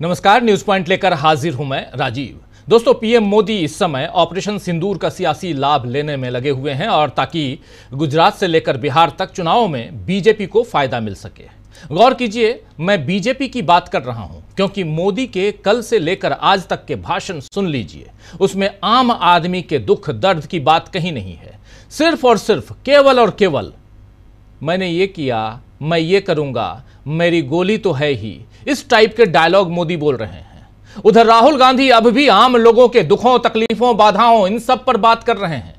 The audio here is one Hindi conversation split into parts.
नमस्कार, न्यूज पॉइंट लेकर हाजिर हूं मैं राजीव। दोस्तों, पीएम मोदी इस समय ऑपरेशन सिंदूर का सियासी लाभ लेने में लगे हुए हैं और ताकि गुजरात से लेकर बिहार तक चुनावों में बीजेपी को फायदा मिल सके। गौर कीजिए, मैं बीजेपी की बात कर रहा हूं क्योंकि मोदी के कल से लेकर आज तक के भाषण सुन लीजिए, उसमें आम आदमी के दुख दर्द की बात कहीं नहीं है। सिर्फ और सिर्फ केवल और केवल मैंने ये किया, मैं ये करूंगा, मेरी गोली तो है ही, इस टाइप के डायलॉग मोदी बोल रहे हैं। उधर राहुल गांधी अब भी आम लोगों के दुखों, तकलीफों, बाधाओं, इन सब पर बात कर रहे हैं।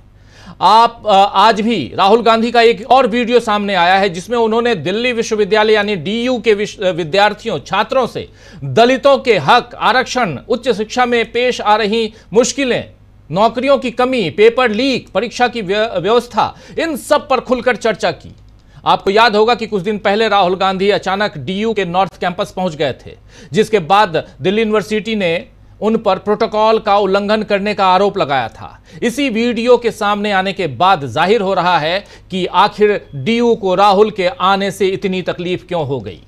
आज भी राहुल गांधी का एक और वीडियो सामने आया है जिसमें उन्होंने दिल्ली विश्वविद्यालय यानी डीयू के विद्यार्थियों, छात्रों से दलितों के हक, आरक्षण, उच्च शिक्षा में पेश आ रही मुश्किलें, नौकरियों की कमी, पेपर लीक, परीक्षा की व्यवस्था, इन सब पर खुलकर चर्चा की। आपको याद होगा कि कुछ दिन पहले राहुल गांधी अचानक डीयू के नॉर्थ कैंपस पहुंच गए थे, जिसके बाद दिल्ली यूनिवर्सिटी ने उन पर प्रोटोकॉल का उल्लंघन करने का आरोप लगाया था। इसी वीडियो के सामने आने के बाद जाहिर हो रहा है कि आखिर डीयू को राहुल के आने से इतनी तकलीफ क्यों हो गई,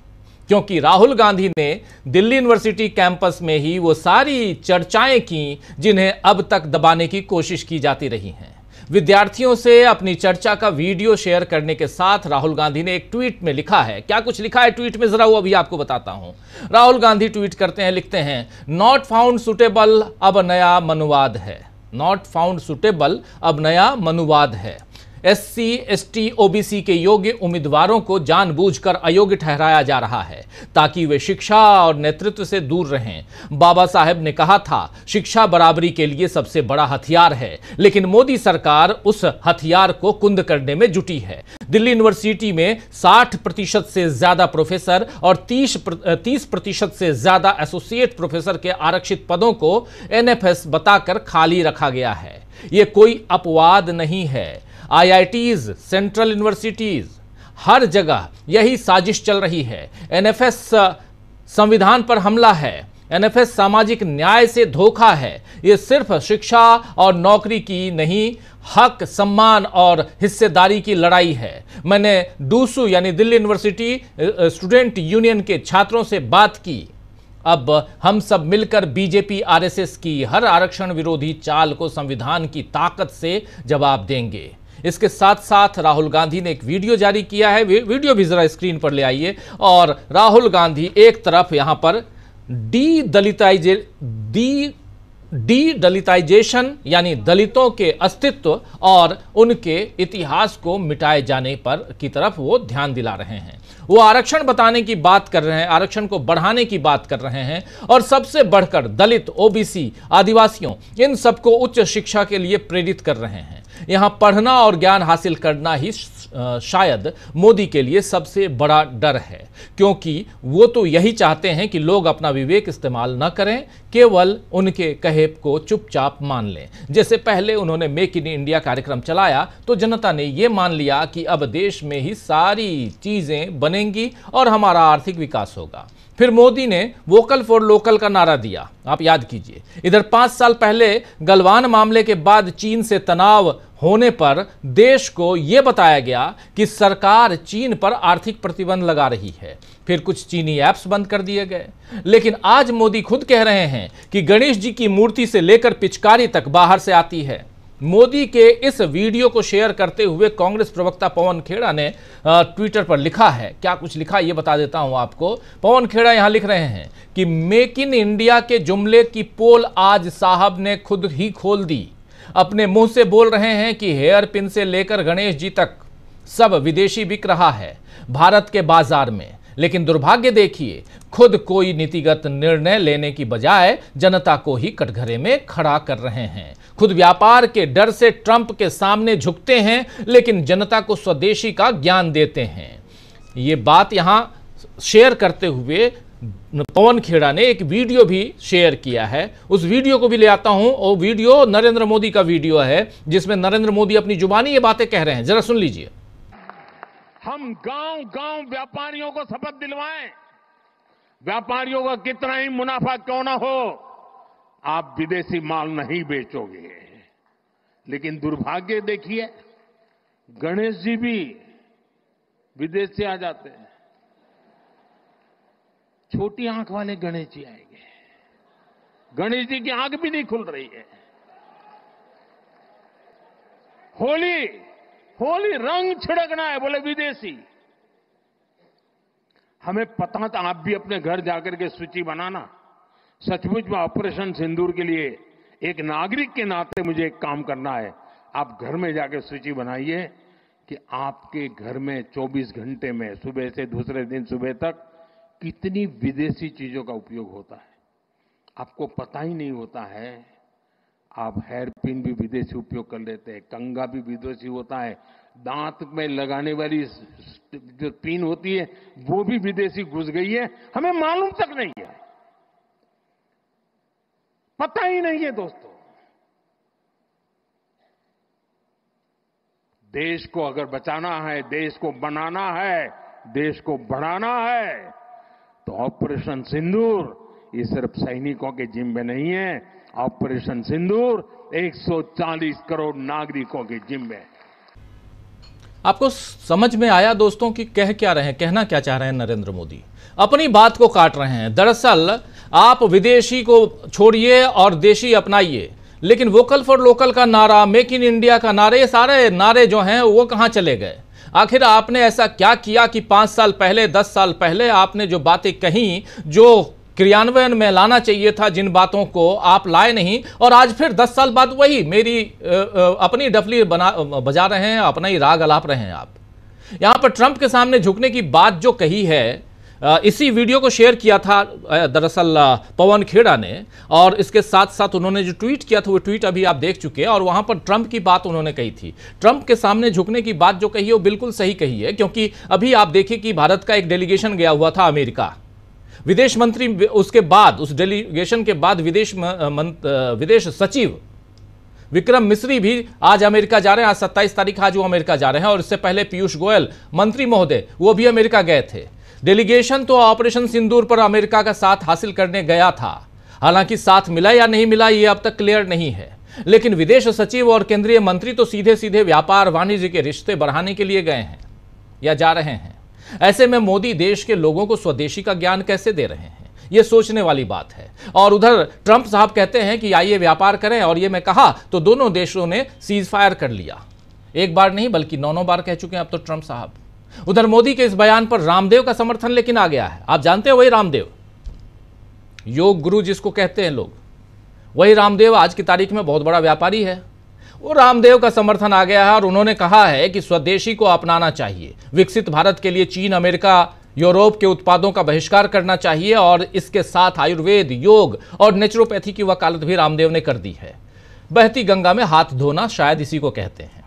क्योंकि राहुल गांधी ने दिल्ली यूनिवर्सिटी कैंपस में ही वो सारी चर्चाएं की जिन्हें अब तक दबाने की कोशिश की जाती रही हैं। विद्यार्थियों से अपनी चर्चा का वीडियो शेयर करने के साथ राहुल गांधी ने एक ट्वीट में लिखा है। क्या कुछ लिखा है ट्वीट में, जरा वो अभी आपको बताता हूं। राहुल गांधी ट्वीट करते हैं, लिखते हैं, नॉट फाउंड सुटेबल, अब नया मनुवाद है। नॉट फाउंड सुटेबल, अब नया मनुवाद है। एससी, एसटी, ओबीसी के योग्य उम्मीदवारों को जानबूझकर अयोग्य ठहराया जा रहा है ताकि वे शिक्षा और नेतृत्व से दूर रहें। बाबा साहेब ने कहा था, शिक्षा बराबरी के लिए सबसे बड़ा हथियार है, लेकिन मोदी सरकार उस हथियार को कुंद करने में जुटी है। दिल्ली यूनिवर्सिटी में 60% से ज्यादा प्रोफेसर और 30% से ज्यादा एसोसिएट प्रोफेसर के आरक्षित पदों को एनएफएस बताकर खाली रखा गया है। यह कोई अपवाद नहीं है। आईआईटीज, सेंट्रल यूनिवर्सिटीज, हर जगह यही साजिश चल रही है। एनएफएस संविधान पर हमला है, एनएफएस सामाजिक न्याय से धोखा है। यह सिर्फ शिक्षा और नौकरी की नहीं, हक, सम्मान और हिस्सेदारी की लड़ाई है। मैंने डूसू यानी दिल्ली यूनिवर्सिटी स्टूडेंट यूनियन के छात्रों से बात की। अब हम सब मिलकर बीजेपी, आरएसएस की हर आरक्षण विरोधी चाल को संविधान की ताकत से जवाब देंगे। इसके साथ साथ राहुल गांधी ने एक वीडियो जारी किया है। वीडियो भी जरा स्क्रीन पर ले आइए। और राहुल गांधी एक तरफ यहां पर डी दलिताइजेशन यानी दलितों के अस्तित्व और उनके इतिहास को मिटाए जाने पर की तरफ वो ध्यान दिला रहे हैं। वो आरक्षण बताने की बात कर रहे हैं, आरक्षण को बढ़ाने की बात कर रहे हैं और सबसे बढ़कर दलित, ओबीसी, आदिवासियों, इन सबको उच्च शिक्षा के लिए प्रेरित कर रहे हैं। यहां पढ़ना और ज्ञान हासिल करना ही शायद मोदी के लिए सबसे बड़ा डर है, क्योंकि वो तो यही चाहते हैं कि लोग अपना विवेक इस्तेमाल न करें, केवल उनके कहे को चुपचाप मान लें। जैसे पहले उन्होंने मेक इन इंडिया कार्यक्रम चलाया तो जनता ने यह मान लिया कि अब देश में ही सारी चीजें बनेंगी और हमारा आर्थिक विकास होगा। फिर मोदी ने वोकल फॉर लोकल का नारा दिया, आप याद कीजिए। इधर 5 साल पहले गलवान मामले के बाद चीन से तनाव होने पर देश को यह बताया गया कि सरकार चीन पर आर्थिक प्रतिबंध लगा रही है। फिर कुछ चीनी ऐप्स बंद कर दिए गए। लेकिन आज मोदी खुद कह रहे हैं कि गणेश जी की मूर्ति से लेकर पिचकारी तक बाहर से आती है। मोदी के इस वीडियो को शेयर करते हुए कांग्रेस प्रवक्ता पवन खेड़ा ने ट्विटर पर लिखा है। क्या कुछ लिखा ये बता देता हूं आपको। पवन खेड़ा यहां लिख रहे हैं कि मेक इन इंडिया के जुमले की पोल आज साहब ने खुद ही खोल दी। अपने मुंह से बोल रहे हैं कि हेयर पिन से लेकर गणेश जी तक सब विदेशी बिक रहा है भारत के बाजार में। लेकिन दुर्भाग्य देखिए, खुद कोई नीतिगत निर्णय लेने की बजाय जनता को ही कटघरे में खड़ा कर रहे हैं। खुद व्यापार के डर से ट्रंप के सामने झुकते हैं, लेकिन जनता को स्वदेशी का ज्ञान देते हैं। ये बात यहां शेयर करते हुए पवन खेड़ा ने एक वीडियो भी शेयर किया है। उस वीडियो को भी ले आता हूं। और वीडियो नरेंद्र मोदी का वीडियो है जिसमें नरेंद्र मोदी अपनी जुबानी ये बातें कह रहे हैं, जरा सुन लीजिए। हम गांव-गांव व्यापारियों को शपथ दिलवाएं, व्यापारियों का कितना ही मुनाफा क्यों ना हो, आप विदेशी माल नहीं बेचोगे। लेकिन दुर्भाग्य देखिए, गणेश जी भी विदेश से आ जाते हैं। छोटी आंख वाले गणेश जी आएंगे। गणेश जी की आंख भी नहीं खुल रही है। होली होली रंग छिड़कना है, बोले विदेशी। हमें पता था, आप भी अपने घर जाकर के सूची बनाना। सचमुच में ऑपरेशन सिंदूर के लिए एक नागरिक के नाते मुझे एक काम करना है। आप घर में जाकर सूची बनाइए कि आपके घर में 24 घंटे में सुबह से दूसरे दिन सुबह तक कितनी विदेशी चीजों का उपयोग होता है। आपको पता ही नहीं होता है। आप हेयर पिन भी विदेशी उपयोग कर लेते हैं, कंघा भी विदेशी होता है, दांत में लगाने वाली जो पिन होती है वो भी विदेशी घुस गई है, हमें मालूम तक नहीं है, पता ही नहीं है। दोस्तों, देश को अगर बचाना है, देश को बनाना है, देश को बढ़ाना है, तो ऑपरेशन सिंदूर ये सिर्फ सैनिकों के जिम्मे नहीं है। ऑपरेशन सिंदूर 140 करोड़ नागरिकों के जिम्मे है। आपको समझ में आया दोस्तों कि कह क्या रहे हैं, कहना क्या चाह रहे हैं नरेंद्र मोदी? अपनी बात को काट रहे हैं। दरअसल आप विदेशी को छोड़िए और देशी अपनाइए, लेकिन वोकल फॉर लोकल का नारा, मेक इन इंडिया का नारा, ये सारे नारे जो हैं वो कहां चले गए? आखिर आपने ऐसा क्या किया कि 5 साल पहले, 10 साल पहले आपने जो बातें कही, जो क्रियान्वयन में लाना चाहिए था, जिन बातों को आप लाए नहीं, और आज फिर 10 साल बाद वही मेरी अपनी डफली बजा रहे हैं, अपना ही राग अलाप रहे हैं आप। यहां पर ट्रंप के सामने झुकने की बात जो कही है, इसी वीडियो को शेयर किया था दरअसल पवन खेड़ा ने, और इसके साथ साथ उन्होंने जो ट्वीट किया था वो ट्वीट अभी आप देख चुके हैं, और वहां पर ट्रंप की बात उन्होंने कही थी। ट्रंप के सामने झुकने की बात जो कही है वो बिल्कुल सही कही है, क्योंकि अभी आप देखिए कि भारत का एक डेलीगेशन गया हुआ था अमेरिका। विदेश मंत्री, उसके बाद, उस डेलीगेशन के बाद विदेश सचिव विक्रम मिस्री भी आज अमेरिका जा रहे हैं। आज 27 तारीख आज वो अमेरिका जा रहे हैं, और इससे पहले पीयूष गोयल मंत्री महोदय वो भी अमेरिका गए थे। डेलीगेशन तो ऑपरेशन सिंदूर पर अमेरिका का साथ हासिल करने गया था, हालांकि साथ मिला या नहीं मिला ये अब तक क्लियर नहीं है, लेकिन विदेश सचिव और केंद्रीय मंत्री तो सीधे सीधे व्यापार वाणिज्य के रिश्ते बढ़ाने के लिए गए हैं या जा रहे हैं। ऐसे में मोदी देश के लोगों को स्वदेशी का ज्ञान कैसे दे रहे हैं, यह सोचने वाली बात है। और उधर ट्रंप साहब कहते हैं कि आइए व्यापार करें, और ये मैं कहा तो दोनों देशों ने सीज फायर कर लिया। एक बार नहीं बल्कि 9 बार कह चुके हैं अब तो ट्रंप साहब। उधर मोदी के इस बयान पर रामदेव का समर्थन लेकिन आ गया है। आप जानते हैं वही रामदेव, योग गुरु जिसको कहते हैं लोग, वही रामदेव आज की तारीख में बहुत बड़ा व्यापारी है। वो रामदेव का समर्थन आ गया है, और उन्होंने कहा है कि स्वदेशी को अपनाना चाहिए। विकसित भारत के लिए चीन, अमेरिका, यूरोप के उत्पादों का बहिष्कार करना चाहिए, और इसके साथ आयुर्वेद, योग और नेचुरोपैथी की वकालत भी रामदेव ने कर दी है। बहती गंगा में हाथ धोना शायद इसी को कहते हैं।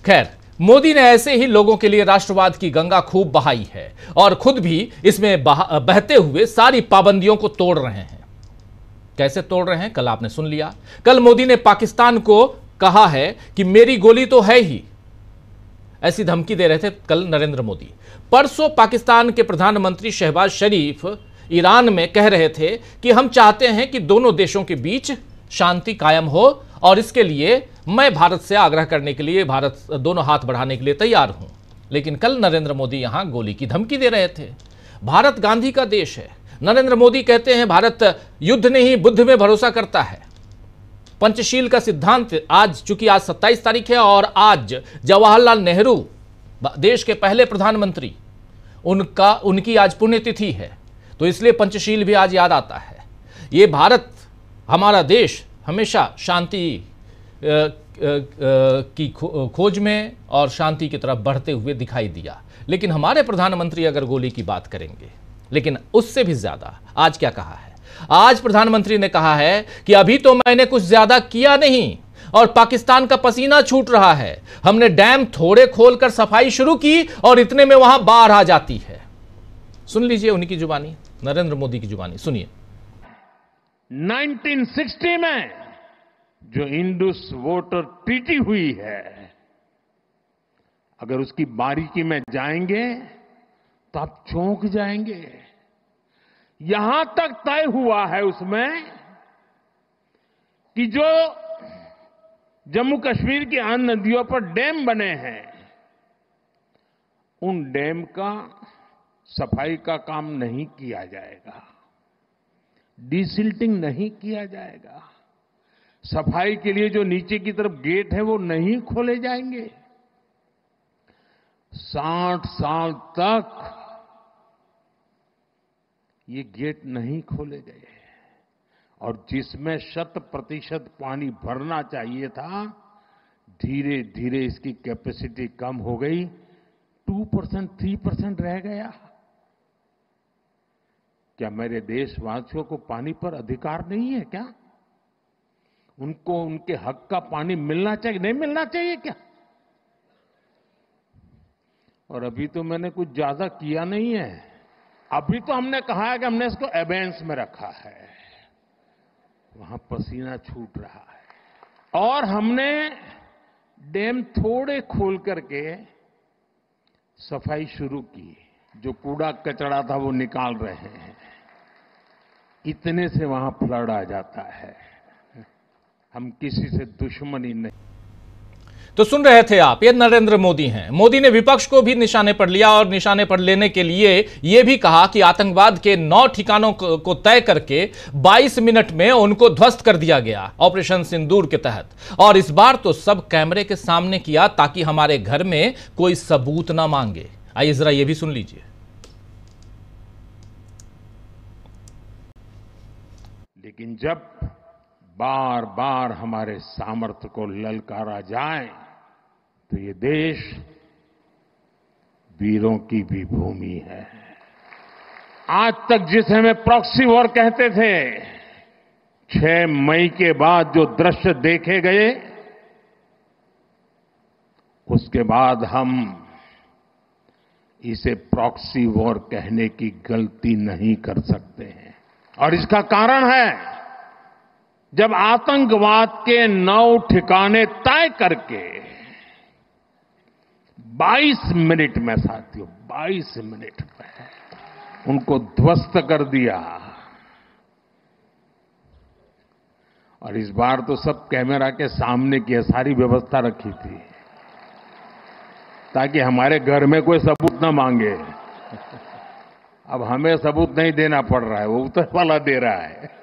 खैर, मोदी ने ऐसे ही लोगों के लिए राष्ट्रवाद की गंगा खूब बहाई है, और खुद भी इसमें बहते हुए सारी पाबंदियों को तोड़ रहे हैं। कैसे तोड़ रहे हैं कल आपने सुन लिया। कल मोदी ने पाकिस्तान को कहा है कि मेरी गोली तो है ही, ऐसी धमकी दे रहे थे कल नरेंद्र मोदी। परसों पाकिस्तान के प्रधानमंत्री शहबाज शरीफ ईरान में कह रहे थे कि हम चाहते हैं कि दोनों देशों के बीच शांति कायम हो, और इसके लिए मैं भारत से आग्रह करने के लिए, भारत दोनों हाथ बढ़ाने के लिए तैयार हूं। लेकिन कल नरेंद्र मोदी यहां गोली की धमकी दे रहे थे। भारत गांधी का देश है। नरेंद्र मोदी कहते हैं भारत युद्ध नहीं बुद्ध में भरोसा करता है। पंचशील का सिद्धांत, आज चूंकि आज 27 तारीख है और आज जवाहरलाल नेहरू देश के पहले प्रधानमंत्री, उनकी आज पुण्यतिथि है, तो इसलिए पंचशील भी आज याद आता है। ये भारत, हमारा देश हमेशा शांति की खोज में और शांति की तरफ बढ़ते हुए दिखाई दिया। लेकिन हमारे प्रधानमंत्री अगर गोली की बात करेंगे, लेकिन उससे भी ज्यादा आज क्या कहा है? आज प्रधानमंत्री ने कहा है कि अभी तो मैंने कुछ ज्यादा किया नहीं, और पाकिस्तान का पसीना छूट रहा है। हमने डैम थोड़े खोलकर सफाई शुरू की, और इतने में वहां बाढ़ आ जाती है। सुन लीजिए उन्हीं की जुबानी, नरेंद्र मोदी की जुबानी सुनिए। 1960 में जो इंडस वाटर ट्रीटी हुई है, अगर उसकी बारीकी में जाएंगे तो आप चौंक जाएंगे। यहां तक तय हुआ है उसमें कि जो जम्मू कश्मीर की अन्य नदियों पर डैम बने हैं, उन डैम का सफाई का काम नहीं किया जाएगा, डिसिल्टिंग नहीं किया जाएगा, सफाई के लिए जो नीचे की तरफ गेट है वो नहीं खोले जाएंगे। 60 साल तक ये गेट नहीं खोले गए और जिसमें 100% पानी भरना चाहिए था, धीरे धीरे इसकी कैपेसिटी कम हो गई, 2%, 3% रह गया। क्या मेरे देशवासियों को पानी पर अधिकार नहीं है क्या? उनको उनके हक का पानी मिलना चाहिए, नहीं मिलना चाहिए क्या? और अभी तो मैंने कुछ ज्यादा किया नहीं है, अभी तो हमने कहा है कि हमने इसको एबेंस में रखा है, वहां पसीना छूट रहा है। और हमने डैम थोड़े खोल करके सफाई शुरू की, जो कूड़ा कचरा था वो निकाल रहे हैं, इतने से वहां फ्लड आ जाता है। हम किसी से दुश्मनी नहीं। तो सुन रहे थे आप, ये नरेंद्र मोदी हैं। मोदी ने विपक्ष को भी निशाने पर लिया और निशाने पर लेने के लिए यह भी कहा कि आतंकवाद के 9 ठिकानों को तय करके 22 मिनट में उनको ध्वस्त कर दिया गया ऑपरेशन सिंदूर के तहत। और इस बार तो सब कैमरे के सामने किया ताकि हमारे घर में कोई सबूत ना मांगे। आइए जरा यह भी सुन लीजिए। लेकिन जब बार बार हमारे सामर्थ्य को ललकारा जाए तो ये देश वीरों की भी भूमि है। आज तक जिसे हमें प्रॉक्सी वॉर कहते थे, 6 मई के बाद जो दृश्य देखे गए, उसके बाद हम इसे प्रॉक्सी वॉर कहने की गलती नहीं कर सकते हैं। और इसका कारण है, जब आतंकवाद के 9 ठिकाने तय करके 22 मिनट में, साथियों 22 मिनट में उनको ध्वस्त कर दिया। और इस बार तो सब कैमरा के सामने की सारी व्यवस्था रखी थी ताकि हमारे घर में कोई सबूत ना मांगे। अब हमें सबूत नहीं देना पड़ रहा है, वो ऊपर वाला दे रहा है।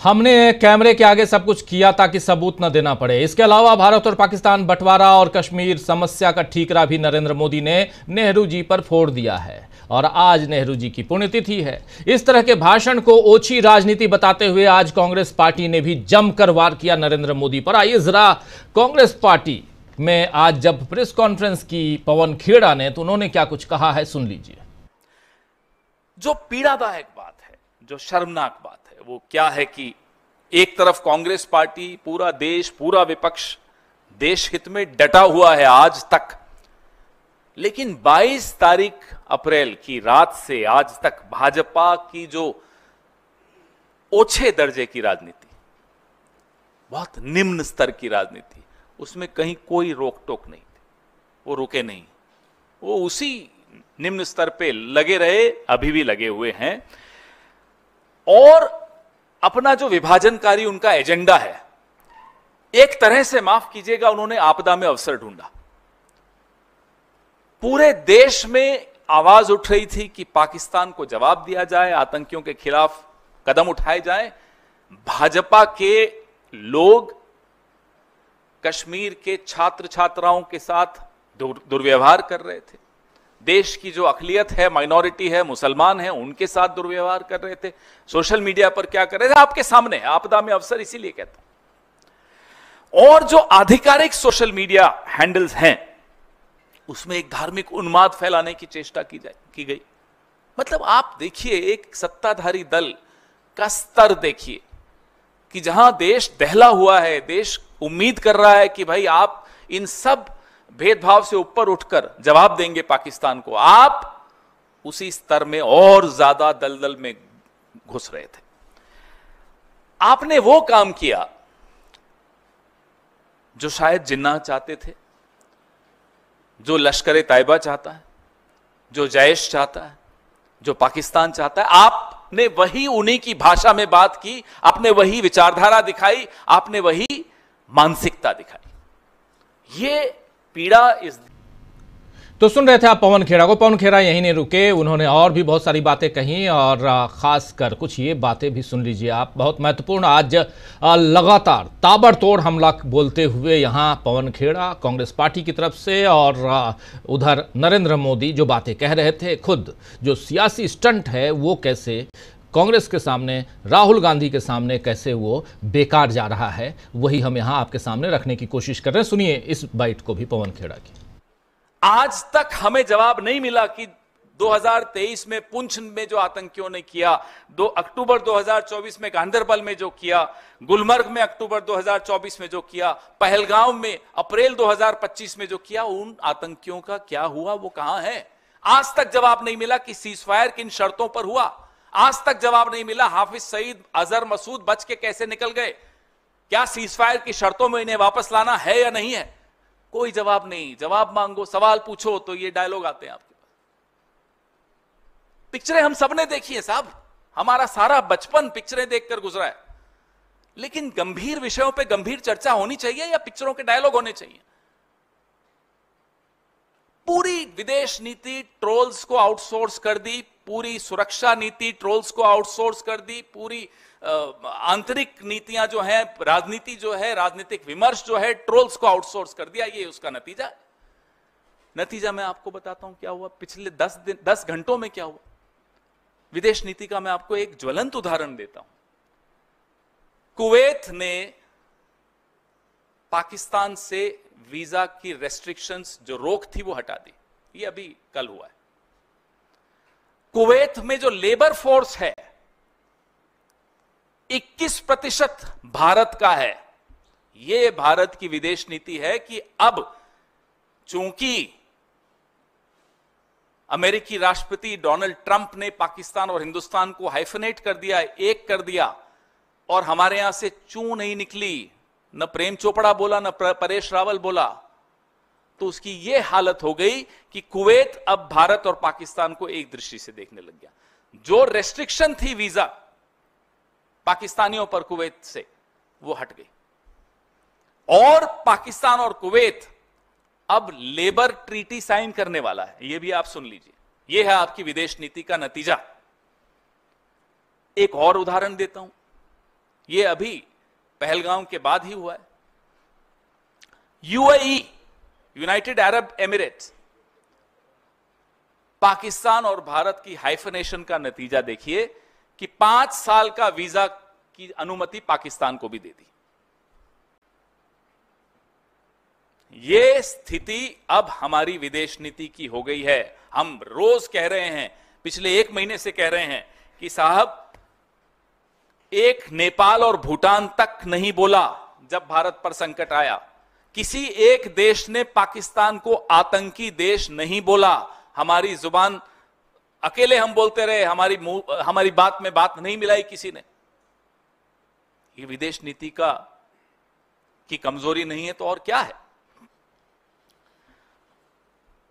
हमने कैमरे के आगे सब कुछ किया ताकि सबूत न देना पड़े। इसके अलावा भारत और पाकिस्तान बंटवारा और कश्मीर समस्या का ठीकरा भी नरेंद्र मोदी ने नेहरू जी पर फोड़ दिया है और आज नेहरू जी की पुण्यतिथि है। इस तरह के भाषण को ओछी राजनीति बताते हुए आज कांग्रेस पार्टी ने भी जमकर वार किया नरेंद्र मोदी पर। आइए जरा कांग्रेस पार्टी में आज जब प्रेस कॉन्फ्रेंस की पवन खेड़ा ने, तो उन्होंने क्या कुछ कहा है, सुन लीजिए। जो पीड़ादायक बात है, जो शर्मनाक बात है, वो क्या है कि एक तरफ कांग्रेस पार्टी, पूरा देश, पूरा विपक्ष देश हित में डटा हुआ है आज तक, लेकिन 22 तारीख अप्रैल की रात से आज तक भाजपा की जो ओछे दर्जे की राजनीति, बहुत निम्न स्तर की राजनीति, उसमें कहीं कोई रोक टोक नहीं थी। वो रुके नहीं, वो उसी निम्न स्तर पे लगे रहे, अभी भी लगे हुए हैं। और अपना जो विभाजनकारी उनका एजेंडा है, एक तरह से माफ कीजिएगा, उन्होंने आपदा में अवसर ढूंढा। पूरे देश में आवाज उठ रही थी कि पाकिस्तान को जवाब दिया जाए, आतंकियों के खिलाफ कदम उठाए जाए। भाजपा के लोग कश्मीर के छात्र छात्राओं के साथ दुर्व्यवहार कर रहे थे। देश की जो अकलियत है, माइनॉरिटी है, मुसलमान है, उनके साथ दुर्व्यवहार कर रहे थे। सोशल मीडिया पर क्या कर रहे थे, आपके सामने, आपदा में अवसर इसीलिए कहता। और जो आधिकारिक सोशल मीडिया हैंडल्स हैं, उसमें एक धार्मिक उन्माद फैलाने की चेष्टा की गई। मतलब आप देखिए, एक सत्ताधारी दल का स्तर देखिए कि जहां देश दहला हुआ है, देश उम्मीद कर रहा है कि भाई आप इन सब भेदभाव से ऊपर उठकर जवाब देंगे पाकिस्तान को, आप उसी स्तर में और ज्यादा दलदल में घुस रहे थे। आपने वो काम किया जो शायद जिन्ना चाहते थे, जो लश्कर तैयबा चाहता है, जो जैश चाहता है, जो पाकिस्तान चाहता है। आपने वही उन्हीं की भाषा में बात की, आपने वही विचारधारा दिखाई, आपने वही मानसिकता दिखाई। ये पीड़ा इस तो सुन रहे थे आप पवन खेड़ा को। पवन खेड़ा यहीं नहीं रुके, उन्होंने और भी बहुत सारी बातें कही और खास कर कुछ ये बातें भी सुन लीजिए आप, बहुत महत्वपूर्ण। आज लगातार ताबड़तोड़ हमला बोलते हुए यहाँ पवन खेड़ा कांग्रेस पार्टी की तरफ से, और उधर नरेंद्र मोदी जो बातें कह रहे थे, खुद जो सियासी स्टंट है वो कैसे कांग्रेस के सामने, राहुल गांधी के सामने कैसे वो बेकार जा रहा है, वही हम यहाँ आपके सामने रखने की कोशिश कर रहे हैं। सुनिए इस बाइट को भी पवन खेड़ा की। आज तक हमें जवाब नहीं मिला कि 2023 में पुंछ में जो आतंकियों ने किया, 2 अक्टूबर 2024 में गांधरबल में जो किया, गुलमर्ग में अक्टूबर 2024 में जो किया, पहलगांव में अप्रैल 2025 में जो किया, उन आतंकियों का क्या हुआ, वो कहां है? आज तक जवाब नहीं मिला कि सीजफायर किन शर्तों पर हुआ। आज तक जवाब नहीं मिला हाफिज सईद, अजहर मसूद बच के कैसे निकल गए। क्या सीजफायर की शर्तों में इन्हें वापस लाना है या नहीं है? कोई जवाब नहीं। जवाब मांगो, सवाल पूछो तो ये डायलॉग आते हैं आपके पास। पिक्चरें हम सबने देखी है साहब, हमारा सारा बचपन पिक्चरें देखकर गुजरा है, लेकिन गंभीर विषयों पे गंभीर चर्चा होनी चाहिए या पिक्चरों के डायलॉग होने चाहिए? पूरी विदेश नीति ट्रोल्स को आउटसोर्स कर दी, पूरी सुरक्षा नीति ट्रोल्स को आउटसोर्स कर दी, पूरी आंतरिक नीतियां जो है, राजनीति जो है, राजनीतिक विमर्श जो है, ट्रोल्स को आउटसोर्स कर दिया। ये उसका नतीजा मैं आपको बताता हूं क्या हुआ पिछले 10 घंटों में। क्या हुआ विदेश नीति का मैं आपको एक ज्वलंत उदाहरण देता हूं। कुवैत ने पाकिस्तान से वीजा की रेस्ट्रिक्शंस, जो रोक थी, वो हटा दी। ये अभी कल हुआ है। कुवैत में जो लेबर फोर्स है 21% भारत का है। यह भारत की विदेश नीति है कि अब चूंकि अमेरिकी राष्ट्रपति डोनाल्ड ट्रंप ने पाकिस्तान और हिंदुस्तान को हाइफनेट कर दिया, एक कर दिया, और हमारे यहां से चू नहीं निकली, न प्रेम चोपड़ा बोला, न परेश रावल बोला, तो उसकी यह हालत हो गई कि कुवैत अब भारत और पाकिस्तान को एक दृष्टि से देखने लग गया। जो रेस्ट्रिक्शन थी वीजा पाकिस्तानियों पर कुवैत से, वो हट गई, और पाकिस्तान और कुवैत अब लेबर ट्रीटी साइन करने वाला है। यह भी आप सुन लीजिए, यह है आपकी विदेश नीति का नतीजा। एक और उदाहरण देता हूं, यह अभी पहलगांव के बाद ही हुआ है। UAE, United Arab Emirates, Pakistan और भारत की हाइफनेशन का नतीजा देखिए कि 5 साल का वीजा की अनुमति पाकिस्तान को भी दे दी। यह स्थिति अब हमारी विदेश नीति की हो गई है। हम रोज कह रहे हैं, पिछले 1 महीने से कह रहे हैं कि साहब, एक नेपाल और भूटान तक नहीं बोला जब भारत पर संकट आया। किसी एक देश ने पाकिस्तान को आतंकी देश नहीं बोला। हमारी जुबान अकेले हम बोलते रहे, हमारी बात में बात नहीं मिलाई किसी ने। ये विदेश नीति की कमजोरी नहीं है तो और क्या है?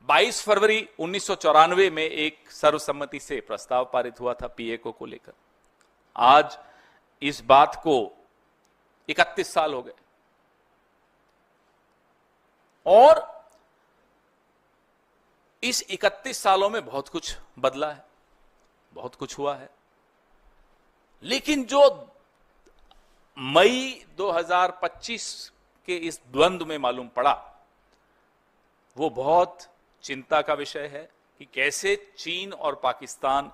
22 फरवरी 1994 में एक सर्वसम्मति से प्रस्ताव पारित हुआ था पीएको को लेकर। आज इस बात को 31 साल हो गए, और इस 31 सालों में बहुत कुछ बदला है, बहुत कुछ हुआ है, लेकिन जो मई 2025 के इस द्वंद्व में मालूम पड़ा, वो बहुत चिंता का विषय है कि कैसे चीन और पाकिस्तान।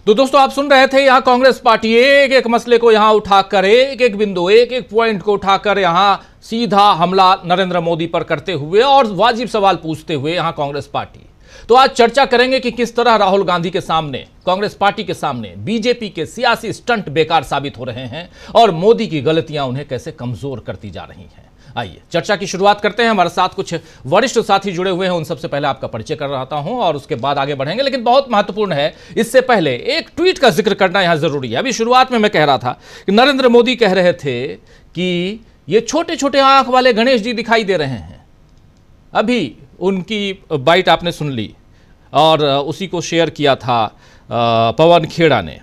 तो दोस्तों, आप सुन रहे थे यहां कांग्रेस पार्टी एक एक मसले को यहां उठाकर, एक एक बिंदु, एक एक पॉइंट को उठाकर यहां सीधा हमला नरेंद्र मोदी पर करते हुए और वाजिब सवाल पूछते हुए यहां कांग्रेस पार्टी। तो आज चर्चा करेंगे कि किस तरह राहुल गांधी के सामने, कांग्रेस पार्टी के सामने बीजेपी के सियासी स्टंट बेकार साबित हो रहे हैं और मोदी की गलतियां उन्हें कैसे कमजोर करती जा रही हैं। आइए चर्चा की शुरुआत करते हैं। हमारे साथ कुछ वरिष्ठ साथी जुड़े हुए हैं, उन सबसे पहले आपका परिचय कर रहा हूं और उसके बाद आगे बढ़ेंगे। लेकिन बहुत महत्वपूर्ण है, इससे पहले एक ट्वीट का जिक्र करना यहां जरूरी है। अभी शुरुआत में मैं कह रहा था कि नरेंद्र मोदी कह रहे थे कि ये छोटे छोटे आंख वाले गणेश जी दिखाई दे रहे हैं। अभी उनकी बाइट आपने सुन ली और उसी को शेयर किया था पवन खेड़ा ने।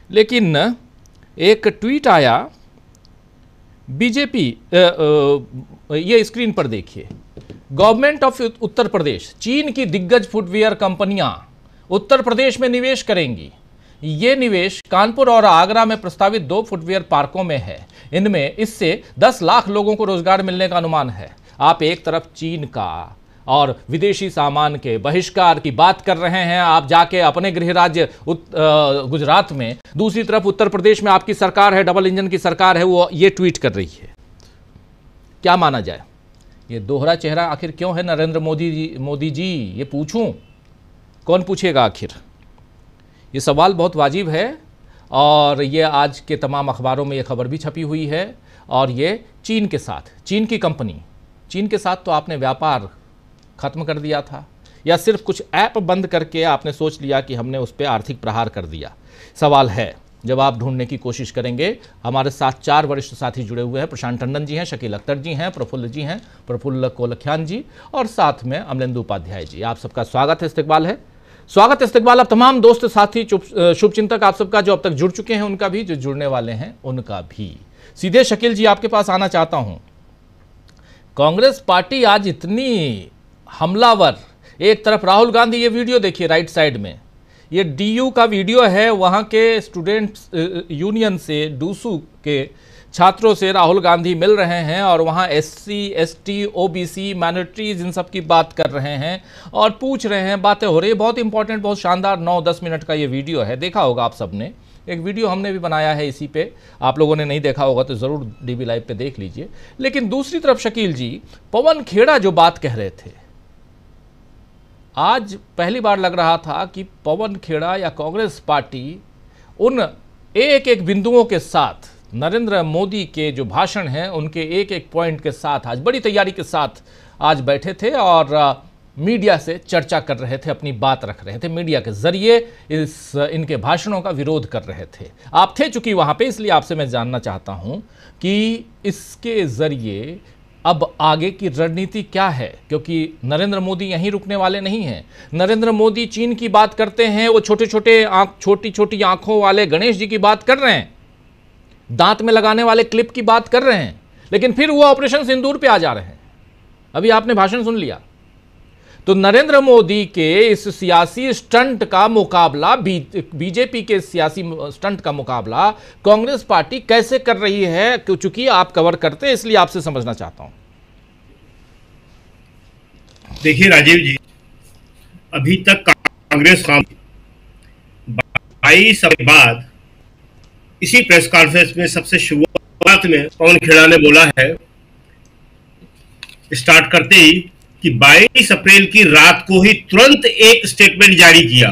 लेकिन एक ट्वीट आया बीजेपी, ये स्क्रीन पर देखिए, गवर्नमेंट ऑफ उत्तर प्रदेश, चीन की दिग्गज फुटवियर कंपनियां उत्तर प्रदेश में निवेश करेंगी। ये निवेश कानपुर और आगरा में प्रस्तावित 2 फुटवियर पार्कों में है। इनमें इससे 10 लाख लोगों को रोजगार मिलने का अनुमान है। आप एक तरफ चीन का और विदेशी सामान के बहिष्कार की बात कर रहे हैं, आप जाके अपने गृह राज्य गुजरात में, दूसरी तरफ उत्तर प्रदेश में आपकी सरकार है, डबल इंजन की सरकार है, वो ये ट्वीट कर रही है। क्या माना जाए? ये दोहरा चेहरा आखिर क्यों है नरेंद्र मोदी जी? ये पूछूं, कौन पूछेगा आखिर? ये सवाल बहुत वाजिब है और ये आज के तमाम अखबारों में ये खबर भी छपी हुई है। और ये चीन के साथ, चीन की कंपनी, चीन के साथ तो आपने व्यापार खत्म कर दिया था, या सिर्फ कुछ ऐप बंद करके आपने सोच लिया कि हमने उस पर आर्थिक प्रहार कर दिया? सवाल है, जवाब ढूंढने की कोशिश करेंगे। हमारे साथ 4 वरिष्ठ साथी जुड़े हुए हैं। प्रशांत टंडन जी हैं, शकील अख्तर जी हैं, प्रफुल्ल कोलखियान जी और साथ में अमलेंदु उपाध्याय जी। आप सबका स्वागत है, इस्तकबाल है। स्वागत इस्तकबाल अब तमाम दोस्त साथी शुभचिंतक आप सबका, जो अब तक जुड़ चुके हैं उनका भी, जो जुड़ने वाले हैं उनका भी। सीधे शकील जी आपके पास आना चाहता हूं। कांग्रेस पार्टी आज इतनी हमलावर, एक तरफ राहुल गांधी, ये वीडियो देखिए राइट साइड में, ये डीयू का वीडियो है, वहां के स्टूडेंट्स यूनियन से, डूसू के छात्रों से राहुल गांधी मिल रहे हैं और वहां SC, ST, OBC, माइनॉरिटीज, इन सब की बात कर रहे हैं और पूछ रहे हैं, बातें हो रही है। बहुत इंपॉर्टेंट, बहुत शानदार 9-10 मिनट का ये वीडियो है, देखा होगा आप सबने। एक वीडियो हमने भी बनाया है इसी पे, आप लोगों ने नहीं देखा होगा तो ज़रूर DB लाइव पे देख लीजिए। लेकिन दूसरी तरफ शकील जी, पवन खेड़ा जो बात कह रहे थे, आज पहली बार लग रहा था कि पवन खेड़ा या कांग्रेस पार्टी उन एक एक बिंदुओं के साथ, नरेंद्र मोदी के जो भाषण हैं उनके एक एक पॉइंट के साथ आज बड़ी तैयारी के साथ आज बैठे थे और मीडिया से चर्चा कर रहे थे, अपनी बात रख रहे थे, मीडिया के जरिए इनके भाषणों का विरोध कर रहे थे। आप थे चूंकि वहां पे, इसलिए आपसे मैं जानना चाहता हूं कि इसके जरिए अब आगे की रणनीति क्या है, क्योंकि नरेंद्र मोदी यहीं रुकने वाले नहीं हैं। नरेंद्र मोदी चीन की बात करते हैं, वो छोटी छोटी आंखों वाले गणेश जी की बात कर रहे हैं, दांत में लगाने वाले क्लिप की बात कर रहे हैं, लेकिन फिर वो ऑपरेशन सिंदूर पे आ जा रहे हैं। अभी आपने भाषण सुन लिया। तो नरेंद्र मोदी के इस सियासी स्टंट का मुकाबला, बीजेपी के सियासी स्टंट का मुकाबला कांग्रेस पार्टी कैसे कर रही है? चूंकि आप कवर करते हैं इसलिए आपसे समझना चाहता हूं। देखिए राजीव जी, अभी तक कांग्रेस 22 के बाद इसी प्रेस कॉन्फ्रेंस में सबसे शुरुआत में पवन खेड़ा ने बोला है, स्टार्ट करते ही, कि 22 अप्रैल की रात को ही तुरंत एक स्टेटमेंट जारी किया।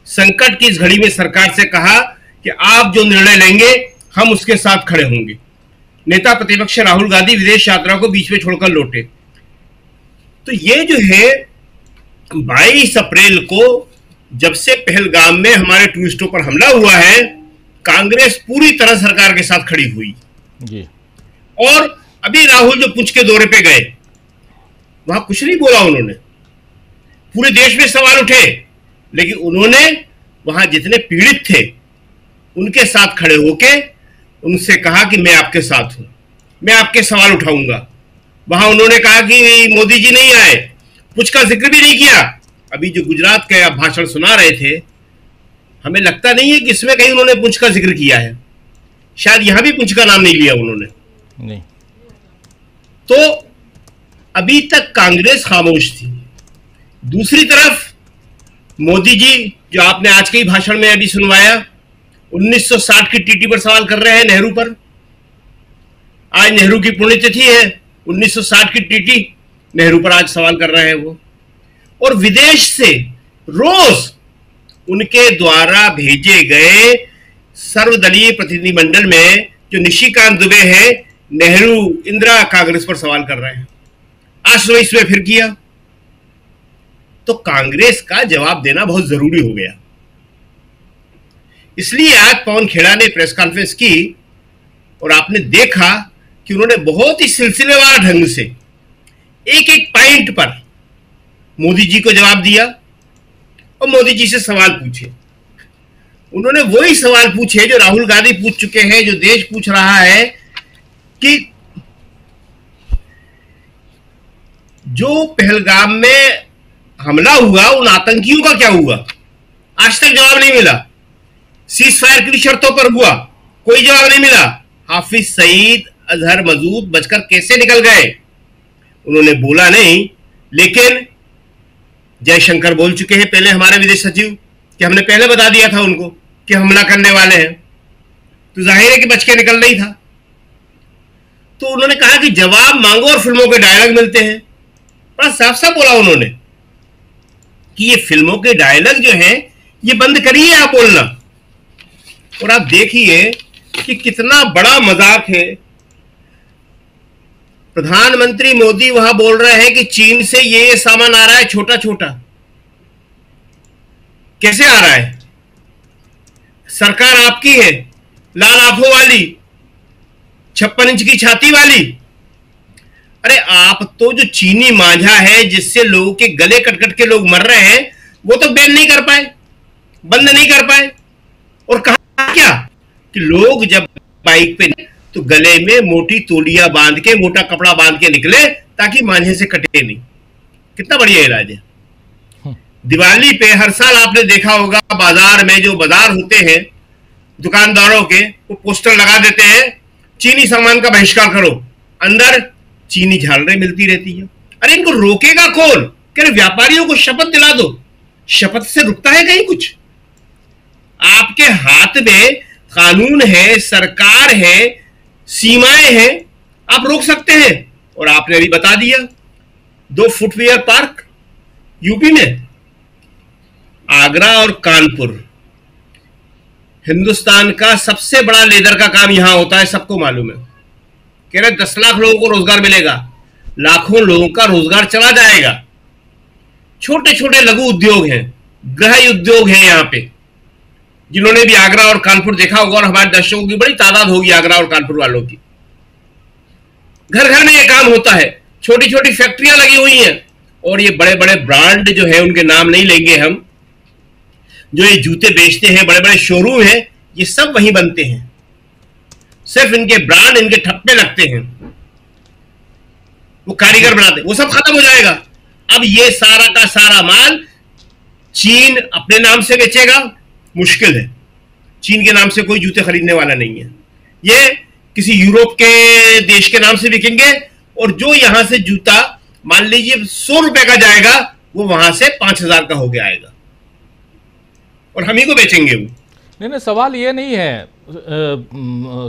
संकट की इस घड़ी में सरकार से कहा कि आप जो निर्णय लेंगे हम उसके साथ खड़े होंगे। नेता प्रतिपक्ष राहुल गांधी विदेश यात्रा को बीच में छोड़कर लौटे। तो ये जो है 22 अप्रैल को जब से पहलगाम में हमारे टूरिस्टों पर हमला हुआ है, कांग्रेस पूरी तरह सरकार के साथ खड़ी हुई जी। और अभी राहुल जो पुंछ के दौरे पे गए, वहां कुछ नहीं बोला उन्होंने, पूरे देश में सवाल उठे, लेकिन उन्होंने वहां जितने पीड़ित थे उनके साथ खड़े होके उनसे कहा कि मैं आपके साथ हूं, मैं आपके सवाल उठाऊंगा। वहां उन्होंने कहा कि मोदी जी नहीं आए, पुंछ का जिक्र भी नहीं किया। अभी जो गुजरात का आप भाषण सुना रहे थे, हमें लगता नहीं है कि इसमें कहीं उन्होंने पुंछ का जिक्र किया है, शायद यहां भी पुंछ का नाम नहीं लिया उन्होंने नहीं। तो अभी तक कांग्रेस खामोश थी। दूसरी तरफ मोदी जी, जो आपने आज के ही भाषण में अभी सुनवाया, 1960 की टीटी पर सवाल कर रहे हैं, नेहरू पर। आज नेहरू की पुण्यतिथि है, 1960 की टीटी नेहरू पर आज सवाल कर रहे हैं वो। और विदेश से रोज उनके द्वारा भेजे गए सर्वदलीय प्रतिनिधिमंडल में जो निशिकांत दुबे है, नेहरू, इंदिरा, कांग्रेस पर सवाल कर रहे हैं। आज 22 में फिर किया। तो कांग्रेस का जवाब देना बहुत जरूरी हो गया। इसलिए आज पवन खेड़ा ने प्रेस कॉन्फ्रेंस की और आपने देखा कि उन्होंने बहुत ही सिलसिलेवार ढंग से एक एक पॉइंट पर मोदी जी को जवाब दिया और मोदी जी से सवाल पूछे। उन्होंने वही सवाल पूछे जो राहुल गांधी पूछ चुके हैं, जो देश पूछ रहा है कि जो पहलगाम में हमला हुआ उन आतंकियों का क्या हुआ, आज तक जवाब नहीं मिला। सीज फायर की शर्तों पर हुआ, कोई जवाब नहीं मिला। हाफिज सईद, अजहर मसूद बचकर कैसे निकल गए, उन्होंने बोला नहीं। लेकिन जयशंकर बोल चुके हैं पहले, हमारे विदेश सचिव, कि हमने पहले बता दिया था उनको कि हमला करने वाले हैं, तो जाहिर है कि बच के निकल नहीं था। तो उन्होंने कहा कि जवाब मांगो और फिल्मों के डायलॉग मिलते हैं। बड़ा साफ साफ बोला उन्होंने कि ये फिल्मों के डायलॉग जो हैं ये बंद करिए आप बोलना। और आप देखिए कि कितना बड़ा मजाक है। प्रधानमंत्री मोदी वहां बोल रहे हैं कि चीन से ये सामान आ रहा है छोटा छोटा। कैसे आ रहा है? सरकार आपकी है, लाल आंखों वाली, 56 इंच की छाती वाली। अरे आप तो जो चीनी मांझा है जिससे लोगों के गले कट कट के लोग मर रहे हैं, वो तो बैन नहीं कर पाए, बंद नहीं कर पाए। और कहा क्या कि लोग जब बाइक पे तो गले में मोटी तौलिया बांध के, मोटा कपड़ा बांध के निकले ताकि मांझे से कटे नहीं। कितना बढ़िया इलाज है। दिवाली पे हर साल आपने देखा होगा बाजार में, जो बाजार होते हैं दुकानदारों के, वो पोस्टर लगा देते हैं चीनी सामान का बहिष्कार करो, अंदर चीनी झालरें मिलती रहती है। अरे इनको रोकेगा कौन? कह रहे व्यापारियों को शपथ दिला दो। शपथ से रुकता है कहीं कुछ? आपके हाथ में कानून है, सरकार है, सीमाएं हैं, आप रोक सकते हैं। और आपने अभी बता दिया 2 फुटवियर पार्क यूपी में, आगरा और कानपुर। हिंदुस्तान का सबसे बड़ा लेदर का काम यहां होता है, सबको मालूम है। कह रहे 10 लाख लोगों को रोजगार मिलेगा, लाखों लोगों का रोजगार चला जाएगा। छोटे छोटे लघु उद्योग हैं, गृह उद्योग हैं यहां पे। जिन्होंने भी आगरा और कानपुर देखा होगा, और हमारे दर्शकों की बड़ी तादाद होगी आगरा और कानपुर वालों की, घर घर में यह काम होता है। छोटी छोटी फैक्ट्रियां लगी हुई हैं। और ये बड़े बड़े ब्रांड जो है, उनके नाम नहीं लेंगे हम, जो ये जूते बेचते हैं, बड़े बड़े शोरूम हैं, ये सब वहीं बनते हैं। सिर्फ इनके ब्रांड, इनके ठप्पे लगते हैं, वो कारीगर बनाते हैं, वो सब खत्म हो जाएगा। अब ये सारा का सारा माल चीन अपने नाम से बेचेगा, मुश्किल है। चीन के नाम से कोई जूते खरीदने वाला नहीं है। ये किसी यूरोप के देश के नाम से बिकेंगे, और जो यहां से जूता मान लीजिए 100 रुपए का जाएगा, वो वहां से 5000 का होके आएगा, और हम ही को बेचेंगे वो। नहीं, सवाल ये नहीं है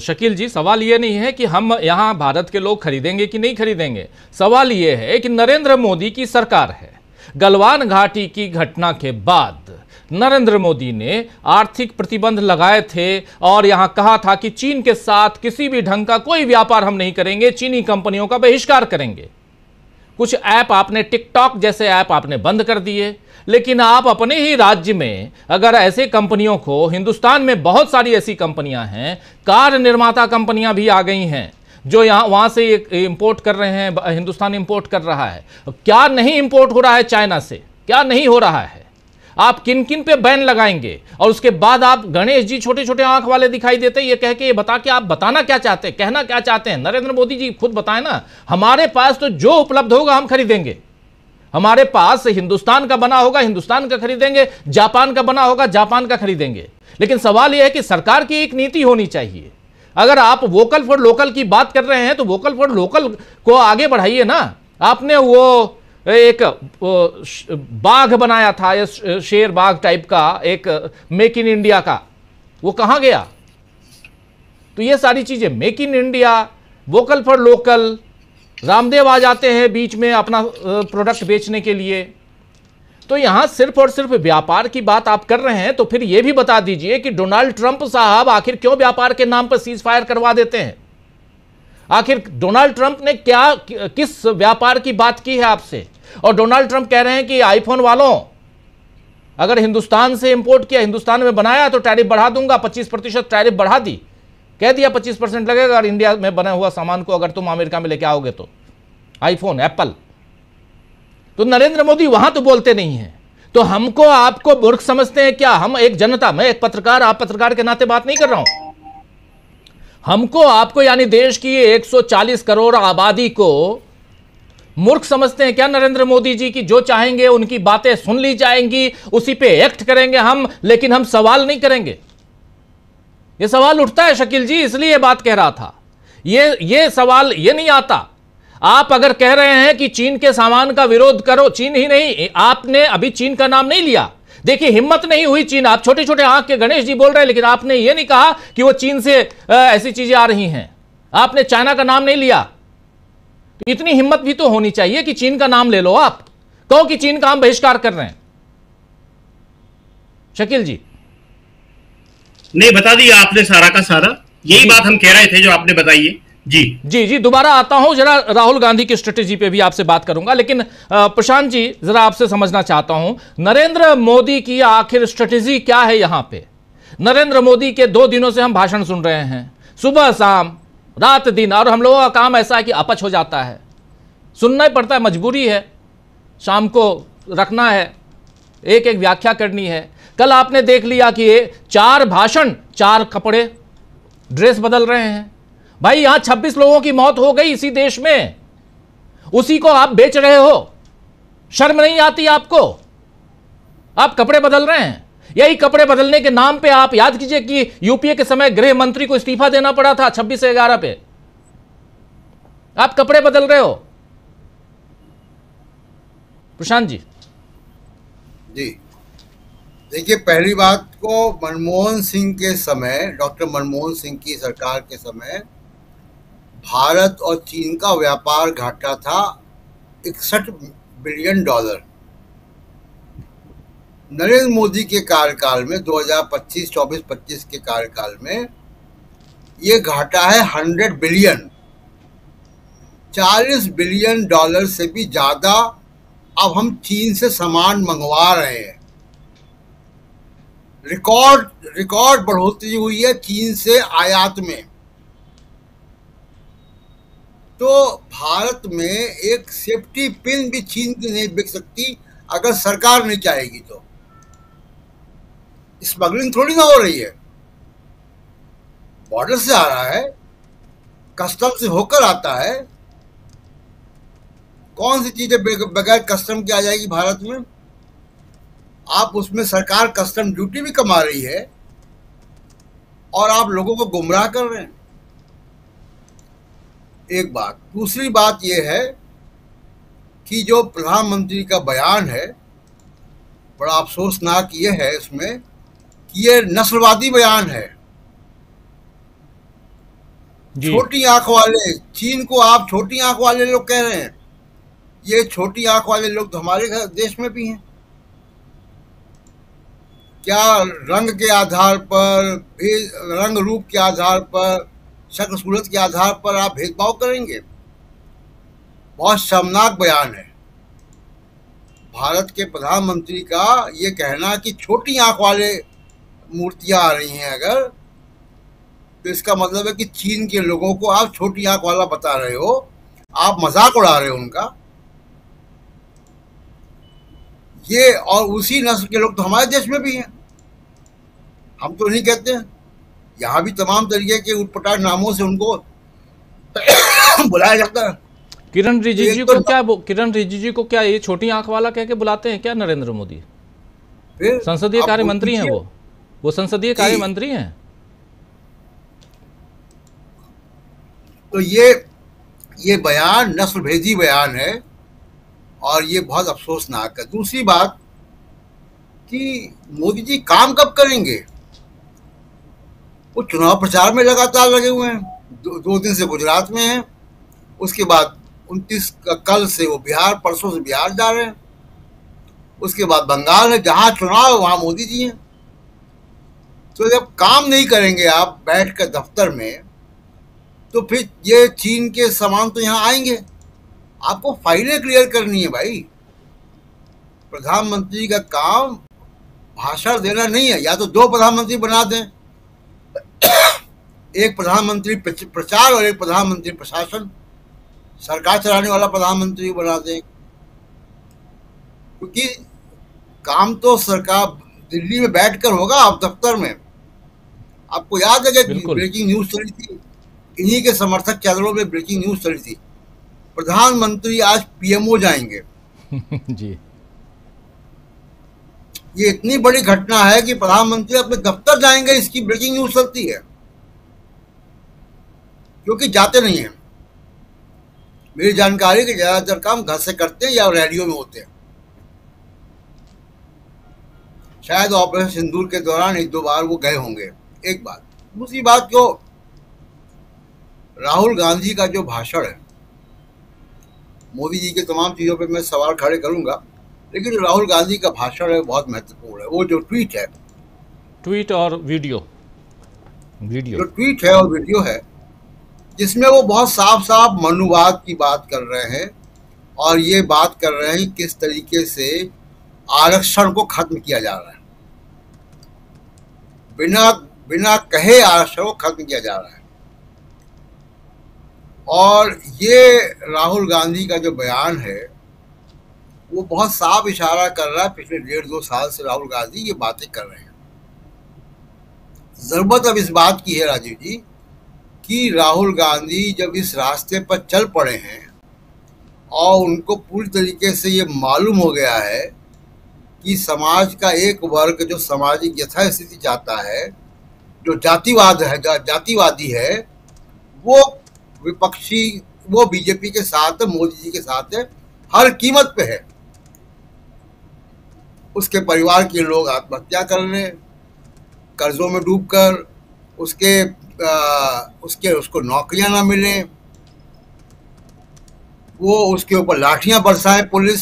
शकील जी, सवाल ये नहीं है कि हम यहाँ भारत के लोग खरीदेंगे कि नहीं खरीदेंगे। सवाल ये है कि नरेंद्र मोदी की सरकार है। गलवान घाटी की घटना के बाद नरेंद्र मोदी ने आर्थिक प्रतिबंध लगाए थे और यहाँ कहा था कि चीन के साथ किसी भी ढंग का कोई व्यापार हम नहीं करेंगे, चीनी कंपनियों का बहिष्कार करेंगे। कुछ ऐप आपने, टिकटॉक जैसे ऐप आपने बंद कर दिए। लेकिन आप अपने ही राज्य में अगर ऐसे कंपनियों को, हिंदुस्तान में बहुत सारी ऐसी कंपनियां हैं, कार निर्माता कंपनियां भी आ गई हैं जो यहाँ वहां से इंपोर्ट कर रहे हैं, हिंदुस्तान इंपोर्ट कर रहा है। क्या नहीं इंपोर्ट हो रहा है चाइना से? क्या नहीं हो रहा है? आप किन किन पे बैन लगाएंगे? और उसके बाद आप गणेश जी छोटे छोटे आंख वाले दिखाई देते, ये कह के, ये बता के आप बताना क्या चाहते हैं, कहना क्या चाहते हैं? नरेंद्र मोदी जी खुद बताएं ना, हमारे पास तो जो उपलब्ध होगा हम खरीदेंगे। हमारे पास हिंदुस्तान का बना होगा, हिंदुस्तान का खरीदेंगे, जापान का बना होगा, जापान का खरीदेंगे। लेकिन सवाल यह है कि सरकार की एक नीति होनी चाहिए। अगर आप वोकल फॉर लोकल की बात कर रहे हैं तो वोकल फॉर लोकल को आगे बढ़ाइए ना। आपने वो एक बाघ बनाया था, या शेर बाघ टाइप का, एक मेक इन इंडिया का, वो कहां गया? तो ये सारी चीजें, make in India, vocal for local, Ramdev आ जाते हैं बीच में अपना प्रोडक्ट बेचने के लिए। तो यहां सिर्फ और सिर्फ व्यापार की बात आप कर रहे हैं, तो फिर यह भी बता दीजिए कि डोनाल्ड ट्रंप साहब आखिर क्यों व्यापार के नाम पर सीज फायर करवा देते हैं? आखिर डोनाल्ड ट्रंप ने क्या, किस व्यापार की बात की है आपसे? और डोनाल्ड ट्रंप कह रहे हैं कि आईफोन वालों, अगर हिंदुस्तान से इंपोर्ट किया, हिंदुस्तान में बनाया तो टैरिफ बढ़ा दूंगा, 25% टैरिफ बढ़ा दी, कह दिया 25% लगेगा और इंडिया में बना हुआ सामान को अगर तुम अमेरिका में लेके आओगे तो, आईफोन, एप्पल। तो नरेंद्र मोदी वहां तो बोलते नहीं है, तो हमको आपको मूर्ख समझते हैं क्या? हम एक जनता, मैं एक पत्रकार, आप पत्रकार के नाते बात नहीं कर रहा हूं, हमको आपको यानी देश की 140 करोड़ आबादी को मूर्ख समझते हैं क्या नरेंद्र मोदी जी की जो चाहेंगे उनकी बातें सुन ली जाएंगी, उसी पे एक्ट करेंगे हम, लेकिन हम सवाल नहीं करेंगे? यह सवाल उठता है शकील जी, इसलिए यह बात कह रहा था। ये सवाल ये नहीं आता। आप अगर कह रहे हैं कि चीन के सामान का विरोध करो, चीन ही नहीं, आपने अभी चीन का नाम नहीं लिया। देखिए हिम्मत नहीं हुई चीन, आप छोटे छोटे आंख के गणेश जी बोल रहे हैं, लेकिन आपने ये नहीं कहा कि वो चीन से ऐसी चीजें आ रही हैं। आपने चाइना का नाम नहीं लिया। तो इतनी हिम्मत भी तो होनी चाहिए कि चीन का नाम ले लो। आप कहो कि चीन का हम बहिष्कार कर रहे हैं। शकील जी नहीं, बता दिया आपने सारा का सारा, यही बात हम कह रहे थे जो आपने बताई है। जी जी जी, दोबारा आता हूं, जरा राहुल गांधी की स्ट्रेटेजी पे भी आपसे बात करूंगा, लेकिन प्रशांत जी जरा आपसे समझना चाहता हूं नरेंद्र मोदी की आखिर स्ट्रेटेजी क्या है यहां पे। नरेंद्र मोदी के 2 दिनों से हम भाषण सुन रहे हैं, सुबह शाम रात दिन, और हम लोगों का काम ऐसा है कि अपच हो जाता है, सुनना ही पड़ता है, मजबूरी है, शाम को रखना है, एक एक व्याख्या करनी है। कल आपने देख लिया कि 4 भाषण 4 कपड़े, ड्रेस बदल रहे हैं। भाई यहां 26 लोगों की मौत हो गई इसी देश में, उसी को आप बेच रहे हो। शर्म नहीं आती आपको? आप कपड़े बदल रहे हैं। यही कपड़े बदलने के नाम पे आप याद कीजिए कि यूपीए के समय गृह मंत्री को इस्तीफा देना पड़ा था 26/11 पे। आप कपड़े बदल रहे हो। प्रशांत जी जी देखिए, पहली बात को मनमोहन सिंह के समय, डॉक्टर मनमोहन सिंह की सरकार के समय भारत और चीन का व्यापार घाटा था $61 बिलियन। नरेंद्र मोदी के कार्यकाल में 2024-25 के कार्यकाल में ये घाटा है $100 बिलियन। $40 बिलियन से भी ज्यादा अब हम चीन से सामान मंगवा रहे हैं। रिकॉर्ड बढ़ोतरी हुई है चीन से आयात में। तो भारत में एक सेफ्टी पिन भी चीन की नहीं बिक सकती अगर सरकार नहीं चाहेगी। तो स्मगलिंग थोड़ी ना हो रही है, बॉर्डर से आ रहा है, कस्टम से होकर आता है। कौन सी चीजें बगैर कस्टम के आ जाएगी भारत में? आप उसमें सरकार कस्टम ड्यूटी भी कमा रही है और आप लोगों को गुमराह कर रहे हैं। एक बात। दूसरी बात यह है कि जो प्रधानमंत्री का बयान है, बड़ा अफसोसनाक ये है इसमें कि ये नस्लवादी बयान है। छोटी आंख वाले, चीन को आप छोटी आंख वाले लोग कह रहे हैं। ये छोटी आंख वाले लोग तो हमारे देश में भी हैं। क्या रंग के आधार पर, रंग रूप के आधार पर, शक्ल सूरत के आधार पर आप भेदभाव करेंगे? बहुत शर्मनाक बयान है भारत के प्रधानमंत्री का ये कहना कि छोटी आंख वाले मूर्तियां आ रही हैं अगर, तो इसका मतलब है कि चीन के लोगों को आप छोटी आंख वाला बता रहे हो, आप मजाक उड़ा रहे हो उनका। ये और उसी नस्ल के लोग तो हमारे देश में भी हैं। हम तो नहीं कहते हैं, यहाँ भी तमाम तरीके के उटपटांग नामों से उनको बुलाया जाता है। किरण रिजिजू को क्या ये छोटी आंख वाला कह के बुलाते हैं क्या नरेंद्र मोदी? संसदीय कार्य मंत्री हैं वो संसदीय कार्य मंत्री हैं। तो ये बयान नस्लभेदी बयान है और ये बहुत अफसोसनाक है। दूसरी बात कि मोदी जी काम कब करेंगे? वो चुनाव प्रचार में लगातार लगे हुए हैं। 2 दिन से गुजरात में हैं, उसके बाद 29 कल से वो बिहार, परसों से बिहार जा रहे हैं, उसके बाद बंगाल है, जहां चुनाव है वहां मोदी जी हैं। तो जब काम नहीं करेंगे आप बैठ कर दफ्तर में, तो फिर ये चीन के सामान तो यहाँ आएंगे। आपको फाइलें क्लियर करनी है भाई। प्रधानमंत्री का काम भाषण देना नहीं है। या तो 2 प्रधानमंत्री बना दें, एक प्रधानमंत्री प्रचार और एक प्रधानमंत्री प्रशासन, सरकार चलाने वाला प्रधानमंत्री बना दें। क्योंकि काम तो सरकार दिल्ली में बैठकर होगा, आप दफ्तर में। आपको याद है कि ब्रेकिंग न्यूज चली थी, इन्हीं के समर्थक चैनलों में ब्रेकिंग न्यूज चली थी प्रधानमंत्री आज पीएमओ जाएंगे। जी। ये इतनी बड़ी घटना है कि प्रधानमंत्री अपने दफ्तर जाएंगे, इसकी ब्रेकिंग न्यूज चलती है, क्योंकि जाते नहीं हैं। मेरी जानकारी कि ज्यादातर काम घर से करते हैं या रेडियो में होते हैं। शायद ऑपरेशन सिंदूर के दौरान एक दो बार वो गए होंगे। एक बात। दूसरी बात, जो राहुल गांधी का जो भाषण है, मोदी जी के तमाम चीजों पे मैं सवाल खड़े करूंगा, लेकिन जो राहुल गांधी का भाषण है बहुत महत्वपूर्ण है। वो जो ट्वीट है, ट्वीट और वीडियो जो ट्वीट है और वीडियो है, जिसमें वो बहुत साफ साफ मनुवाद की बात कर रहे हैं और ये बात कर रहे हैं किस तरीके से आरक्षण को खत्म किया जा रहा है। बिना कहे आरक्षण को खत्म किया जा रहा है। और ये राहुल गांधी का जो बयान है वो बहुत साफ इशारा कर रहा है, पिछले 1.5-2 साल से राहुल गांधी ये बातें कर रहे हैं। जरूरत अब इस बात की है राजीव जी कि राहुल गांधी जब इस रास्ते पर चल पड़े हैं और उनको पूरी तरीके से ये मालूम हो गया है कि समाज का एक वर्ग जो सामाजिक यथास्थिति चाहता है, जो जातिवादी है, वो विपक्षी, वो बीजेपी के साथ है, मोदी जी के साथ है, हर कीमत पे है। उसके परिवार के लोग आत्महत्या कर रहे हैं, कर्जों में डूबकर, उसको नौकरियां ना मिले, वो उसके ऊपर लाठियां बरसाए पुलिस,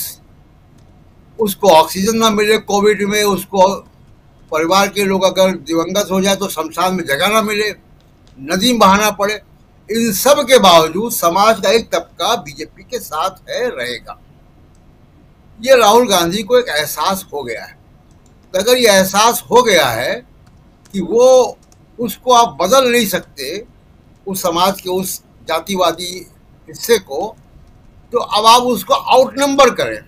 उसको ऑक्सीजन ना मिले कोविड में, उसको परिवार के लोग अगर दिवंगत हो जाए तो शमशान में जगह ना मिले, नदी में बहाना पड़े। इन सब के बावजूद समाज का एक तबका बीजेपी के साथ है, रहेगा। ये राहुल गांधी को एक एहसास हो गया है। तो अगर ये एहसास हो गया है कि वो उसको आप बदल नहीं सकते, उस समाज के उस जातिवादी हिस्से को, तो अब आप उसको आउटनंबर करें,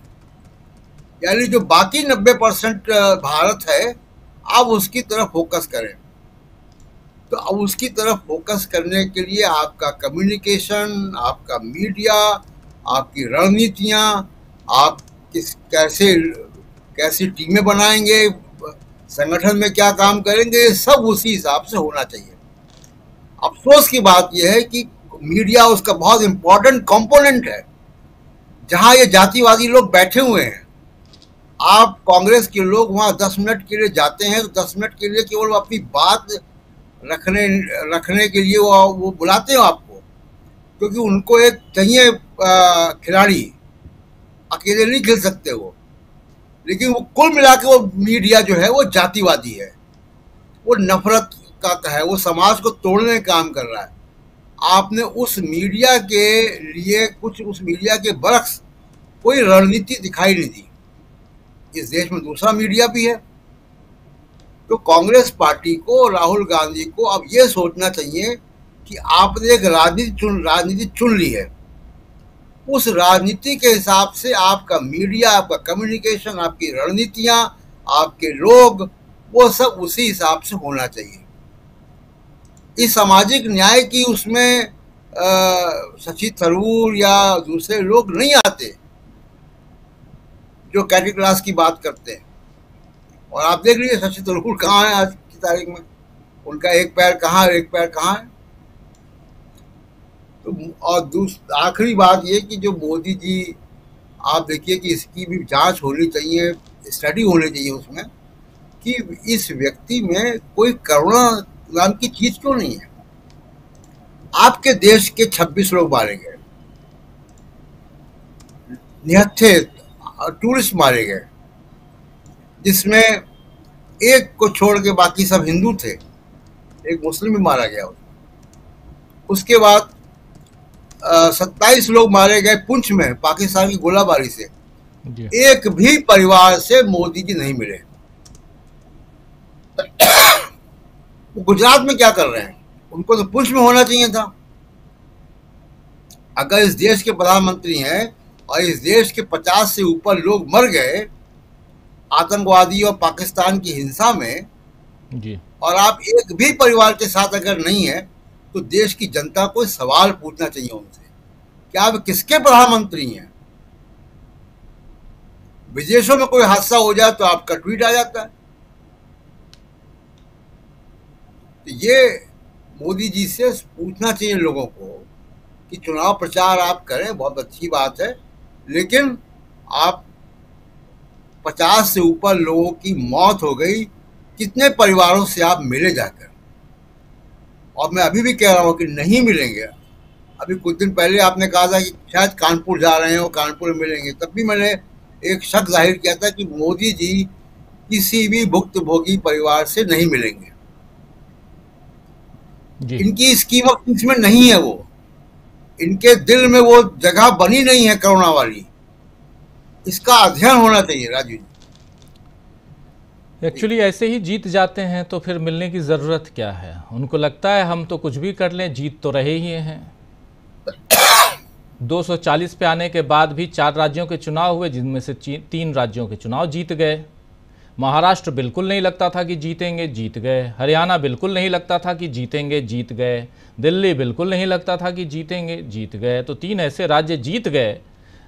यानी जो बाकी 90% भारत है आप उसकी तरफ फोकस करें। तो अब उसकी तरफ फोकस करने के लिए आपका कम्युनिकेशन, आपका मीडिया, आपकी रणनीतियाँ, आप कैसी टीमें बनाएंगे, संगठन में क्या काम करेंगे, सब उसी हिसाब से होना चाहिए। अफसोस की बात यह है कि मीडिया उसका बहुत इंपॉर्टेंट कंपोनेंट है। जहां ये जातिवादी लोग बैठे हुए हैं, आप कांग्रेस के लोग वहां 10 मिनट के लिए जाते हैं तो 10 मिनट के लिए केवल अपनी बात रखने के लिए वो बुलाते हैं आपको, क्योंकि उनको एक चाहिए खिलाड़ी, अकेले नहीं खेल सकते वो। लेकिन वो कुल मिला के वो मीडिया जो है वो जातिवादी है, वो नफरत का है, वो समाज को तोड़ने का काम कर रहा है। आपने उस मीडिया के लिए उस मीडिया के बरक्स कोई रणनीति दिखाई नहीं दी। इस देश में दूसरा मीडिया भी है। तो कांग्रेस पार्टी को, राहुल गांधी को अब ये सोचना चाहिए कि आपने एक राजनीति चुन ली है, उस राजनीति के हिसाब से आपका मीडिया, आपका कम्युनिकेशन, आपकी रणनीतियां, आपके लोग, वो सब उसी हिसाब से होना चाहिए। इस सामाजिक न्याय की उसमें शशि थरूर या दूसरे लोग नहीं आते जो कैटेगरी क्लास की बात करते हैं। और आप देख लीजिए शशि थरूर कहाँ है आज की तारीख में, उनका एक पैर कहाँ है, एक पैर कहाँ है। तो और आखिरी बात ये कि जो मोदी जी, आप देखिए कि इसकी भी जांच होनी चाहिए, स्टडी होनी चाहिए उसमें कि इस व्यक्ति में कोई करुणा नाम की चीज क्यों नहीं है। आपके देश के 26 लोग मारे गए, निहत्थे टूरिस्ट मारे गए, जिसमें एक को छोड़ के बाकी सब हिंदू थे, एक मुस्लिम भी मारा गया। उसके बाद 27 लोग मारे गए पुंछ में पाकिस्तान की गोलाबारी से। एक भी परिवार से मोदी जी नहीं मिले। वो गुजरात में क्या कर रहे हैं, उनको तो पुंछ में होना चाहिए था। अगर इस देश के प्रधानमंत्री हैं और इस देश के 50 से ऊपर लोग मर गए आतंकवादी और पाकिस्तान की हिंसा में जी, और आप एक भी परिवार के साथ अगर नहीं है, तो देश की जनता को सवाल पूछना चाहिए उनसे कि आप किसके प्रधानमंत्री हैं। विदेशों में कोई हादसा हो जाए तो आपका ट्वीट आ जाता है। तो ये मोदी जी से पूछना चाहिए लोगों को कि चुनाव प्रचार आप करें, बहुत अच्छी बात है, लेकिन आप 50 से ऊपर लोगों की मौत हो गई, कितने परिवारों से आप मिले जाकर। और मैं अभी भी कह रहा हूं कि नहीं मिलेंगे। अभी कुछ दिन पहले आपने कहा था कि शायद कानपुर जा रहे हैं और कानपुर में मिलेंगे, तब भी मैंने एक शक जाहिर किया था कि मोदी जी किसी भी भुक्तभोगी परिवार से नहीं मिलेंगे। इनकी स्कीम ऑफ थिंग्स में नहीं है वो, इनके दिल में वो जगह बनी नहीं है करुणा वाली। इसका अध्ययन होना चाहिए राजू जी। एक्चुअली ऐसे ही जीत जाते हैं तो फिर मिलने की ज़रूरत क्या है। उनको लगता है हम तो कुछ भी कर लें, जीत तो रहे ही हैं। 240 पे आने के बाद भी 4 राज्यों के चुनाव हुए, जिनमें से 3 राज्यों के चुनाव जीत गए। महाराष्ट्र बिल्कुल नहीं लगता था कि जीतेंगे, जीत गए। हरियाणा बिल्कुल नहीं लगता था कि जीतेंगे, जीत गए। दिल्ली बिल्कुल नहीं लगता था कि जीतेंगे, जीत गए। तो 3 ऐसे राज्य जीत गए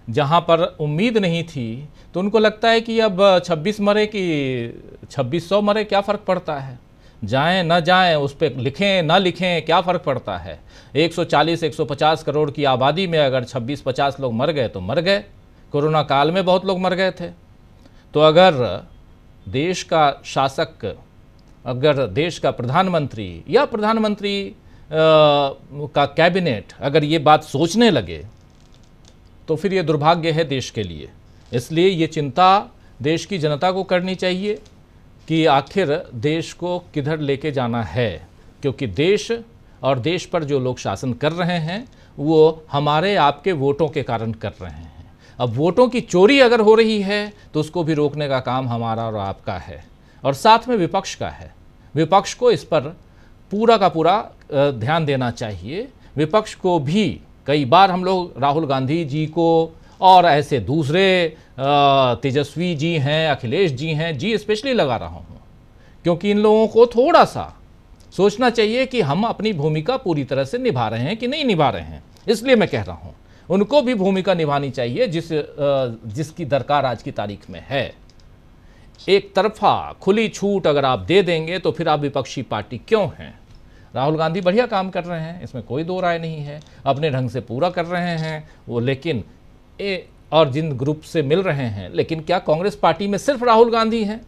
जहां पर उम्मीद नहीं थी। तो उनको लगता है कि अब 26 मरे कि 2600 मरे, क्या फ़र्क पड़ता है, जाएं ना जाएं, उस पर लिखें ना लिखें, क्या फ़र्क पड़ता है। 140-150 करोड़ की आबादी में अगर 26-50 लोग मर गए तो मर गए। कोरोना काल में बहुत लोग मर गए थे। तो अगर देश का शासक, अगर देश का प्रधानमंत्री या प्रधानमंत्री का कैबिनेट अगर ये बात सोचने लगे तो फिर ये दुर्भाग्य है देश के लिए। इसलिए ये चिंता देश की जनता को करनी चाहिए कि आखिर देश को किधर लेके जाना है, क्योंकि देश और देश पर जो लोग शासन कर रहे हैं वो हमारे आपके वोटों के कारण कर रहे हैं। अब वोटों की चोरी अगर हो रही है तो उसको भी रोकने का काम हमारा और आपका है, और साथ में विपक्ष का है। विपक्ष को इस पर पूरा का पूरा ध्यान देना चाहिए। विपक्ष को भी कई बार हम लोग राहुल गांधी जी को और ऐसे दूसरे तेजस्वी जी हैं, अखिलेश जी हैं, जी स्पेशली लगा रहा हूँ, क्योंकि इन लोगों को थोड़ा सा सोचना चाहिए कि हम अपनी भूमिका पूरी तरह से निभा रहे हैं कि नहीं निभा रहे हैं। इसलिए मैं कह रहा हूँ उनको भी भूमिका निभानी चाहिए जिसकी दरकार आज की तारीख में है। एक तरफा खुली छूट अगर आप दे देंगे तो फिर आप विपक्षी पार्टी क्यों हैं। राहुल गांधी बढ़िया काम कर रहे हैं, इसमें कोई दो राय नहीं है, अपने ढंग से पूरा कर रहे हैं वो। लेकिन और जिन ग्रुप से मिल रहे हैं, लेकिन क्या कांग्रेस पार्टी में सिर्फ राहुल गांधी हैं,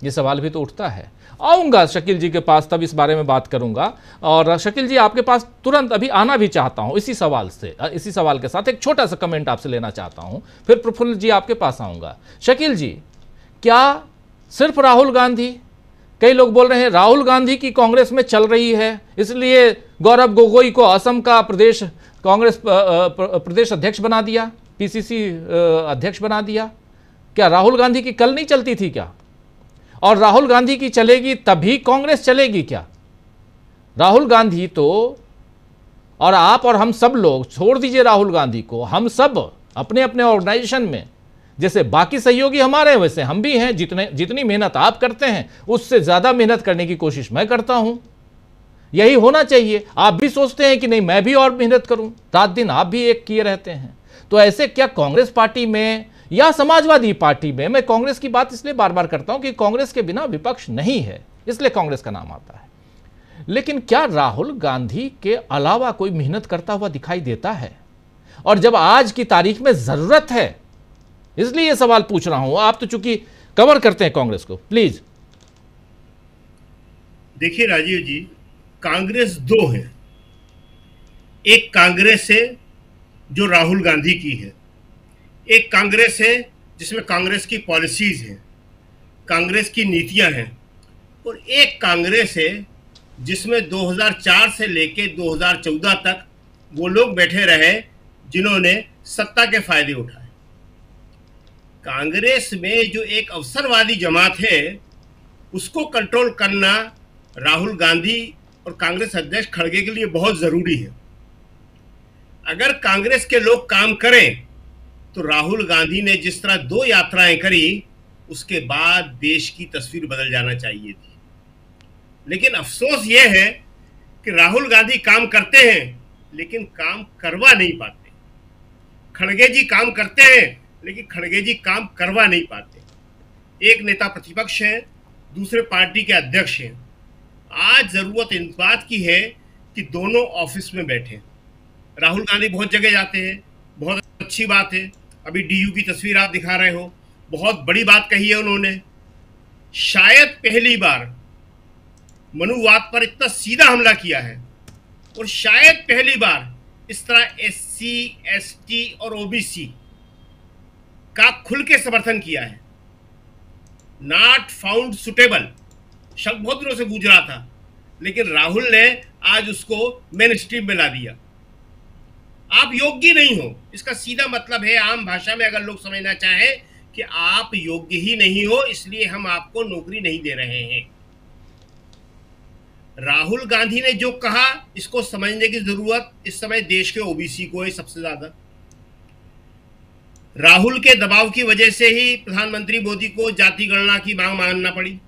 ये सवाल भी तो उठता है। आऊँगा शकील जी के पास, तब इस बारे में बात करूँगा। और शकील जी आपके पास तुरंत अभी आना भी चाहता हूँ इसी सवाल के साथ एक छोटा सा कमेंट आपसे लेना चाहता हूँ, फिर प्रफुल्ल जी आपके पास आऊँगा। शकील जी, क्या सिर्फ राहुल गांधी, कई लोग बोल रहे हैं राहुल गांधी की कांग्रेस में चल रही है इसलिए गौरव गोगोई को असम का कांग्रेस प्रदेश अध्यक्ष बना दिया, पीसीसी अध्यक्ष बना दिया। क्या राहुल गांधी की कल नहीं चलती थी क्या? और राहुल गांधी की चलेगी तभी कांग्रेस चलेगी क्या? राहुल गांधी तो, और आप और हम सब लोग, छोड़ दीजिए राहुल गांधी को, हम सब अपने अपने ऑर्गेनाइजेशन में जैसे बाकी सहयोगी हमारे हैं वैसे हम भी हैं। जितनी मेहनत आप करते हैं उससे ज़्यादा मेहनत करने की कोशिश मैं करता हूं। यही होना चाहिए। आप भी सोचते हैं कि नहीं मैं भी और मेहनत करूं, रात दिन आप भी एक किए रहते हैं। तो ऐसे क्या कांग्रेस पार्टी में या समाजवादी पार्टी में, मैं कांग्रेस की बात इसलिए बार बार करता हूं कि कांग्रेस के बिना विपक्ष नहीं है, इसलिए कांग्रेस का नाम आता है। लेकिन क्या राहुल गांधी के अलावा कोई मेहनत करता हुआ दिखाई देता है? और जब आज की तारीख में जरूरत है, इसलिए यह सवाल पूछ रहा हूं। आप तो चूंकि कवर करते हैं कांग्रेस को, प्लीज। देखिए राजीव जी, कांग्रेस दो है। एक कांग्रेस है जो राहुल गांधी की है, एक कांग्रेस है जिसमें कांग्रेस की पॉलिसीज हैं, कांग्रेस की नीतियां हैं, और एक कांग्रेस है जिसमें 2004 से लेके 2014 तक वो लोग बैठे रहे जिन्होंने सत्ता के फायदे उठाए। कांग्रेस में जो एक अवसरवादी जमात है उसको कंट्रोल करना राहुल गांधी और कांग्रेस अध्यक्ष खड़गे के लिए बहुत जरूरी है। अगर कांग्रेस के लोग काम करें तो राहुल गांधी ने जिस तरह 2 यात्राएं करी उसके बाद देश की तस्वीर बदल जाना चाहिए थी। लेकिन अफसोस यह है कि राहुल गांधी काम करते हैं लेकिन काम करवा नहीं पाते। खड़गे जी काम करते हैं लेकिन खड़गे जी काम करवा नहीं पाते। एक नेता प्रतिपक्ष है, दूसरे पार्टी के अध्यक्ष हैं। आज जरूरत इस बात की है कि दोनों ऑफिस में बैठे। राहुल गांधी बहुत जगह जाते हैं, बहुत अच्छी बात है। अभी डीयू की तस्वीर आप दिखा रहे हो, बहुत बड़ी बात कही है उन्होंने। शायद पहली बार मनुवाद पर इतना सीधा हमला किया है और शायद पहली बार इस तरह SC, ST और OBC का खुल के समर्थन किया है। नॉट फाउंड सुटेबल शब्द बहुत दिनों से गूंज रहा था, लेकिन राहुल ने आज उसको मेन स्ट्रीम में ला दिया। आप योग्य नहीं हो, इसका सीधा मतलब है आम भाषा में अगर लोग समझना चाहें कि आप योग्य ही नहीं हो, इसलिए हम आपको नौकरी नहीं दे रहे हैं। राहुल गांधी ने जो कहा, इसको समझने की जरूरत इस समय देश के OBC को है सबसे ज्यादा। राहुल के दबाव की वजह से ही प्रधानमंत्री मोदी को जाति गणना की मांग मानना पड़ी।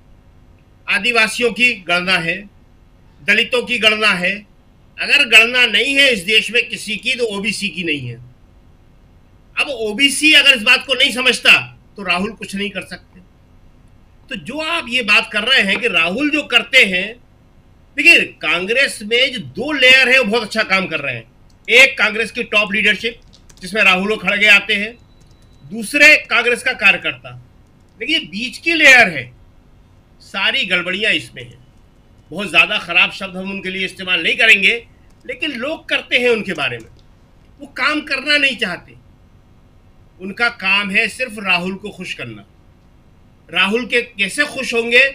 आदिवासियों की गणना है, दलितों की गणना है। अगर गणना नहीं है इस देश में किसी की, तो OBC की नहीं है। अब OBC अगर इस बात को नहीं समझता तो राहुल कुछ नहीं कर सकते। तो जो आप ये बात कर रहे हैं कि राहुल जो करते हैं, देखिए कांग्रेस में जो दो लेयर है वो बहुत अच्छा काम कर रहे हैं। एक कांग्रेस की टॉप लीडरशिप जिसमें राहुल और खड़गे आते हैं, दूसरे कांग्रेस का कार्यकर्ता। देखिए बीच की लेयर है, सारी गड़बड़ियां इसमें हैं। बहुत ज्यादा खराब शब्द हम उनके लिए इस्तेमाल नहीं करेंगे, लेकिन लोग करते हैं उनके बारे में। वो काम करना नहीं चाहते, उनका काम है सिर्फ राहुल को खुश करना। राहुल के कैसे खुश होंगे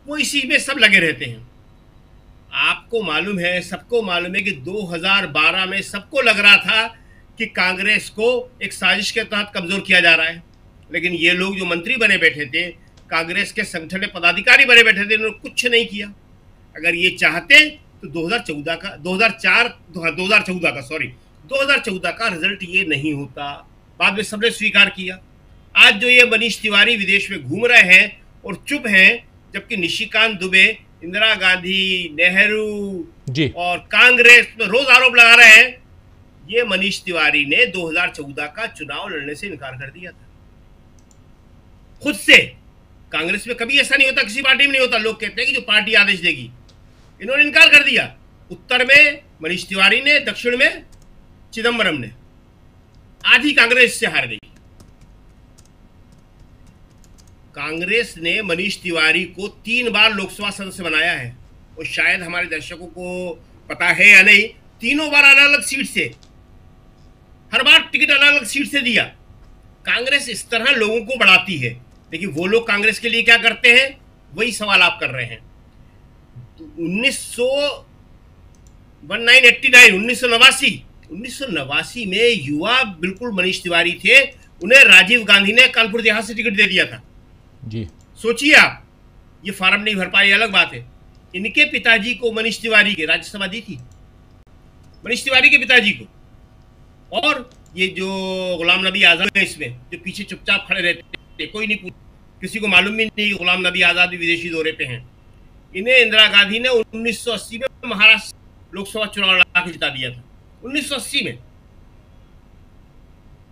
वो इसी में सब लगे रहते हैं। आपको मालूम है, सबको मालूम है कि 2012 में सबको लग रहा था कि कांग्रेस को एक साजिश के तहत कमजोर किया जा रहा है, लेकिन ये लोग जो मंत्री बने बैठे थे, कांग्रेस के संगठन में पदाधिकारी बने बैठे थे, उन्होंने कुछ नहीं किया। अगर ये चाहते तो 2014 का रिजल्ट ये नहीं होता। बाद में सबने स्वीकार किया। आज जो ये मनीष तिवारी विदेश में घूम रहे हैं और चुप हैं, जबकि निशिकांत दुबे, इंदिरा गांधी, नेहरू जी और कांग्रेस में रोज आरोप लगा रहे हैं, ये मनीष तिवारी ने 2014 का चुनाव लड़ने से इनकार कर दिया था खुद से। कांग्रेस में कभी ऐसा नहीं होता, किसी पार्टी में नहीं होता। लोग कहते हैं कि जो पार्टी आदेश देगी, इन्होंने इनकार कर दिया। उत्तर में मनीष तिवारी ने, दक्षिण में चिदम्बरम ने। आधी कांग्रेस से हार गई। कांग्रेस ने मनीष तिवारी को 3 बार लोकसभा सदस्य बनाया है, और शायद हमारे दर्शकों को पता है या नहीं, तीनों बार अलग अलग सीट से, हर बार टिकट अलग अलग सीट से दिया। कांग्रेस इस तरह लोगों को बढ़ाती है, लेकिन वो लोग कांग्रेस के लिए क्या करते हैं, वही सवाल आप कर रहे हैं। 1989 में युवा बिल्कुल मनीष तिवारी थे, उन्हें राजीव गांधी ने कानपुर देहात से टिकट दे दिया था जी। सोचिए आप, ये फार्म नहीं भर पाए अलग बात है। इनके पिताजी को मनीष तिवारी के राज्यसभा दी थी, मनीष तिवारी के पिताजी को। और ये जो गुलाम नबी आजाद है, इसमें जो पीछे चुपचाप खड़े रहते, कोई नहीं पूछ, किसी को मालूम भी नहीं गुलाम नबी आजाद भी विदेशी दौरे पे हैं। इन्हें इंदिरा गांधी ने 1980 में महाराष्ट्र लोकसभा चुनाव लड़ा के जिता दिया था, 1980 में।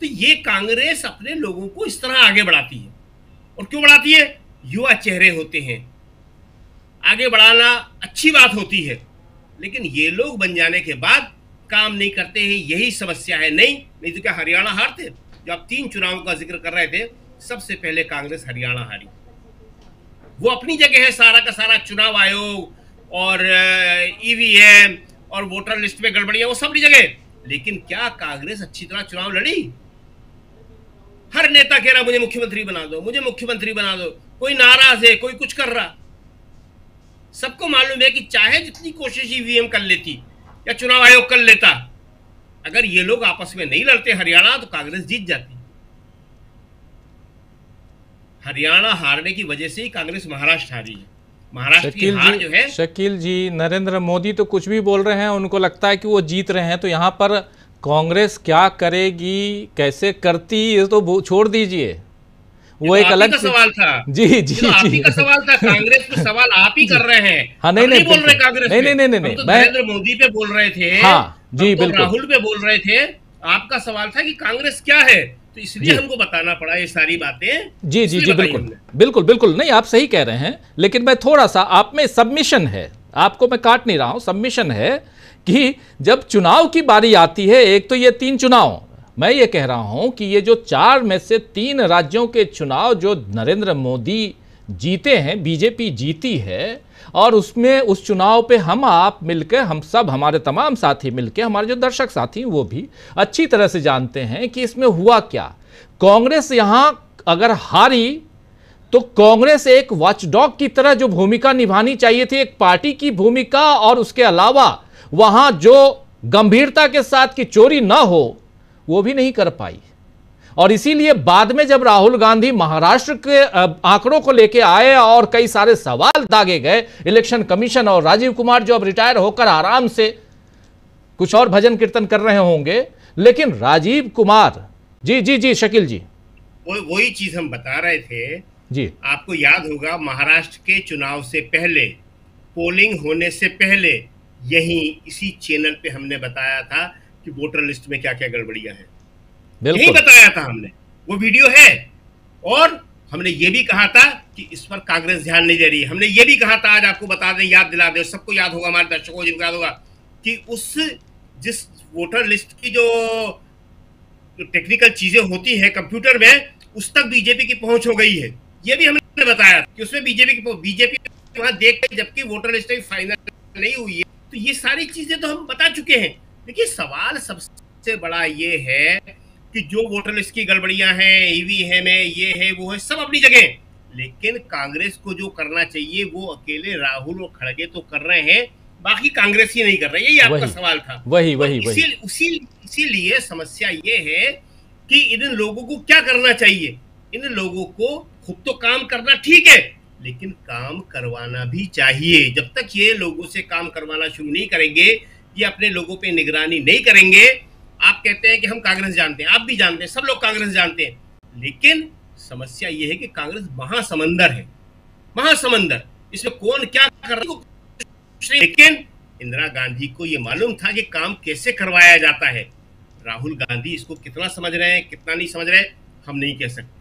तो ये कांग्रेस अपने लोगों को इस तरह आगे बढ़ाती है। और क्यों बढ़ाती है? युवा चेहरे होते हैं, आगे बढ़ाना अच्छी बात होती है, लेकिन ये लोग बन जाने के बाद काम नहीं करते हैं, यही समस्या है। नहीं तो क्या हरियाणा हारते? जो आप 3 चुनावों का जिक्र कर रहे थे, सबसे पहले कांग्रेस हरियाणा हारी। वो अपनी जगह है, सारा का सारा चुनाव आयोग और EVM और वोटर लिस्ट में गड़बड़ियां, वो सब जगह। लेकिन क्या कांग्रेस अच्छी तरह चुनाव लड़ी? हर नेता कह रहा मुझे मुख्यमंत्री बना दो, मुझे मुख्यमंत्री बना दो। कोई नाराज है, कोई कुछ कर रहा। सबको मालूम है कि चाहे जितनी कोशिश EVM कर लेती या चुनाव आयोग कर लेता, अगर ये लोग आपस में नहीं लड़ते हरियाणा, तो कांग्रेस जीत जाती। हरियाणा हारने की वजह से ही कांग्रेस महाराष्ट्र हारी है। महाराष्ट्र की हार जो है, शकील जी, नरेंद्र मोदी तो कुछ भी बोल रहे हैं, उनको लगता है कि वो जीत रहे हैं, तो यहाँ पर कांग्रेस क्या करेगी, कैसे करती, ये तो छोड़ दीजिए। वो एक अलग सवाल था। जी जी तो आप ही का सवाल था, कांग्रेस पे सवाल आप ही कर रहे हैं। हाँ, नहीं बोल रहे कांग्रेस नहीं, तो नरेंद्र मोदी पे बोल रहे थे। हाँ जी बिल्कुल, राहुल पे बोल रहे थे। आपका सवाल था कि कांग्रेस क्या है, तो इसलिए हमको बताना पड़ा ये सारी बातें। जी जी जी बिल्कुल बिल्कुल बिल्कुल, नहीं आप सही कह रहे हैं, लेकिन मैं थोड़ा सा, आप में सबमिशन है, आपको मैं काट नहीं रहा हूं, सबमिशन है कि जब चुनाव की बारी आती है, एक तो ये 3 चुनाव, मैं ये कह रहा हूं कि ये जो 4 में से 3 राज्यों के चुनाव जो नरेंद्र मोदी जीते हैं, बीजेपी जीती है, और उसमें उस चुनाव पे हम आप मिलकर, हम सब, हमारे तमाम साथी मिलकर, हमारे जो दर्शक साथी वो भी अच्छी तरह से जानते हैं कि इसमें हुआ क्या। कांग्रेस यहां अगर हारी तो कांग्रेस एक वॉचडॉग की तरह जो भूमिका निभानी चाहिए थी, एक पार्टी की भूमिका, और उसके अलावा वहां जो गंभीरता के साथ की चोरी ना हो वो भी नहीं कर पाई। और इसीलिए बाद में जब राहुल गांधी महाराष्ट्र के आंकड़ों को लेकर आए और कई सारे सवाल दागे गए, इलेक्शन कमीशन और राजीव कुमार जो अब रिटायर होकर आराम से कुछ और भजन कीर्तन कर रहे होंगे, लेकिन राजीव कुमार जी जी जी शकील जी वही चीज हम बता रहे थे जी। आपको याद होगा महाराष्ट्र के चुनाव से पहले, पोलिंग होने से पहले, यही इसी चैनल पे हमने बताया था कि वोटर लिस्ट में क्या क्या गड़बड़ियां हैं, यही बताया था हमने, वो वीडियो है। और हमने ये भी कहा था कि इस पर कांग्रेस ध्यान नहीं दे रही है। हमने ये भी कहा था, आज आपको बता दें, याद दिला दें, सबको याद होगा, हमारे दर्शकों को जिनको याद होगा, कि उस जिस वोटर लिस्ट की जो टेक्निकल चीजें होती है कंप्यूटर में, उस तक बीजेपी की पहुंच हो गई है। ये भी हमने बताया कि उसमें बीजेपी वहां देख के, जबकि वोटर लिस्ट फाइनल नहीं हुई है। तो ये सारी चीजें तो हम बता चुके हैं। देखिए, सवाल सबसे बड़ा ये है कि जो वोटर लिस्ट की गड़बड़ियां हैं, ईवीएम में ये है वो है, सब अपनी जगह, लेकिन कांग्रेस को जो करना चाहिए वो अकेले राहुल और खड़गे तो कर रहे हैं, बाकी कांग्रेस ही नहीं कर रही है। ये आपका सवाल था। इसीलिए समस्या ये है कि इन लोगों को क्या करना चाहिए। इन लोगों को खुद तो काम करना ठीक है, लेकिन काम करवाना भी चाहिए। जब तक ये लोगों से काम करवाना शुरू नहीं करेंगे, ये अपने लोगों पे निगरानी नहीं करेंगे। आप कहते हैं कि हम कांग्रेस जानते हैं, आप भी जानते हैं, सब लोग कांग्रेस जानते हैं, लेकिन समस्या ये है कि कांग्रेस महासमंदर है, महासमंदर। इसमें कौन क्या कर रहा है, लेकिन इंदिरा गांधी को ये मालूम था कि काम कैसे करवाया जाता है। राहुल गांधी इसको कितना समझ रहे हैं, कितना नहीं समझ रहे, हम नहीं कह सकते।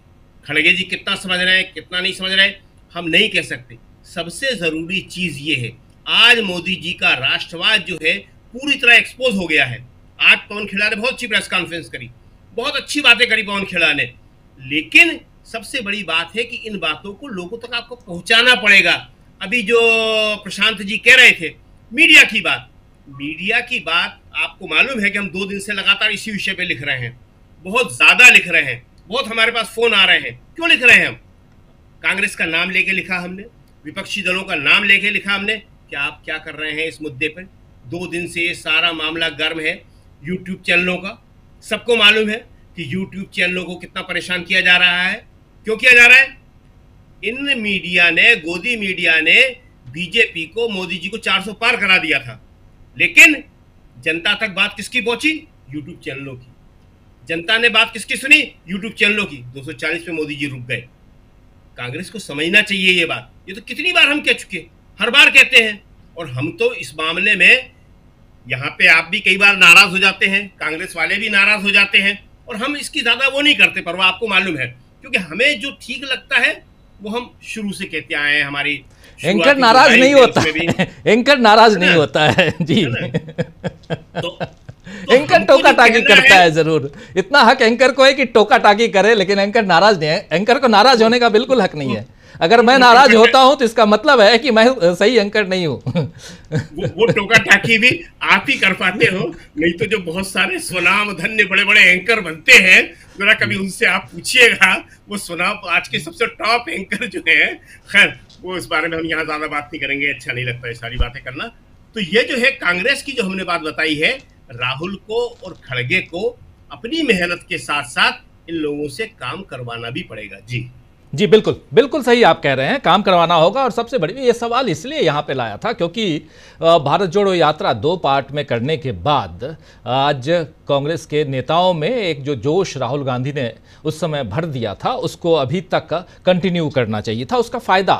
खड़गे जी कितना समझ रहे हैं, कितना नहीं समझ रहे, हम नहीं कह सकते। सबसे जरूरी चीज ये है, आज मोदी जी का राष्ट्रवाद जो है पूरी तरह एक्सपोज हो गया है। आज पवन खेड़ा ने बहुत अच्छी प्रेस कॉन्फ्रेंस करी, बहुत अच्छी बातें करी पवन खेड़ा ने, लेकिन सबसे बड़ी बात है कि इन बातों को लोगों तक आपको पहुंचाना पड़ेगा। अभी जो प्रशांत जी कह रहे थे मीडिया की बात, आपको मालूम है कि हम 2 दिन से लगातार इसी विषय पे लिख रहे हैं, बहुत ज्यादा लिख रहे हैं, बहुत हमारे पास फोन आ रहे हैं। क्यों लिख रहे हैं हम? कांग्रेस का नाम लेके लिखा हमने, विपक्षी दलों का नाम लेके लिखा हमने कि आप क्या कर रहे हैं इस मुद्दे पर। 2 दिन से ये सारा मामला गर्म है यूट्यूब चैनलों का। सबको मालूम है कि यूट्यूब चैनलों को कितना परेशान किया जा रहा है। क्यों किया जा रहा है? इन मीडिया ने, गोदी मीडिया ने बीजेपी को, मोदी जी को 400 पार करा दिया था, लेकिन जनता तक बात किसकी पहुंची? यूट्यूब चैनलों की। जनता ने बात किसकी सुनी? यूट्यूब चैनलों की। 240 पे मोदी जी रुक गए। कांग्रेस को समझना चाहिए ये बात। ये तो कितनी बार हम कह चुके, हर बार कहते हैं, और हम तो इस मामले में, यहाँ पे आप भी कई बार नाराज हो जाते हैं, कांग्रेस वाले भी नाराज हो जाते हैं, और हम इसकी ज्यादा वो नहीं करते, पर वो आपको मालूम है, क्योंकि हमें जो ठीक लगता है वो हम शुरू से कहते आए हैं। हमारी एंकर नाराज नहीं होता है, एंकर नाराज नहीं होता है जी। तो एंकर टोका टाकी करता है, जरूर इतना हक एंकर को है कि टोका टाकी करे, लेकिन एंकर नाराज नहीं है। एंकर को नाराज होने का बिल्कुल हक नहीं है। अगर मैं नाराज होता हूं तो इसका मतलब है कि मैं सही एंकर नहीं हूं। वो टोका टाकी भी आप ही कर पाते हो, नहीं तो जो बहुत सारे स्वनाम धन्य बड़े बड़े एंकर बनते हैं, जरा कभी उनसे आप पूछिएगा, वो स्वनाम आज के सबसे टॉप एंकर जो है। खैर, वो इस बारे में हम यहाँ ज्यादा बात नहीं करेंगे, अच्छा नहीं लगता है सारी बातें करना। तो ये जो है कांग्रेस की जो हमने बात बताई है, राहुल को और खड़गे को अपनी मेहनत के साथ साथ इन लोगों से काम करवाना भी पड़ेगा जी। जी बिल्कुल बिल्कुल सही आप कह रहे हैं, काम करवाना होगा। और सबसे बड़ी ये सवाल इसलिए यहाँ पे लाया था क्योंकि भारत जोड़ो यात्रा 2 पार्ट में करने के बाद आज कांग्रेस के नेताओं में एक जो जोश राहुल गांधी ने उस समय भर दिया था उसको अभी तक कंटिन्यू करना चाहिए था। उसका फायदा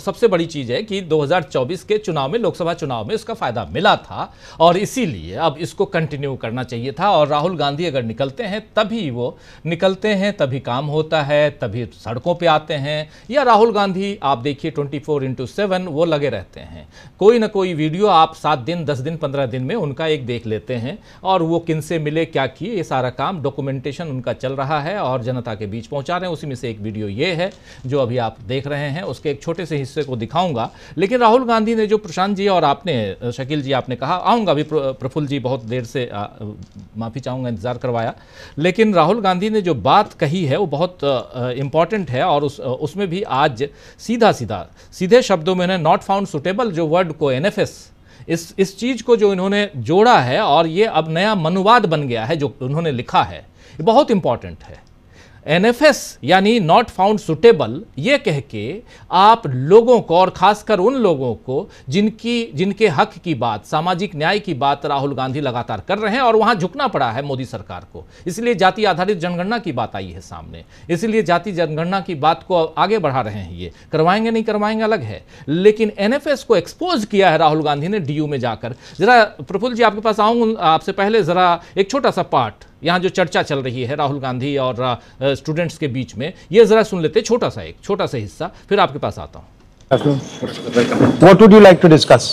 सबसे बड़ी चीज़ है कि 2024 के चुनाव में, लोकसभा चुनाव में उसका फायदा मिला था और इसीलिए अब इसको कंटिन्यू करना चाहिए था। और राहुल गांधी अगर निकलते हैं तभी वो निकलते हैं, तभी काम होता है, तभी सड़कों पर आते हैं। या राहुल गांधी आप देखिए 24/7 वो लगे रहते हैं, कोई ना कोई वीडियो आप 7 दिन 10 दिन 15 दिन में उनका एक देख लेते हैं और वो किनसे मिले, क्या किए, ये सारा काम डॉक्यूमेंटेशन उनका चल रहा है और जनता के बीच पहुंचा रहे हैं। उसी में से एक वीडियो ये है जो अभी आप देख रहे हैं, उसके एक छोटे से हिस्से को दिखाऊंगा। लेकिन राहुल गांधी ने जो, प्रशांत जी और आपने, शकील जी आपने कहा, आऊँगा अभी, प्रफुल्ल जी बहुत देर से माफ़ी चाहूँगा इंतज़ार करवाया, लेकिन राहुल गांधी ने जो बात कही है वो बहुत इंपॉर्टेंट है। और उसमें भी आज सीधे शब्दों में नॉट फाउंड सुटेबल जो वर्ड को, NFS, इस चीज़ को जो इन्होंने जोड़ा है और ये अब नया मनुवाद बन गया है जो उन्होंने लिखा है, ये बहुत इंपॉर्टेंट है। NFS यानी नॉट फाउंड सुटेबल, ये कह के आप लोगों को और खासकर उन लोगों को जिनके हक की बात, सामाजिक न्याय की बात राहुल गांधी लगातार कर रहे हैं और वहां झुकना पड़ा है मोदी सरकार को, इसलिए जाति आधारित जनगणना की बात आई है सामने, इसलिए जाति जनगणना की बात को आगे बढ़ा रहे हैं। ये करवाएंगे नहीं करवाएंगे अलग है, लेकिन NFS को एक्सपोज किया है राहुल गांधी ने DU में जाकर। जरा प्रफुल्ल जी आपके पास आऊँगा, आपसे पहले जरा एक छोटा सा पार्ट, यहाँ जो चर्चा चल रही है राहुल गांधी और स्टूडेंट्स के बीच में, ये जरा सुन लेते, छोटा सा हिस्सा, फिर आपके पास आता हूँ। What would you like to discuss?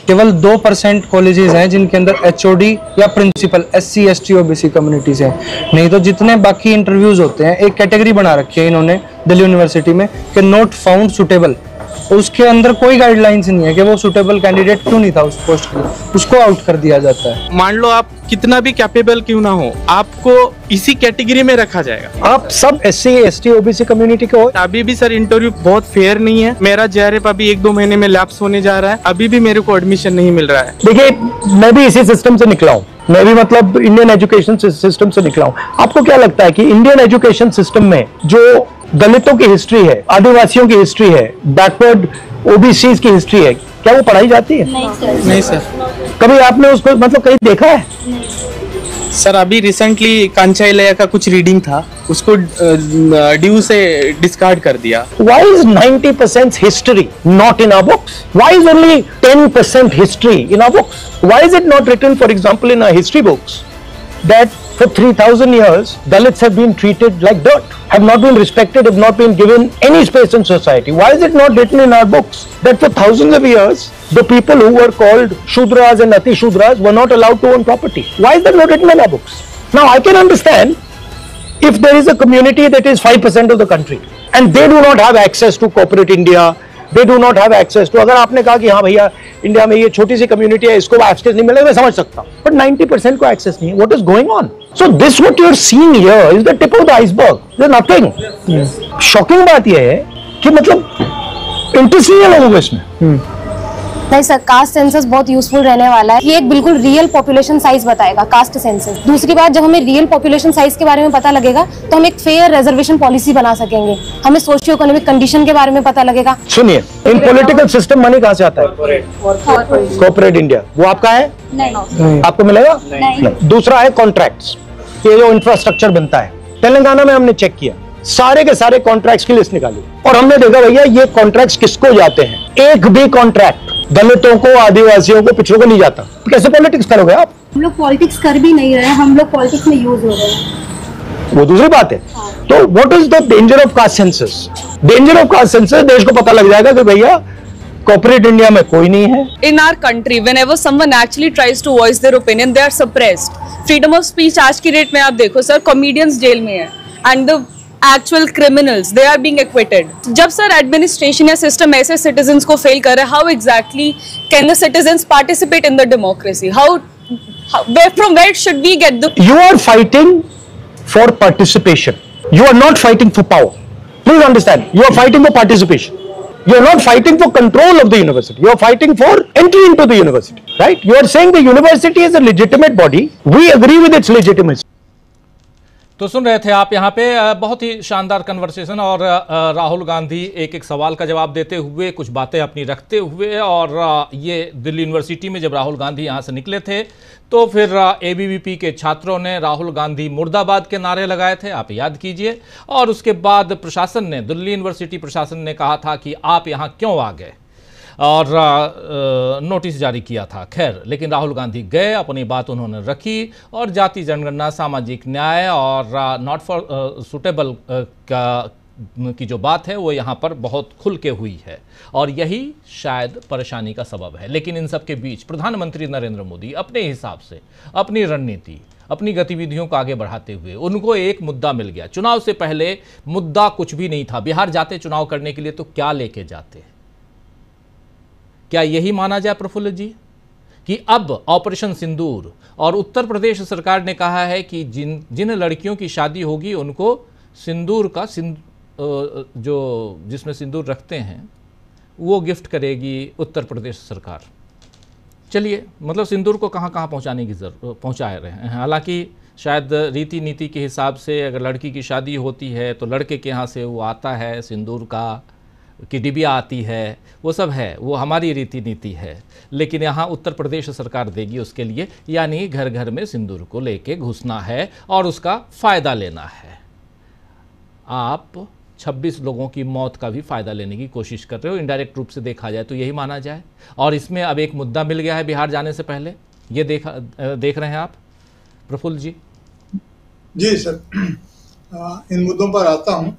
केवल 2% कॉलेजेस हैं जिनके अंदर HOD या principal SC ST OBC communities हैं, नहीं तो जितने बाकी इंटरव्यूज होते हैं एक कैटेगरी बना रखी है इन्होंने दिल्ली यूनिवर्सिटी में कि नॉट फाउंड सुटेबल। उसके अंदर कोई गाइडलाइंस नहीं है कि वो सुटेबल कैंडिडेट क्यों नहीं था उस पोस्ट के लिए, उसको आउट कर दिया जाता है। मान लो आप कितना भी कैपेबल क्यों ना हो, आपको इसी कैटेगरी में रखा जाएगा। आप सब SC ST OBC कम्युनिटी के हो। अभी भी सर इंटरव्यू बहुत फेयर नहीं है। मेरा JRF अभी 1-2 महीने में लैप्स होने जा रहा है, अभी भी मेरे को एडमिशन नहीं मिल रहा है। देखिए, मैं भी इसी सिस्टम से निकला हूँ, मैं भी मतलब इंडियन एजुकेशन सिस्टम से निकला हूँ। आपको क्या लगता है कि इंडियन एजुकेशन सिस्टम में जो दलितों की हिस्ट्री है, आदिवासियों की हिस्ट्री है, बैकवर्ड OBCs की हिस्ट्री है, क्या वो पढ़ाई जाती है? नहीं सर। कभी आपने उसको मतलब कहीं देखा है? सर अभी रिसेंटली कांचाइलया का कुछ रीडिंग था, उसको ड्यू से डिस्कार्ड कर दिया। Why is 90% history not in our books? Why is only 10% history in our books? Why is it not written, for example, in our history books that for 3,000 years Dalits have been treated like dirt, have not been respected, have not been given any space in society? Why is it not written in our books that for thousands of years the people who were called Shudras and Ati Shudras were not allowed to own property? Why is that not written in our books? Now I can understand if there is a community that is 5% of the country and they do not have access to corporate India, they do not have access to, अगर आपने कहा कि हाँ भैया इंडिया में ये छोटी सी कम्युनिटी है, इसको एक्सेस नहीं मिलेगा, मैं समझ सकता हूँ, but 90% को एक्सेस नहीं है। What is going on? So this what you are seeing here is the tip of the iceberg. There's nothing. Shocking बात ये है कि मतलब इंटरेस्ट नहीं है लोगों को इसमें। नहीं सर, कास्ट सेंसस बहुत यूजफुल रहने वाला है। ये एक बिल्कुल रियल पॉपुलेशन साइज बताएगा कास्ट सेंसस। दूसरी बात, जब हमें रियल पॉपुलेशन साइज के बारे में पता लगेगा तो हम एक फेयर रिजर्वेशन पॉलिसी बना सकेंगे, हमें सोशियो इकोनॉमिक कंडीशन के बारे में पता लगेगा। सुनिए, इन पॉलिटिकल सिस्टम मनी कहाँ से आता है? Corporate India. वो आपका है? नहीं। आपको मिलेगा? नहीं। दूसरा है कॉन्ट्रैक्ट्स, ये जो इंफ्रास्ट्रक्चर बनता है। तेलंगाना में हमने चेक किया, सारे के सारे कॉन्ट्रैक्ट्स की लिस्ट निकाली और हमने देखा भैया ये कॉन्ट्रैक्ट्स किसको जाते हैं। एक भी कॉन्ट्रैक्ट दलितों को, आदिवासियों को, पिछड़ों को नहीं जाता। कैसे पॉलिटिक्स करोगे आप? हम लोग पॉलिटिक्स कर भी नहीं रहे हैं, हम लोग पॉलिटिक्स में यूज हो रहे हैं, वो दूसरी बात है। तो what is the danger of caste census? Danger of caste census, देश को पता लग जाएगा कि भैया कॉर्पोरेट इंडिया में कोई नहीं है। In our country, whenever someone actually tries to voice their opinion, they are suppressed. Freedom of speech आज की डेट में आप देखो सर, comedians जेल में है and the actual criminals they are being acquitted. जब सर एडमिनिस्ट्रेशन या सिस्टम ऐसे सिटीजन्स को फेल कर रहा है, how exactly can the citizens participate in the democracy? From where should we get the? You are fighting for participation. You are not fighting for power. Please understand. You are fighting for participation. You are not fighting for control of the university. You are fighting for entry into the university, right? You are saying the university is a legitimate body. We agree with its legitimacy. तो सुन रहे थे आप यहाँ पे बहुत ही शानदार कन्वर्सेशन, और राहुल गांधी एक एक सवाल का जवाब देते हुए, कुछ बातें अपनी रखते हुए, और ये दिल्ली यूनिवर्सिटी में जब राहुल गांधी यहाँ से निकले थे तो फिर एबीवीपी के छात्रों ने राहुल गांधी मुर्दाबाद के नारे लगाए थे, आप याद कीजिए। और उसके बाद प्रशासन ने, दिल्ली यूनिवर्सिटी प्रशासन ने कहा था कि आप यहाँ क्यों आ गए, और नोटिस जारी किया था। खैर, लेकिन राहुल गांधी गए, अपनी बात उन्होंने रखी, और जाति जनगणना, सामाजिक न्याय और नॉट फॉर सुटेबल की जो बात है वो यहाँ पर बहुत खुल के हुई है, और यही शायद परेशानी का सबब है। लेकिन इन सब के बीच प्रधानमंत्री नरेंद्र मोदी अपने हिसाब से, अपनी रणनीति, अपनी गतिविधियों को आगे बढ़ाते हुए, उनको एक मुद्दा मिल गया। चुनाव से पहले मुद्दा कुछ भी नहीं था। बिहार जाते चुनाव करने के लिए तो क्या लेके जाते? क्या यही माना जाए प्रफुल्ल जी कि अब ऑपरेशन सिंदूर, और उत्तर प्रदेश सरकार ने कहा है कि जिन लड़कियों की शादी होगी उनको सिंदूर का जो जिसमें सिंदूर रखते हैं वो गिफ्ट करेगी उत्तर प्रदेश सरकार। चलिए, मतलब सिंदूर को कहाँ कहाँ पहुँचाने की पहुँचा रहे हैं। हालांकि शायद रीति नीति के हिसाब से अगर लड़की की शादी होती है तो लड़के के यहाँ से वो आता है, सिंदूर का की डिबिया आती है, वो सब है, वो हमारी रीति नीति है। लेकिन यहाँ उत्तर प्रदेश सरकार देगी उसके लिए, यानी घर घर में सिंदूर को लेके घुसना है और उसका फ़ायदा लेना है। आप 26 लोगों की मौत का भी फ़ायदा लेने की कोशिश कर रहे हो, इनडायरेक्ट रूप से देखा जाए तो यही माना जाए। और इसमें अब एक मुद्दा मिल गया है बिहार जाने से पहले, ये देख रहे हैं आप प्रफुल्ल जी? जी सर, इन मुद्दों पर आता हूँ।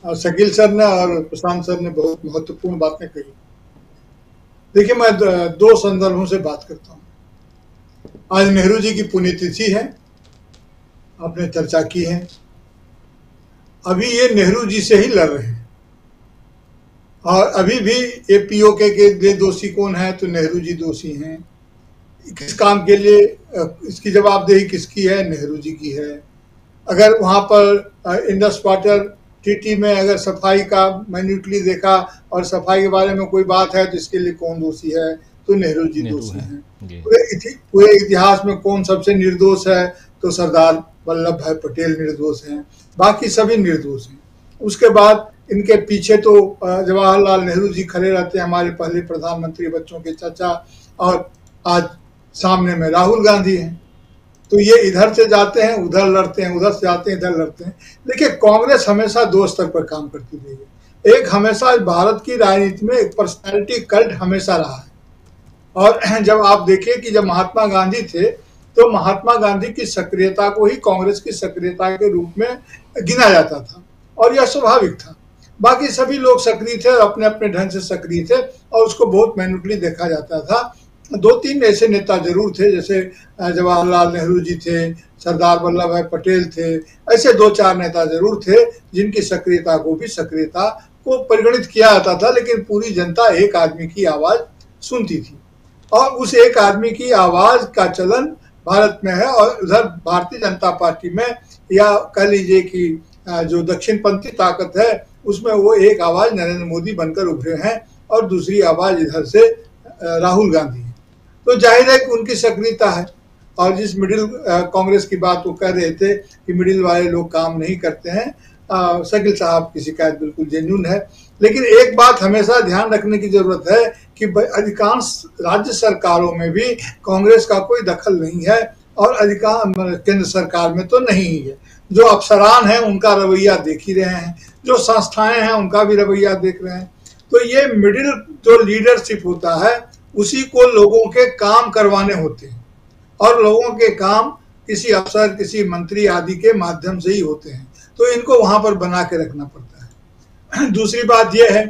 शकील सर ने और प्रशांत सर ने बहुत महत्वपूर्ण बातें कही। देखिए, मैं दो संदर्भों से बात करता हूँ। आज नेहरू जी की पुण्यतिथि है, आपने चर्चा की है। अभी ये नेहरू जी से ही लड़ रहे हैं, और अभी भी ये पीओके के दोषी कौन है, तो नेहरू जी दोषी हैं। किस काम के लिए, इसकी जवाबदेही किसकी है? नेहरू जी की है। अगर वहाँ पर इंडस वाटर टीटी में अगर सफाई का माइन्यूटली देखा और सफाई के बारे में कोई बात है तो इसके लिए कौन दोषी है? तो नेहरू जी दोषी हैं। पूरे इतिहास में कौन सबसे निर्दोष है? तो सरदार वल्लभ भाई पटेल निर्दोष हैं, बाकी सभी निर्दोष हैं। उसके बाद इनके पीछे तो जवाहरलाल नेहरू जी खड़े रहते हैं, हमारे पहले प्रधानमंत्री, बच्चों के चाचा, और आज सामने में राहुल गांधी हैं। तो ये इधर से जाते हैं उधर लड़ते हैं, उधर से जाते हैं इधर लड़ते हैं। देखिए, कांग्रेस हमेशा दो स्तर पर काम करती रही है। एक, हमेशा भारत की राजनीति में एक पर्सनैलिटी कल्ट हमेशा रहा है। और जब आप देखिए कि जब महात्मा गांधी थे तो महात्मा गांधी की सक्रियता को ही कांग्रेस की सक्रियता के रूप में गिना जाता था, और यह स्वाभाविक था। बाकी सभी लोग सक्रिय थे, अपने अपने ढंग से सक्रिय थे, और उसको बहुत मैन्युटली देखा जाता था। दो तीन ऐसे नेता जरूर थे, जैसे जवाहरलाल नेहरू जी थे, सरदार वल्लभ भाई पटेल थे, ऐसे दो चार नेता जरूर थे जिनकी सक्रियता को भी सक्रियता को परिगणित किया जाता था। लेकिन पूरी जनता एक आदमी की आवाज सुनती थी, और उस एक आदमी की आवाज का चलन भारत में है। और उधर भारतीय जनता पार्टी में, या कह लीजिए कि जो दक्षिणपंथी ताकत है, उसमें वो एक आवाज नरेंद्र मोदी बनकर उभरे हैं, और दूसरी आवाज इधर से राहुल गांधी है। तो जाहिर है कि उनकी सक्रियता है। और जिस मिडिल कांग्रेस की बात वो कह रहे थे कि मिडिल वाले लोग काम नहीं करते हैं, शकील साहब की शिकायत बिल्कुल जेन्युइन है। लेकिन एक बात हमेशा ध्यान रखने की जरूरत है कि अधिकांश राज्य सरकारों में भी कांग्रेस का कोई दखल नहीं है, और अधिकांश केंद्र सरकार में तो नहीं ही है। जो अफसरान हैं उनका रवैया देख ही रहे हैं, जो संस्थाएं हैं उनका भी रवैया देख रहे हैं। तो ये मिडिल जो लीडरशिप होता है, उसी को लोगों के काम करवाने होते हैं, और लोगों के काम किसी अफसर, किसी मंत्री आदि के माध्यम से ही होते हैं। तो इनको वहां पर बना के रखना पड़ता है। दूसरी बात यह है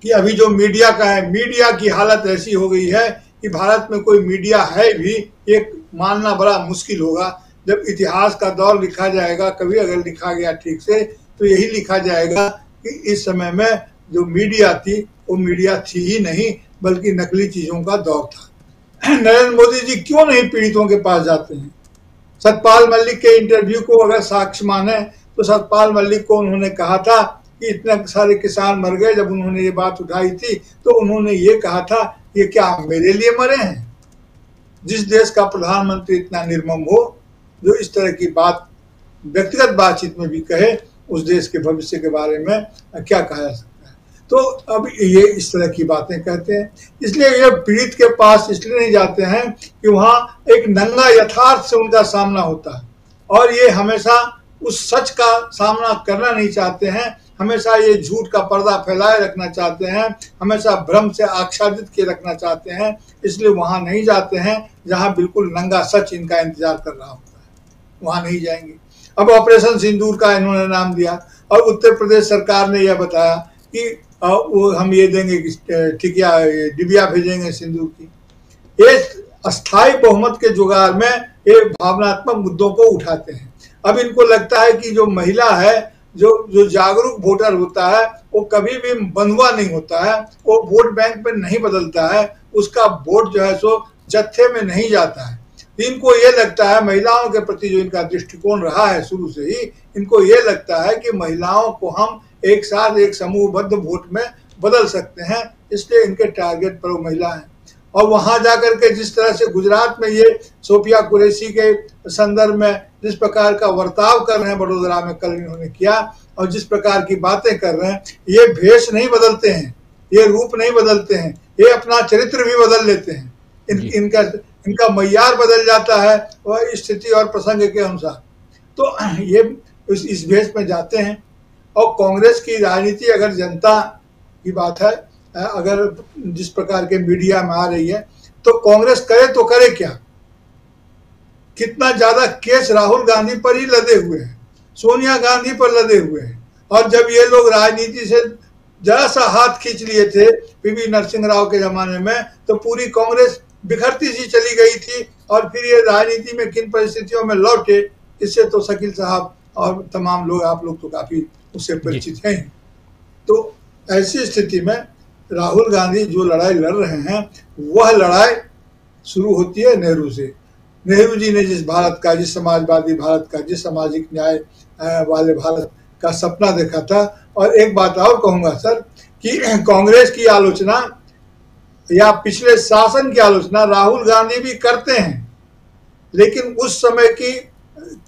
कि अभी जो मीडिया का है, मीडिया की हालत ऐसी हो गई है कि भारत में कोई मीडिया है भी एक मानना बड़ा मुश्किल होगा। जब इतिहास का दौर लिखा जाएगा, कभी अगर लिखा गया ठीक से, तो यही लिखा जाएगा कि इस समय में जो मीडिया थी वो मीडिया थी ही नहीं, बल्कि नकली चीजों का दौर था। नरेंद्र मोदी जी क्यों नहीं पीड़ितों के पास जाते हैं? सतपाल मलिक के इंटरव्यू को अगर साक्ष्य माने तो सतपाल मलिक को उन्होंने कहा था कि इतने सारे किसान मर गए। जब उन्होंने ये बात उठाई थी तो उन्होंने ये कहा था, ये क्या मेरे लिए मरे हैं? जिस देश का प्रधानमंत्री इतना निर्मम हो, जो इस तरह की बात व्यक्तिगत बातचीत में भी कहे उस देश के भविष्य के बारे में क्या कहा जा सकता है। तो अब ये इस तरह की बातें कहते हैं, इसलिए ये पीड़ित के पास इसलिए नहीं जाते हैं कि वहाँ एक नंगा यथार्थ से उनका सामना होता है, और ये हमेशा उस सच का सामना करना नहीं चाहते हैं, हमेशा ये झूठ का पर्दा फैलाए रखना चाहते हैं, हमेशा भ्रम से आच्छादित किए रखना चाहते हैं, इसलिए वहां नहीं जाते हैं जहां बिल्कुल नंगा सच इनका इंतजार कर रहा होता है, वहां नहीं जाएंगे। अब ऑपरेशन सिंदूर का इन्होंने नाम दिया और उत्तर प्रदेश सरकार ने यह बताया कि वो हम ये देंगे टिकिया डिबिया भेजेंगे सिंदूर की। ये अस्थायी बहुमत के जुगाड़ में ये भावनात्मक मुद्दों को उठाते हैं। अब इनको लगता है कि जो महिला है, जो जागरूक वोटर होता है, वो कभी भी बंधुआ नहीं होता है, वो वोट बैंक में नहीं बदलता है, उसका वोट जो है सो जत्थे में नहीं जाता है। इनको ये लगता है, महिलाओं के प्रति जो इनका दृष्टिकोण रहा है शुरू से ही, इनको ये लगता है कि महिलाओं को हम एक साथ एक समूहबद्ध वोट में बदल सकते हैं, इसलिए इनके टारगेट पर वो महिला है। और वहां जाकर के जिस तरह से गुजरात में ये सोफिया कुरैशी के संदर्भ में जिस प्रकार का बर्ताव कर रहे हैं, वडोदरा में कल इन्होंने किया, और जिस प्रकार की बातें कर रहे हैं, ये भेष नहीं बदलते हैं, ये रूप नहीं बदलते हैं, ये अपना चरित्र भी बदल लेते हैं। इनका मय्यार बदल जाता है वह स्थिति और प्रसंग के अनुसार। तो ये इस भेष में जाते हैं। और कांग्रेस की राजनीति अगर जनता की बात है, अगर जिस प्रकार के मीडिया में आ रही है, तो कांग्रेस करे तो करे क्या। कितना ज्यादा केस राहुल गांधी पर ही लदे हुए हैं, सोनिया गांधी पर लदे हुए हैं। और जब ये लोग राजनीति से जरा सा हाथ खींच लिए थे पीवी नरसिंह राव के जमाने में, तो पूरी कांग्रेस बिखरती सी चली गई थी। और फिर ये राजनीति में किन परिस्थितियों में लौटे, इससे तो शकील साहब और तमाम लोग, आप लोग तो काफी उससे परिचित हैं। तो ऐसी स्थिति में राहुल गांधी जो लड़ाई लड़ रहे हैं, वह लड़ाई शुरू होती है नेहरू से। नेहरू जी ने जिस भारत का, जिस समाजवादी भारत का, जिस सामाजिक न्याय वाले भारत का सपना देखा था। और एक बात और कहूंगा सर, कि कांग्रेस की आलोचना या पिछले शासन की आलोचना राहुल गांधी भी करते हैं, लेकिन उस समय की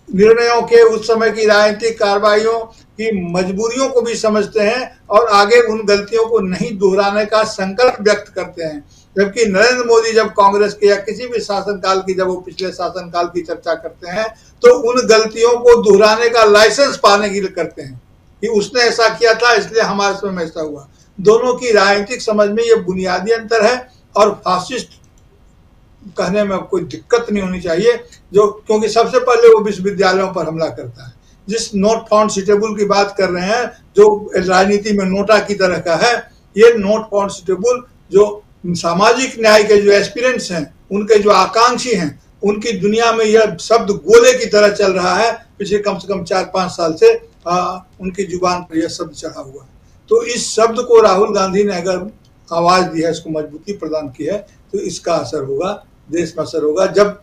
निर्णयों के, उस समय की राजनीतिक कार्रवाइयों की मजबूरियों को भी समझते हैं और आगे उन गलतियों को नहीं दोहराने का संकल्प व्यक्त करते हैं। जबकि नरेंद्र मोदी जब कांग्रेस के या किसी भी शासनकाल की, जब वो पिछले शासनकाल की चर्चा करते हैं, तो उन गलतियों को दोहराने का लाइसेंस पाने के लिए करते हैं कि उसने ऐसा किया था इसलिए हमारे समय में ऐसा हुआ। दोनों की राजनीतिक समझ में ये बुनियादी अंतर है। और फासिस्ट कहने में कोई दिक्कत नहीं होनी चाहिए, जो क्योंकि सबसे पहले वो विश्वविद्यालयों पर हमला करता है। जिस नोट फाउंड सुटेबल की बात कर रहे हैं, जो राजनीति में नोटा की तरह का है, ये नोट फाउंड सुटेबल जो सामाजिक न्याय के जो एस्पिरेंट्स हैं, उनके जो आकांक्षी हैं, उनकी दुनिया में यह शब्द गोले की तरह चल रहा है। पिछले कम से कम 4-5 साल से उनकी जुबान पर यह शब्द चढ़ा हुआ है। तो इस शब्द को राहुल गांधी ने अगर आवाज दी है, इसको मजबूती प्रदान की है, तो इसका असर होगा, देश में असर होगा। जब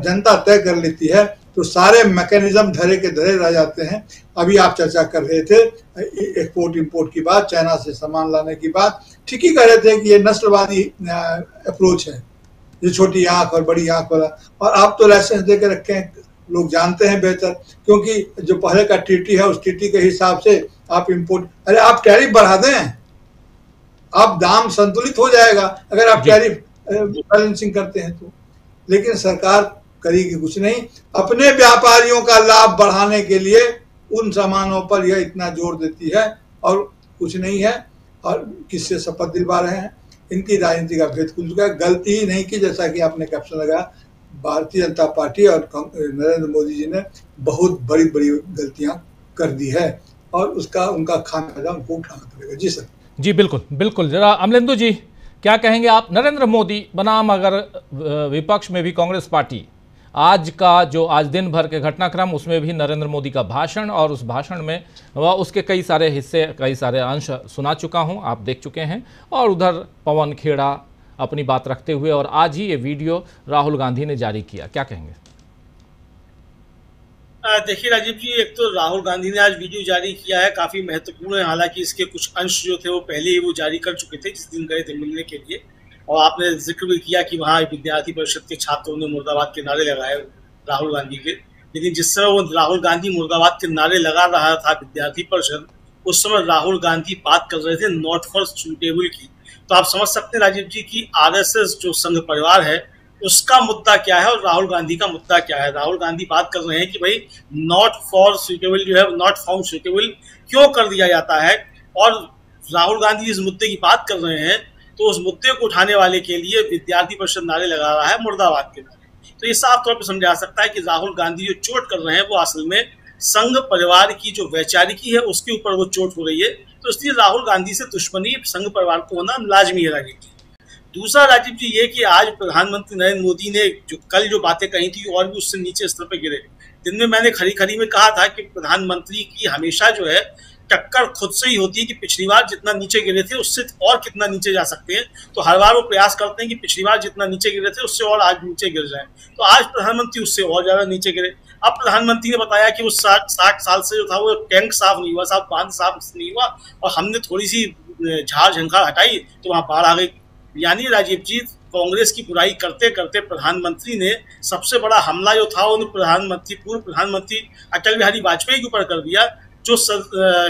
जनता तय कर लेती है तो सारे मैकेनिज्म धरे के धरे रह जाते हैं। अभी आप चर्चा कर रहे थे एक्सपोर्ट इंपोर्ट की बात, चाइना से सामान लाने की बात, ठीक ही कह रहे थे कि ये नस्लवादी अप्रोच है, ये छोटी आंख और बड़ी आंख वाला। और आप तो लाइसेंस दे के रखे हैं, लोग जानते हैं बेहतर, क्योंकि जो पहले का ट्रीटी है उस ट्रीटी के हिसाब से आप इंपोर्ट, अरे आप टैरिफ बढ़ा दें, आप दाम संतुलित हो जाएगा अगर आप टैरिफ बैलेंसिंग करते हैं तो। लेकिन सरकार करेगी कुछ नहीं, अपने व्यापारियों का लाभ बढ़ाने के लिए उन सामानों पर यह इतना जोर देती है और कुछ नहीं है। और किससे शपथ दिलवा रहे हैं, इनकी राजनीति का भेद खुल चुका है। गलती ही नहीं की, जैसा कि आपने कैप्शन लगाया, भारतीय जनता पार्टी और नरेंद्र मोदी जी ने बहुत बड़ी बड़ी गलतियां कर दी है और उसका उनका खामियाजा उनको उठाना पड़ेगा। जी सर। जी बिल्कुल बिल्कुल। जरा अमलेंदु जी क्या कहेंगे आप? नरेंद्र मोदी बनाम अगर विपक्ष में भी कांग्रेस पार्टी, आज का जो आज दिन भर के घटनाक्रम, उसमें भी नरेंद्र मोदी का भाषण, और उस भाषण में वह उसके कई सारे हिस्से, कई सारे अंश सुना चुका हूं, आप देख चुके हैं। और उधर पवन खेड़ा अपनी बात रखते हुए, और आज ही ये वीडियो राहुल गांधी ने जारी किया, क्या कहेंगे? देखिए राजीव जी, एक तो राहुल गांधी ने आज वीडियो जारी किया है, काफी महत्वपूर्ण है। हालांकि इसके कुछ अंश जो थे वो पहले ही वो जारी कर चुके थे जिस दिन गए थे मिलने के लिए। और आपने जिक्र भी किया कि वहाँ विद्यार्थी परिषद के छात्रों ने मुर्दाबाद के नारे लगाए राहुल गांधी के। लेकिन जिस समय वो राहुल गांधी मुर्दाबाद के नारे लगा रहा था विद्यार्थी परिषद, उस समय राहुल गांधी बात कर रहे थे नॉट फॉर सुटेबल की। तो आप समझ सकते हैं राजीव जी की आरएसएस जो संघ परिवार है उसका मुद्दा क्या है और राहुल गांधी का मुद्दा क्या है। राहुल गांधी बात कर रहे हैं कि भाई नॉट फॉर सुटेबल जो है नॉट फाउंड सुटेबल क्यों कर दिया जाता है, और राहुल गांधी इस मुद्दे की बात कर रहे हैं तो उस मुद्दे को उठाने वाले के लिए विद्यार्थी परिषद नारे लगा रहा है मुर्दाबाद के नारे। तो ये साफ तौर पर समझा सकता है कि राहुल गांधी जो चोट कर रहे हैं वो असल में संघ परिवार की जो वैचारिकी है उसके ऊपर वो चोट हो रही है। तो इसलिए राहुल गांधी से दुश्मनी संघ परिवार को होना लाजमी है राजीव जी। दूसरा राजीव जी ये कि आज प्रधानमंत्री नरेंद्र मोदी ने जो बातें कही थी और भी उससे नीचे स्तर पर गिरे। दिन में मैंने खरी में कहा था कि प्रधानमंत्री की हमेशा जो है टक्कर खुद से ही होती है कि पिछली बार जितना नीचे गिरे थे उससे और कितना नीचे जा सकते हैं। तो हर बार वो प्रयास करते हैं कि पिछली बार जितना नीचे गिरे थे उससे और आज नीचे गिर जाए। तो आज प्रधानमंत्री उससे और ज्यादा नीचे गिरे। अब प्रधानमंत्री ने बताया कि उस 60 साल से जो था वो टैंक साफ नहीं हुआ, बांध साफ नहीं हुआ, और हमने थोड़ी सी झाड़ झंकार हटाई तो वहां बाढ़ आ गई। यानी राजीव जी कांग्रेस की बुराई करते करते प्रधानमंत्री ने सबसे बड़ा हमला जो था उन पूर्व प्रधानमंत्री अटल बिहारी वाजपेयी के ऊपर कर दिया। जो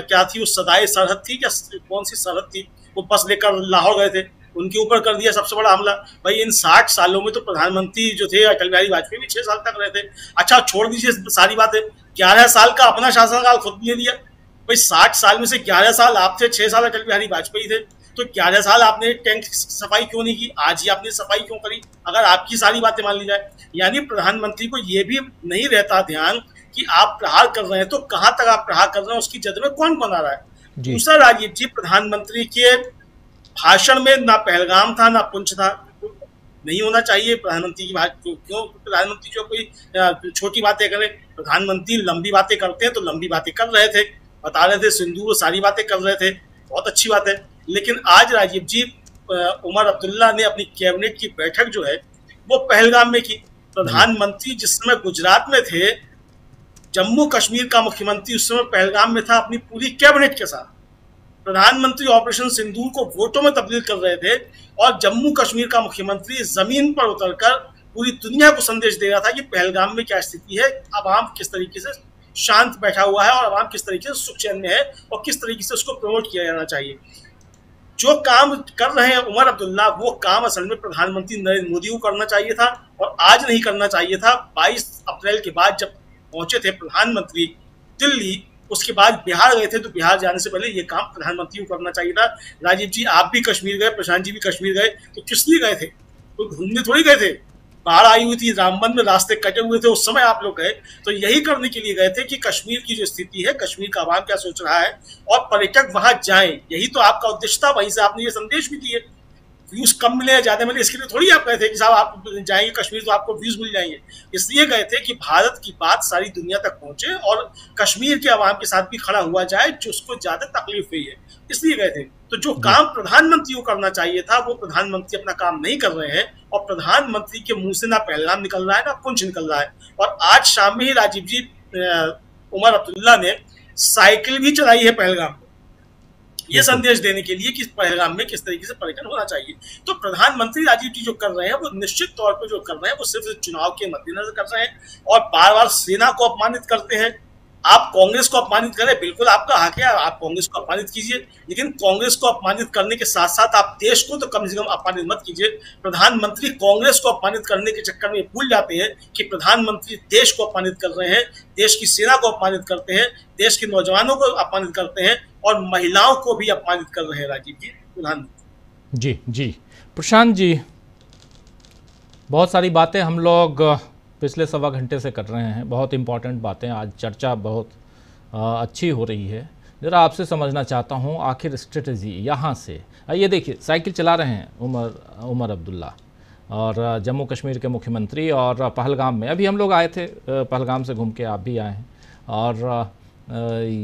क्या थी वो सदाए सरहद थी, क्या कौन सी सरहद थी, वो बस लेकर लाहौर गए थे, उनके ऊपर कर दिया सबसे बड़ा हमला। भाई इन 60 सालों में तो प्रधानमंत्री जो थे अटल बिहारी वाजपेयी भी 6 साल तक रहे थे। अच्छा छोड़ दीजिए सारी बातें, 11 साल का अपना शासनकाल खुद ले लिया। भाई 60 साल में से 11 साल आप थे, 6 साल अटल बिहारी वाजपेयी थे, तो 11 साल आपने टैंक सफाई क्यों नहीं की? आज ही आपने सफाई क्यों करी अगर आपकी सारी बातें मान ली जाए? यानी प्रधानमंत्री को ये भी नहीं रहता ध्यान कि आप प्रहार कर रहे हैं तो कहां तक आप प्रहार कर रहे हैं, उसकी जद में कौन कौन आ रहा है। दूसरा राजीव जी प्रधानमंत्री के भाषण में ना पहलगाम था ना पुंछ था, नहीं होना चाहिए प्रधानमंत्री की बात। क्यों प्रधानमंत्री जो कोई छोटी बातें करे, प्रधानमंत्री लंबी बातें करते हैं तो लंबी बातें कर रहे थे, बता रहे थे सिंदूर सारी बातें कर रहे थे, बहुत अच्छी बात है। लेकिन आज राजीव जी उमर अब्दुल्ला ने अपनी कैबिनेट की बैठक जो है वो पहलगाम में की। प्रधानमंत्री जिस समय गुजरात में थे, जम्मू कश्मीर का मुख्यमंत्री उस समय पहलगाम में था अपनी पूरी कैबिनेट के साथ। प्रधानमंत्री ऑपरेशन सिंदूर को वोटों में तब्दील कर रहे थे और जम्मू कश्मीर का मुख्यमंत्री जमीन पर उतरकर पूरी दुनिया को संदेश दे रहा था कि पहलगाम में क्या स्थिति है, अवाम किस तरीके से शांत बैठा हुआ है और अवाम किस तरीके से सुख चैन में है और किस तरीके से उसको प्रमोट किया जाना चाहिए। जो काम कर रहे हैं उमर अब्दुल्ला, वो काम असल में प्रधानमंत्री नरेंद्र मोदी को करना चाहिए था और आज नहीं करना चाहिए था। 22 अप्रैल के बाद जब पहुंचे थे प्रधानमंत्री दिल्ली, उसके बाद बिहार गए थे, तो बिहार जाने से पहले ये काम प्रधानमंत्री को करना चाहिए था। राजीव जी आप भी कश्मीर गए, प्रशांत जी भी कश्मीर गए, तो किस लिए गए थे? तो घूमने थोड़ी गए थे। बाढ़ आई हुई थी, रामबन में रास्ते कटे हुए थे, उस समय आप लोग गए तो यही करने के लिए गए थे कि कश्मीर की जो स्थिति है, कश्मीर का आवाम क्या सोच रहा है और पर्यटक वहां जाएं, यही तो आपका उद्देश्य था। वहीं से आपने ये संदेश भी दिए। व्यूज कम मिले ज्यादा मिले इसके लिए थोड़ी आप गए थे कि साहब आप जाएंगे कश्मीर तो आपको व्यूज मिल जाएंगे। इसलिए गए थे कि भारत की बात सारी दुनिया तक पहुंचे और कश्मीर के आवाम के साथ भी खड़ा हुआ जाए जो उसको ज्यादा तकलीफ हुई है, इसलिए गए थे। तो जो काम प्रधानमंत्री को करना चाहिए था वो प्रधानमंत्री अपना काम नहीं कर रहे हैं और प्रधानमंत्री के मुंह से ना पहलगाम निकल रहा है ना पुंछ निकल रहा है। और आज शाम में ही राजीव जी उमर अब्दुल्ला ने साइकिल भी चलाई है पहलगाम, ये संदेश देने के लिए कि पहलगाम में किस तरीके से पर्यटन होना चाहिए। तो प्रधानमंत्री राजीव जी जो कर रहे हैं वो निश्चित तौर पर जो कर रहे हैं वो सिर्फ चुनाव के मद्देनजर कर रहे हैं और बार बार सेना को अपमानित करते हैं। आप कांग्रेस को अपमानित करें, बिल्कुल आपका हक है, आप कांग्रेस को अपमानित कीजिए, लेकिन कांग्रेस को अपमानित करने के साथ साथ आप देश को तो कम से कम अपमानित मत कीजिए। प्रधानमंत्री कांग्रेस को अपमानित करने के चक्कर में भूल जाते हैं कि प्रधानमंत्री देश को अपमानित कर रहे हैं, देश की सेना को अपमानित करते हैं, देश के नौजवानों को अपमानित करते हैं और महिलाओं को भी अपमानित कर रहे हैं राजीव जी प्रधानमंत्री। जी प्रशांत जी, बहुत सारी बातें हम लोग पिछले सवा घंटे से कर रहे हैं, बहुत इंपॉर्टेंट बातें, आज चर्चा बहुत अच्छी हो रही है। ज़रा आपसे समझना चाहता हूँ आखिर स्ट्रेटजी यहाँ से, ये देखिए साइकिल चला रहे हैं उमर अब्दुल्ला और जम्मू कश्मीर के मुख्यमंत्री, और पहलगाम में अभी हम लोग आए थे, पहलगाम से घूम के आप भी आए हैं और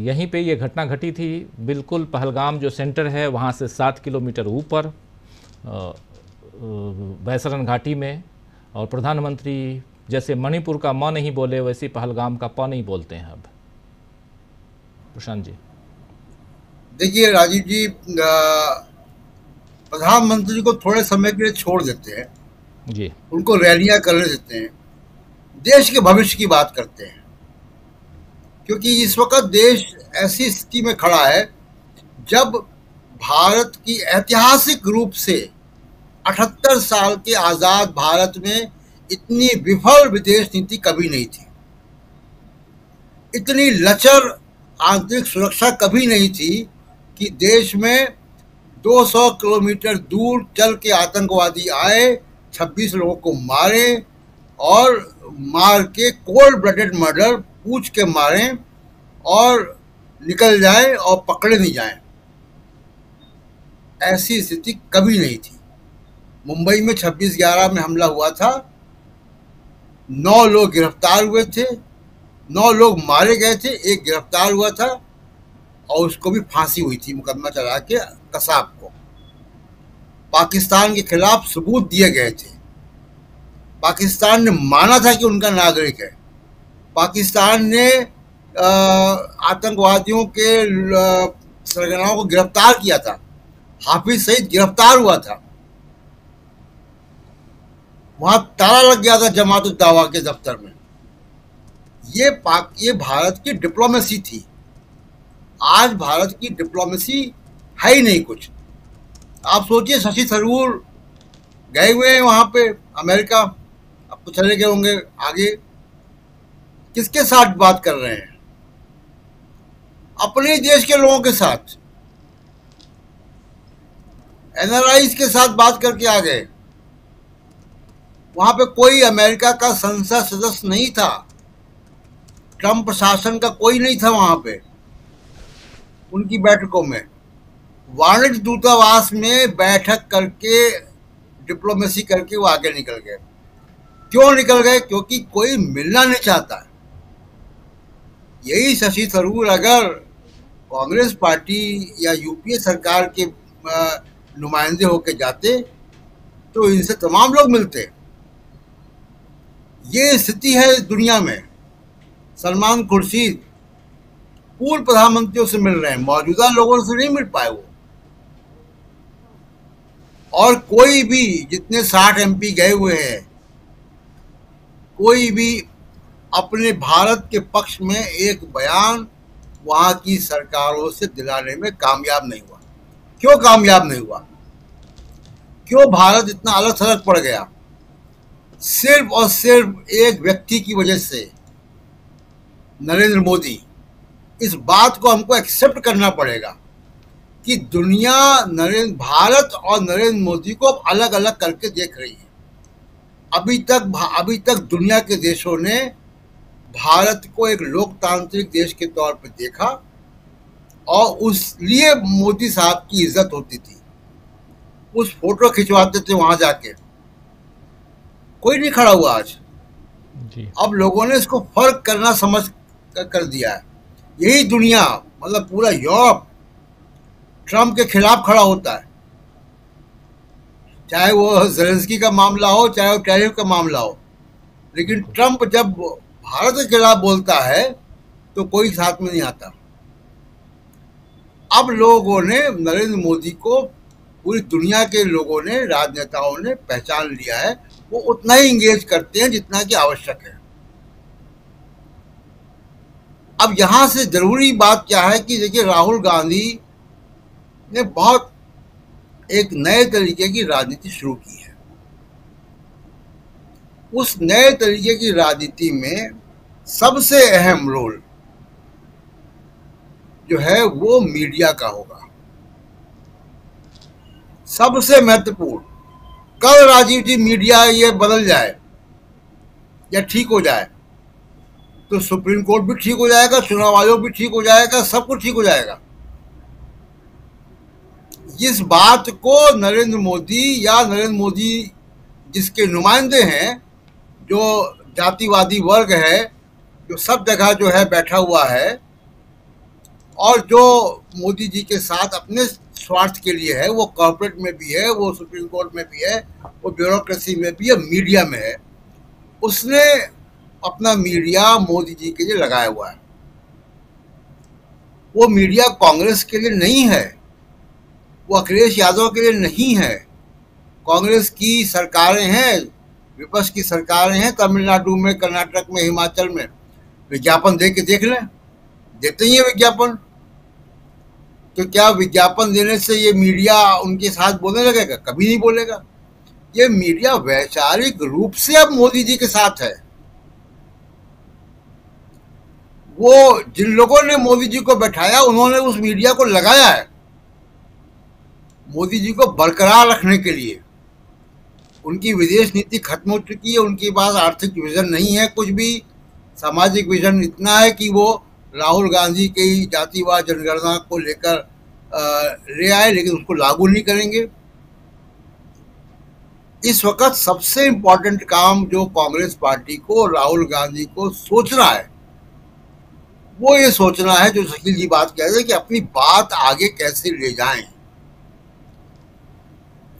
यहीं पे ये घटना घटी थी। बिल्कुल पहलगाम जो सेंटर है वहाँ से 7 किलोमीटर ऊपर बैसरन घाटी में, और प्रधानमंत्री जैसे मणिपुर का म नहीं बोले वैसे पहलगाम का प नहीं बोलते हैं। अब प्रशांत जी देखिए राजीव जी, प्रधानमंत्री को थोड़े समय के लिए छोड़ देते हैं जी, उनको रैलियां करने देते हैं, देश के भविष्य की बात करते हैं। क्योंकि इस वक्त देश ऐसी स्थिति में खड़ा है जब भारत की ऐतिहासिक रूप से 78 साल के आज़ाद भारत में इतनी विफल विदेश नीति कभी नहीं थी, इतनी लचर आंतरिक सुरक्षा कभी नहीं थी कि देश में 200 किलोमीटर दूर चल के आतंकवादी आए, 26 लोगों को मारे और मार के कोल्ड ब्लडेड मर्डर पूछ के मारें और निकल जाएं और पकड़े नहीं जाएं। ऐसी स्थिति कभी नहीं थी। मुंबई में 26/11 में हमला हुआ था, 9 लोग गिरफ्तार हुए थे, 9 लोग मारे गए थे, 1 गिरफ्तार हुआ था और उसको भी फांसी हुई थी मुकदमा चला के कसाब को। पाकिस्तान के खिलाफ सबूत दिए गए थे, पाकिस्तान ने माना था कि उनका नागरिक है, पाकिस्तान ने आतंकवादियों के सरगनाओं को गिरफ्तार किया था, हाफिज सईद गिरफ्तार हुआ था, वहां ताला लग गया था जमात उद दावा के दफ्तर में। ये भारत की डिप्लोमेसी थी। आज भारत की डिप्लोमेसी है ही नहीं कुछ। आप सोचिए, शशि थरूर गए हुए हैं वहां पे अमेरिका, अब तो चले गए होंगे आगे, किसके साथ बात कर रहे हैं? अपने देश के लोगों के साथ, एनआरआईज के साथ बात करके आ गए। वहां पे कोई अमेरिका का संसद सदस्य नहीं था, ट्रंप प्रशासन का कोई नहीं था वहां पे उनकी बैठकों में। वाणिज्य दूतावास में बैठक करके डिप्लोमेसी करके वो आगे निकल गए। क्यों निकल गए? क्योंकि कोई मिलना नहीं चाहता। यही शशि थरूर अगर कांग्रेस पार्टी या यूपीए सरकार के नुमाइंदे होके जाते तो इनसे तमाम लोग मिलते। ये स्थिति है दुनिया में। सलमान खुर्शीद पूर्व प्रधानमंत्रियों से मिल रहे हैं, मौजूदा लोगों से नहीं मिल पाए वो। और कोई भी, जितने 60 एमपी गए हुए हैं, कोई भी अपने भारत के पक्ष में एक बयान वहां की सरकारों से दिलाने में कामयाब नहीं हुआ। क्यों कामयाब नहीं हुआ? क्यों भारत इतना अलग थलग पड़ गया? सिर्फ और सिर्फ एक व्यक्ति की वजह से, नरेंद्र मोदी। इस बात को हमको एक्सेप्ट करना पड़ेगा कि दुनिया भारत और नरेंद्र मोदी को अलग अलग करके देख रही है। अभी तक दुनिया के देशों ने भारत को एक लोकतांत्रिक देश के तौर पर देखा और उस लिए मोदी साहब की इज्जत होती थी, उस फोटो खिंचवाते थे वहां जाके। कोई नहीं खड़ा हुआ आज जी। अब लोगों ने इसको फर्क करना समझ कर दिया है। यही दुनिया, मतलब पूरा यूरोप ट्रंप के खिलाफ खड़ा होता है, चाहे वो ज़ेलेंस्की का मामला हो, चाहे वो टैरिफ का मामला हो। लेकिन ट्रंप जब भारत के खिलाफ बोलता है तो कोई साथ में नहीं आता। अब लोगों ने, नरेंद्र मोदी को पूरी दुनिया के लोगों ने, राजनेताओं ने पहचान लिया है। वो उतना ही इंगेज करते हैं जितना कि आवश्यक है। अब यहां से जरूरी बात क्या है कि देखिए, राहुल गांधी ने बहुत एक नए तरीके की राजनीति शुरू की है। उस नए तरीके की राजनीति में सबसे अहम रोल जो है वो मीडिया का होगा, सबसे महत्वपूर्ण। कल राजीव जी मीडिया ये बदल जाए या ठीक हो जाए तो सुप्रीम कोर्ट भी ठीक हो जाएगा, चुनाव आयोग भी ठीक हो जाएगा, सब कुछ ठीक हो जाएगा। इस बात को नरेंद्र मोदी जिसके नुमाइंदे हैं, जो जातिवादी वर्ग है, जो सब जगह जो है बैठा हुआ है और जो मोदी जी के साथ अपने स्वार्थ के लिए है, वो कॉर्पोरेट में भी है, वो सुप्रीम कोर्ट में भी है, वो ब्यूरोक्रेसी में भी है, मीडिया में है, उसने अपना मीडिया मोदी जी के लिए लगाया हुआ है। वो मीडिया कांग्रेस के लिए नहीं है, वो अखिलेश यादव के लिए नहीं है। कांग्रेस की सरकारें हैं, विपक्ष की सरकारें हैं तमिलनाडु में, कर्नाटक में, हिमाचल में, विज्ञापन दे के देख लें। देते ही है विज्ञापन। तो क्या विज्ञापन देने से ये मीडिया उनके साथ बोलने लगेगा? कभी नहीं बोलेगा। ये मीडिया वैचारिक रूप से अब मोदी जी के साथ है। वो जिन लोगों ने मोदी जी को बैठाया उन्होंने उस मीडिया को लगाया है मोदी जी को बरकरार रखने के लिए। उनकी विदेश नीति खत्म हो चुकी है, उनके पास आर्थिक विजन नहीं है कुछ भी। सामाजिक विजन इतना है कि वो राहुल गांधी के जातिवाद जनगणना को लेकर ले आए, लेकिन उसको लागू नहीं करेंगे। इस वक्त सबसे इम्पोर्टेंट काम जो कांग्रेस पार्टी को, राहुल गांधी को सोचना है, वो ये सोचना है जो शकील जी बात कह रहे हैं कि अपनी बात आगे कैसे ले जाएं।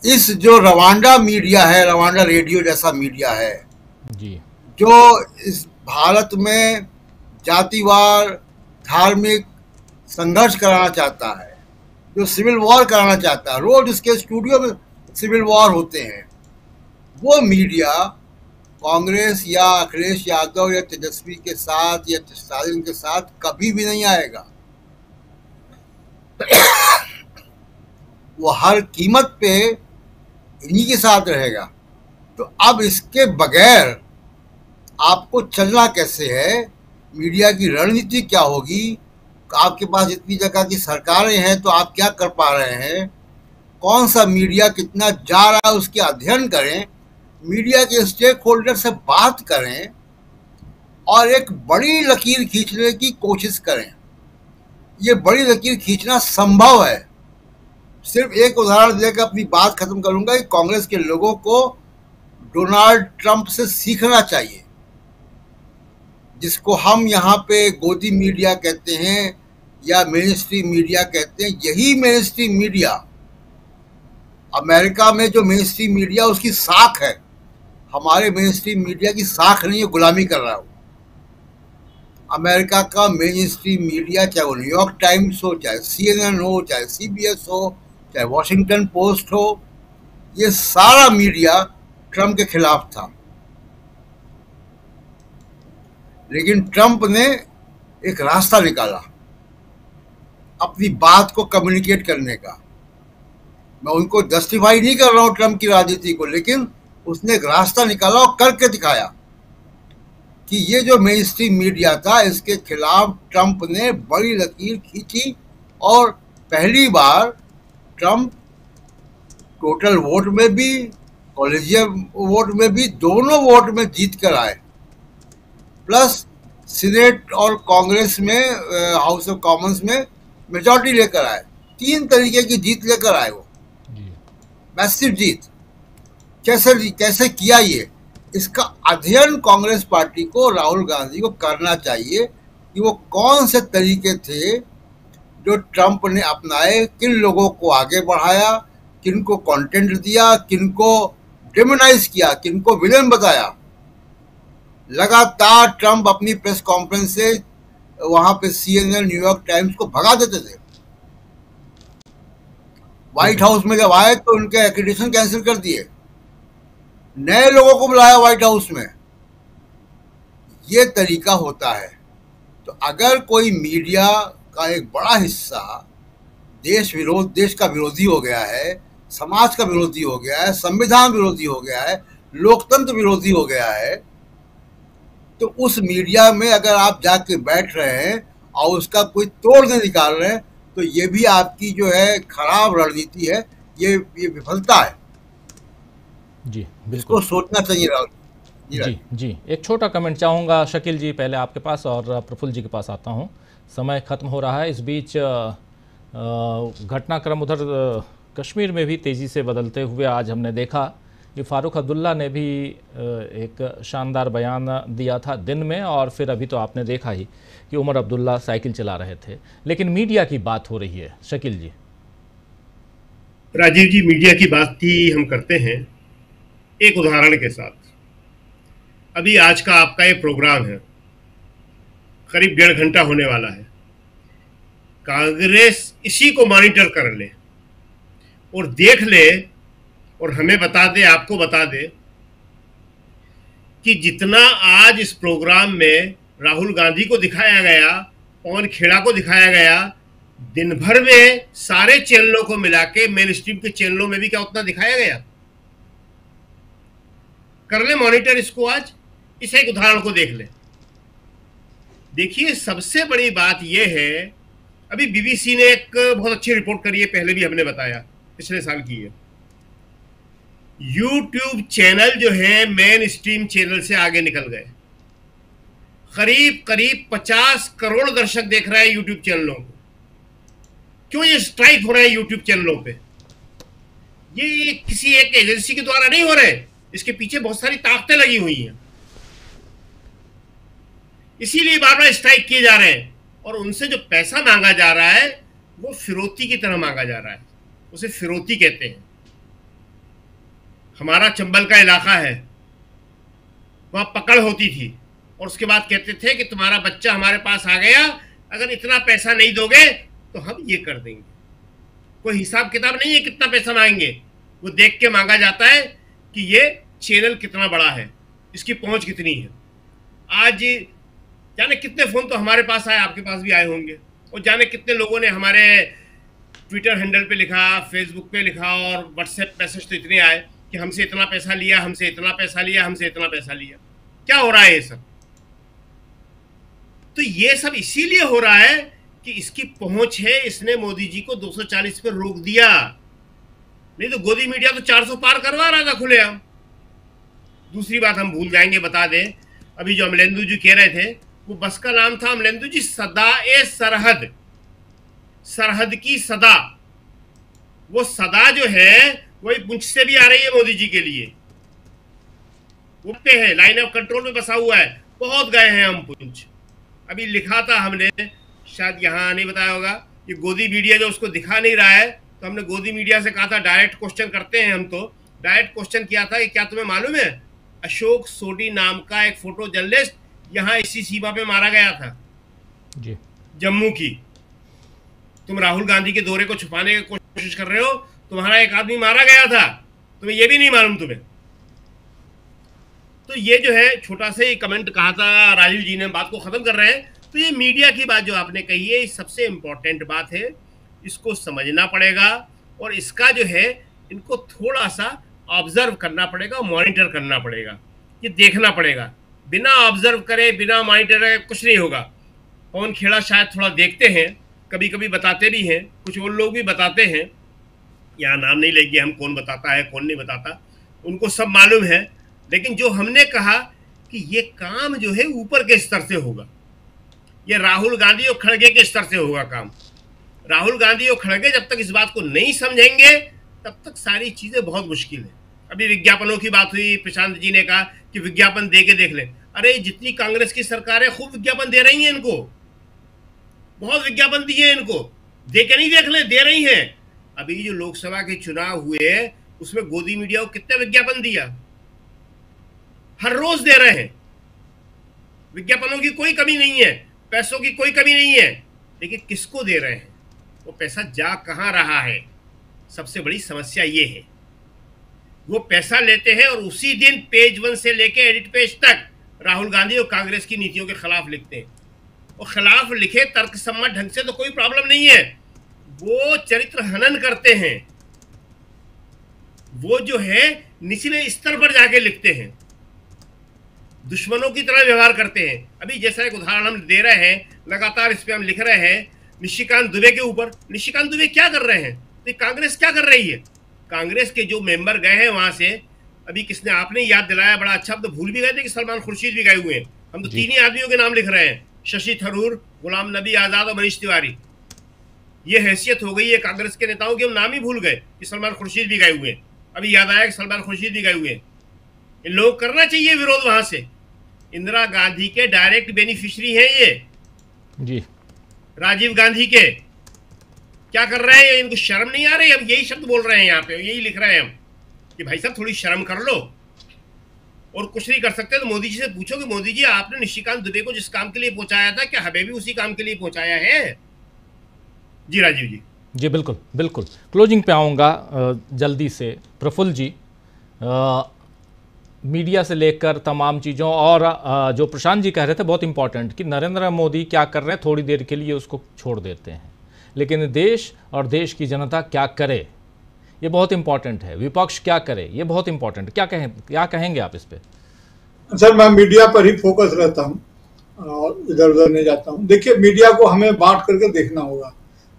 इस जो रवांडा मीडिया है, रवांडा रेडियो जैसा मीडिया है जी, जो इस भारत में जातिवार धार्मिक संघर्ष कराना चाहता है, जो सिविल वॉर कराना चाहता है, रोज इसके स्टूडियो में सिविल वॉर होते हैं, वो मीडिया कांग्रेस या अखिलेश यादव या तेजस्वी के साथ या स्टालिन के साथ कभी भी नहीं आएगा। वो हर कीमत पे इन्हीं के साथ रहेगा। तो अब इसके बगैर आपको चलना कैसे है? मीडिया की रणनीति क्या होगी? आपके पास इतनी जगह की सरकारें हैं तो आप क्या कर पा रहे हैं? कौन सा मीडिया कितना जा रहा है उसके अध्ययन करें, मीडिया के स्टेक होल्डर से बात करें और एक बड़ी लकीर खींचने की कोशिश करें। ये बड़ी लकीर खींचना संभव है। सिर्फ एक उदाहरण देकर अपनी बात खत्म करूंगा कि कांग्रेस के लोगों को डोनाल्ड ट्रंप से सीखना चाहिए, जिसको हम यहाँ पे गोदी मीडिया कहते हैं या मेन स्ट्रीम मीडिया कहते हैं। यही मेन स्ट्रीम मीडिया, अमेरिका में जो मेन स्ट्रीम मीडिया उसकी साख है, हमारे मेन स्ट्रीम मीडिया की साख नहीं है, गुलामी कर रहा हो। अमेरिका का मेन स्ट्रीम मीडिया, चाहे वो न्यूयॉर्क टाइम्स हो, चाहे CNN हो, चाहे CBS हो, चाहे वॉशिंगटन पोस्ट हो, ये सारा मीडिया ट्रंप के खिलाफ था। लेकिन ट्रंप ने एक रास्ता निकाला अपनी बात को कम्युनिकेट करने का। मैं उनको जस्टिफाई नहीं कर रहा हूँ ट्रंप की राजनीति को, लेकिन उसने एक रास्ता निकाला और करके दिखाया कि ये जो मेन स्ट्रीम मीडिया था इसके खिलाफ ट्रंप ने बड़ी लकीर खींची और पहली बार ट्रंप टोटल वोट में भी, कॉलेजियम वोट में भी, दोनों वोट में जीत कर आए। प्लस सीनेट और कांग्रेस में, हाउस ऑफ कॉमन्स में मेजॉरिटी लेकर आए। 3 तरीके की जीत लेकर आए वो, मैसिव जीत। कैसे किया ये? इसका अध्ययन कांग्रेस पार्टी को, राहुल गांधी को करना चाहिए कि वो कौन से तरीके थे जो ट्रंप ने अपनाए, किन लोगों को आगे बढ़ाया, किन को कंटेंट दिया, किन को डिमोनाइज किया, किन को विलेन बताया। लगातार ट्रंप अपनी प्रेस कॉन्फ्रेंस से वहां पे CNN, न्यूयॉर्क टाइम्स को भगा देते थे। व्हाइट हाउस में जब आए तो उनके एक्रेडिटेशन कैंसिल कर दिए, नए लोगों को बुलाया व्हाइट हाउस में। ये तरीका होता है। तो अगर कोई मीडिया का एक बड़ा हिस्सा देश का विरोधी हो गया है, समाज का विरोधी हो गया है, संविधान विरोधी हो गया है, लोकतंत्र विरोधी हो गया है, तो उस मीडिया में अगर आप जाके बैठ रहे हैं और उसका कोई तोड़ नहीं निकाल रहे हैं, तो ये भी आपकी जो है खराब रणनीति है, ये विफलता है। जी बिल्कुल, इसको सोचना चाहिए राहुल जी। एक छोटा कमेंट चाहूँगा शकील जी, पहले आपके पास और प्रफुल्ल जी के पास आता हूँ। समय खत्म हो रहा है। इस बीच घटनाक्रम उधर कश्मीर में भी तेज़ी से बदलते हुए आज हमने देखा कि फारूक अब्दुल्ला ने भी एक शानदार बयान दिया था दिन में, और फिर अभी तो आपने देखा ही कि उमर अब्दुल्ला साइकिल चला रहे थे। लेकिन मीडिया की बात हो रही है शकील जी। राजीव जी, मीडिया की बात ही हम करते हैं एक उदाहरण के साथ। अभी आज का आपका ये प्रोग्राम है, करीब 1.5 घंटा होने वाला है। कांग्रेस इसी को मॉनिटर कर ले और देख ले और हमें बता दे, आपको बता दे कि जितना आज इस प्रोग्राम में राहुल गांधी को दिखाया गया पवन खेड़ा को दिखाया गया, दिन भर में सारे चैनलों को मिला के मेन स्ट्रीम के चैनलों में भी क्या उतना दिखाया गया? कर ले मॉनिटर इसको, आज इस एक उदाहरण को देख ले। देखिए सबसे बड़ी बात यह है, अभी बीबीसी ने एक बहुत अच्छी रिपोर्ट करी है, पहले भी हमने बताया, पिछले साल की है। यूट्यूब चैनल जो है मेन स्ट्रीम चैनल से आगे निकल गए। करीब करीब 50 करोड़ दर्शक देख रहे हैं यूट्यूब चैनलों को। क्यों ये स्ट्राइक हो रहे हैं यूट्यूब चैनलों पे? ये किसी एक एजेंसी के द्वारा नहीं हो रहे, इसके पीछे बहुत सारी ताकतें लगी हुई हैं, इसीलिए बार बार स्ट्राइक किए जा रहे हैं। और उनसे जो पैसा मांगा जा रहा है वो फिरौती की तरह मांगा जा रहा है, उसे फिरौती कहते हैं। हमारा चंबल का इलाका है, वहां पकड़ होती थी और उसके बाद कहते थे कि तुम्हारा बच्चा हमारे पास आ गया, अगर इतना पैसा नहीं दोगे तो हम ये कर देंगे। कोई हिसाब किताब नहीं है कितना पैसा मांगेंगे, वो देख के मांगा जाता है कि ये चैनल कितना बड़ा है, इसकी पहुंच कितनी है। आज जाने कितने फोन तो हमारे पास आए, आपके पास भी आए होंगे, और जाने कितने लोगों ने हमारे ट्विटर हैंडल पे लिखा, फेसबुक पे लिखा, और व्हाट्सएप मैसेज तो इतने आए कि हमसे इतना पैसा लिया, हमसे इतना पैसा लिया, हमसे इतना पैसा लिया। क्या हो रहा है ये सब? तो ये सब इसीलिए हो रहा है कि इसकी पहुंच है, इसने मोदी जी को 240 पर रोक दिया, नहीं तो गोदी मीडिया तो 400 पार करवा रहा था खुलेआम। दूसरी बात हम भूल जाएंगे, बता दें, अभी जो अमलेंदु जी कह रहे थे, वो बस का नाम था अमलेंदु जी सदा-ए सरहद, सरहद की सदा। वो सदा जो है वही पुंछ से भी आ रही है मोदी जी के लिए। वो पे है, लाइन ऑफ कंट्रोल में बसा हुआ है, बहुत गए हैं हम पुंछ। अभी लिखा था हमने, शायद यहाँ नहीं बताया होगा, ये गोदी मीडिया जो उसको दिखा नहीं रहा है, तो हमने गोदी मीडिया से कहा था डायरेक्ट क्वेश्चन करते हैं हम, तो डायरेक्ट क्वेश्चन किया था कि क्या तुम्हें मालूम है अशोक सोडी नाम का एक फोटो जर्नलिस्ट यहाँ इसी सीमा पे मारा गया था जी, जम्मू की। तुम राहुल गांधी के दौरे को छुपाने की कोशिश कर रहे हो, तुम्हारा एक आदमी मारा गया था, तुम्हें ये भी नहीं मालूम तुम्हें। तो ये जो है छोटा सा ही कमेंट कहा था राजीव जी ने, बात को खत्म कर रहे हैं। तो ये मीडिया की बात जो आपने कही है, सबसे इंपॉर्टेंट बात है, इसको समझना पड़ेगा और इसका जो है इनको थोड़ा सा ऑब्जर्व करना पड़ेगा, मॉनिटर करना पड़ेगा, ये देखना पड़ेगा। बिना ऑब्जर्व करे, बिना मॉनिटर करे कुछ नहीं होगा। पवन खेड़ा शायद थोड़ा देखते हैं, कभी कभी बताते भी हैं, कुछ और लोग भी बताते हैं, यहाँ नाम नहीं लेंगे हम, कौन बताता है कौन नहीं बताता, उनको सब मालूम है। लेकिन जो हमने कहा कि ये काम जो है ऊपर के स्तर से होगा, ये राहुल गांधी और खड़गे के स्तर से होगा काम। राहुल गांधी और खड़गे जब तक इस बात को नहीं समझेंगे तब तक सारी चीजें बहुत मुश्किल है। अभी विज्ञापनों की बात हुई, प्रशांत जी ने कहा कि विज्ञापन दे के देख ले। अरे जितनी कांग्रेस की सरकारें खूब विज्ञापन दे रही हैं इनको, बहुत विज्ञापन दिए इनको, दे के नहीं देख ले, दे रही हैं। अभी जो लोकसभा के चुनाव हुए उसमें गोदी मीडिया को कितने विज्ञापन दिया, हर रोज दे रहे हैं। विज्ञापनों की कोई कमी नहीं है, पैसों की कोई कमी नहीं है, लेकिन किसको दे रहे हैं, वो पैसा जा कहां रहा है, सबसे बड़ी समस्या ये है। वो पैसा लेते हैं और उसी दिन पेज 1 से लेके एडिट पेज तक राहुल गांधी और कांग्रेस की नीतियों के खिलाफ लिखते हैं। और खिलाफ लिखे तर्कसम्मत ढंग से तो कोई प्रॉब्लम नहीं है, वो चरित्र हनन करते हैं, वो जो है निचले स्तर पर जाके लिखते हैं, दुश्मनों की तरह व्यवहार करते हैं। अभी जैसा एक उदाहरण हम दे रहे हैं, लगातार इस पे हम लिख रहे हैं निशिकांत दुबे के ऊपर। निशिकांत दुबे क्या कर रहे हैं, तो कांग्रेस क्या कर रही है? कांग्रेस के जो मेंबर गए हैं वहां से, अभी किसने, आपने याद दिलाया बड़ा अच्छा, अब तो भूल भी गए थे कि सलमान खुर्शीद भी गए हुए हैं। हम तो 3 ही आदमियों के नाम लिख रहे हैं, शशि थरूर, गुलाम नबी आजाद और मनीष तिवारी। ये हैसियत हो गई है कांग्रेस के नेताओं की, हम नाम ही भूल गए कि सलमान खुर्शीद भी गए हुए हैं। अभी याद आया कि सलमान खुर्शीद भी गए हुए हैं। इन लोगों को करना चाहिए विरोध वहां से। इंदिरा गांधी के डायरेक्ट बेनिफिशियरी हैं ये जी, राजीव गांधी के। क्या कर रहे हैं, इनको शर्म नहीं आ रही? हम यही शब्द बोल रहे हैं यहाँ पे, यही लिख रहे हैं हम कि भाई साहब थोड़ी शर्म कर लो। और कुछ नहीं कर सकते तो मोदी जी से पूछो कि मोदी जी आपने निशिकांत दुबे को जिस काम के लिए पहुंचाया था, क्या हमें भी उसी काम के लिए पहुंचाया है? जी राजीव जी। जी बिल्कुल बिल्कुल, क्लोजिंग पे आऊँगा जल्दी से। प्रफुल्ल जी, मीडिया से लेकर तमाम चीज़ों और जो प्रशांत जी कह रहे थे बहुत इंपॉर्टेंट कि नरेंद्र मोदी क्या कर रहे हैं थोड़ी देर के लिए उसको छोड़ देते हैं, लेकिन देश और देश की जनता क्या करे ये बहुत इंपॉर्टेंट है, विपक्ष क्या करे ये बहुत इंपॉर्टेंट। क्या कहेंगे आप इस पे? सर मैं मीडिया पर ही फोकस रहता हूँ और इधर उधर नहीं जाता हूँ। देखिए मीडिया को हमें बांट करके देखना होगा।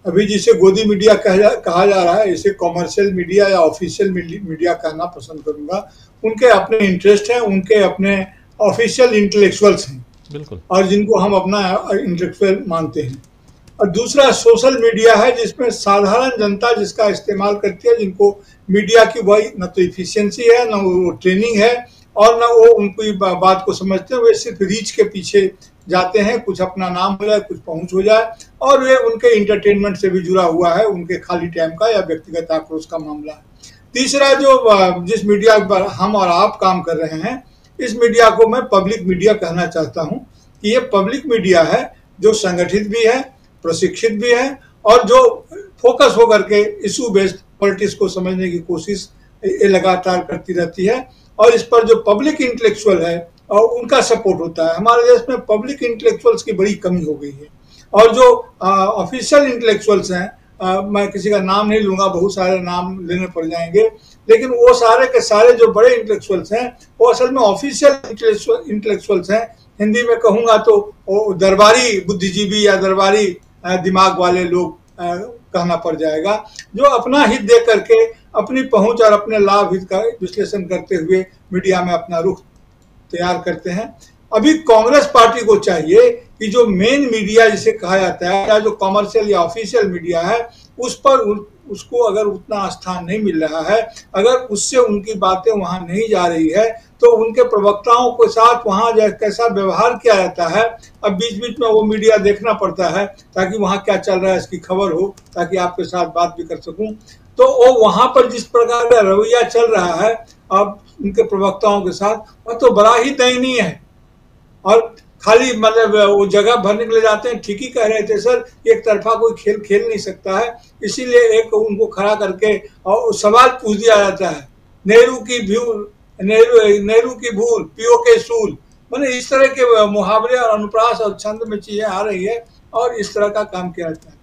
अभी जिसे गोदी मीडिया कहा जा रहा है इसे कॉमर्शियल मीडिया या ऑफिशियल मीडिया कहना पसंद करूंगा। उनके अपने इंटरेस्ट हैं, उनके अपने ऑफिशियल इंटेलेक्चुअल्स हैं, बिल्कुल, और जिनको हम अपना इंटेलेक्चुअल मानते हैं। और दूसरा सोशल मीडिया है जिसमें साधारण जनता जिसका इस्तेमाल करती है, जिनको मीडिया की वही न तो इफिशियंसी है, न वो ट्रेनिंग है और न वो उनकी बात को समझते हैं। वे सिर्फ रीच के पीछे जाते हैं, कुछ अपना नाम हो जाए, कुछ पहुंच हो जाए, और वे उनके इंटरटेनमेंट से भी जुड़ा हुआ है, उनके खाली टाइम का या व्यक्तिगत आक्रोश का मामला है। तीसरा जो जिस मीडिया पर हम और आप काम कर रहे हैं, इस मीडिया को मैं पब्लिक मीडिया कहना चाहता हूं कि ये पब्लिक मीडिया है जो संगठित भी है, प्रशिक्षित भी है और जो फोकस होकर के इशू बेस्ड पॉलिटिक्स को समझने की कोशिश लगातार करती रहती है। और इस पर जो पब्लिक इंटेलेक्चुअल है और उनका सपोर्ट होता है। हमारे देश में पब्लिक इंटेलेक्चुअल्स की बड़ी कमी हो गई है और जो ऑफिशियल इंटेलेक्चुअल्स हैं, मैं किसी का नाम नहीं लूंगा, बहुत सारे नाम लेने पड़ जाएंगे, लेकिन वो सारे के सारे जो बड़े इंटेलेक्चुअल्स हैं वो असल में ऑफिशियल इंटेलेक्चुअल्स हैं। हिंदी में कहूंगा तो वो दरबारी बुद्धिजीवी या दरबारी दिमाग वाले लोग कहना पड़ जाएगा, जो अपना हित दे करके अपनी पहुंच और अपने लाभ हित का विश्लेषण करते हुए मीडिया में अपना रुख तैयार करते हैं। अभी कांग्रेस पार्टी को चाहिए कि जो मेन मीडिया जिसे कहा जाता है या जो कमर्शियल या ऑफिशियल मीडिया है उस पर उसको अगर उतना स्थान नहीं मिल रहा है, अगर उससे उनकी बातें वहां नहीं जा रही है, तो उनके प्रवक्ताओं के साथ वहां कैसा व्यवहार किया जाता है, अब बीच बीच में वो मीडिया देखना पड़ता है ताकि वहां क्या चल रहा है इसकी खबर हो, ताकि आपके साथ बात भी कर सकूं। तो वो वहां पर जिस प्रकार का रवैया चल रहा है अब उनके प्रवक्ताओं के साथ, वह तो बड़ा ही दयनीय है। और खाली मतलब वो जगह भरने के लिए जाते हैं। ठीक ही कह रहे थे सर, एक तरफा कोई खेल खेल नहीं सकता है, इसीलिए एक उनको खड़ा करके और सवाल पूछ दिया जाता है, नेहरू की भूल पियो के सूल, मैंने इस तरह के मुहावरे और अनुप्रास और छंद में चीजें आ रही है और इस तरह का काम किया जाता है।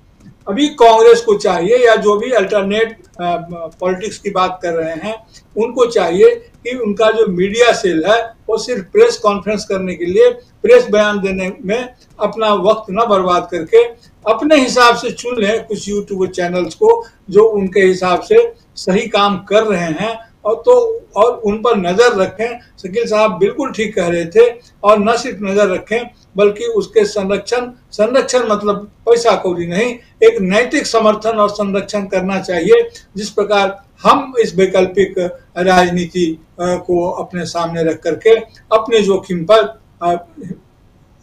अभी कांग्रेस को चाहिए या जो भी अल्टरनेट पॉलिटिक्स की बात कर रहे हैं उनको चाहिए कि उनका जो मीडिया सेल है वो सिर्फ प्रेस कॉन्फ्रेंस करने के लिए, प्रेस बयान देने में अपना वक्त न बर्बाद करके अपने हिसाब से चुन लें कुछ यूट्यूब चैनल्स को जो उनके हिसाब से सही काम कर रहे हैं और उन पर नजर रखें। शकील साहब बिल्कुल ठीक कह रहे थे, और न सिर्फ नजर रखें बल्कि उसके संरक्षण मतलब पैसा कौड़ी नहीं, एक नैतिक समर्थन और संरक्षण करना चाहिए। जिस प्रकार हम इस वैकल्पिक राजनीति को अपने सामने रख करके अपने जोखिम पर,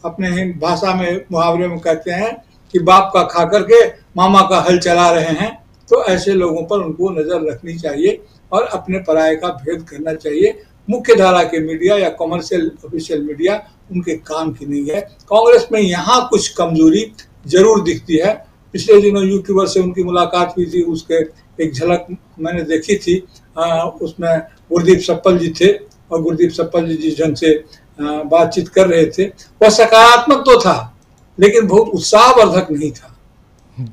अपने भाषा में मुहावरे में कहते हैं कि बाप का खा करके मामा का हल चला रहे हैं, तो ऐसे लोगों पर उनको नजर रखनी चाहिए और अपने पराये का भेद करना चाहिए। मुख्य धारा के मीडिया या कमर्शियल ऑफिशियल मीडिया उनके काम की नहीं है। कांग्रेस में यहाँ कुछ कमजोरी जरूर दिखती है। पिछले दिनों यूट्यूबर से उनकी मुलाकात हुई थी, उसके एक झलक मैंने देखी थी। उसमें गुरदीप सप्पल जी थे और गुरदीप सप्पल जी जिस ढंग से बातचीत कर रहे थे वह सकारात्मक तो था लेकिन बहुत उत्साहवर्धक नहीं था।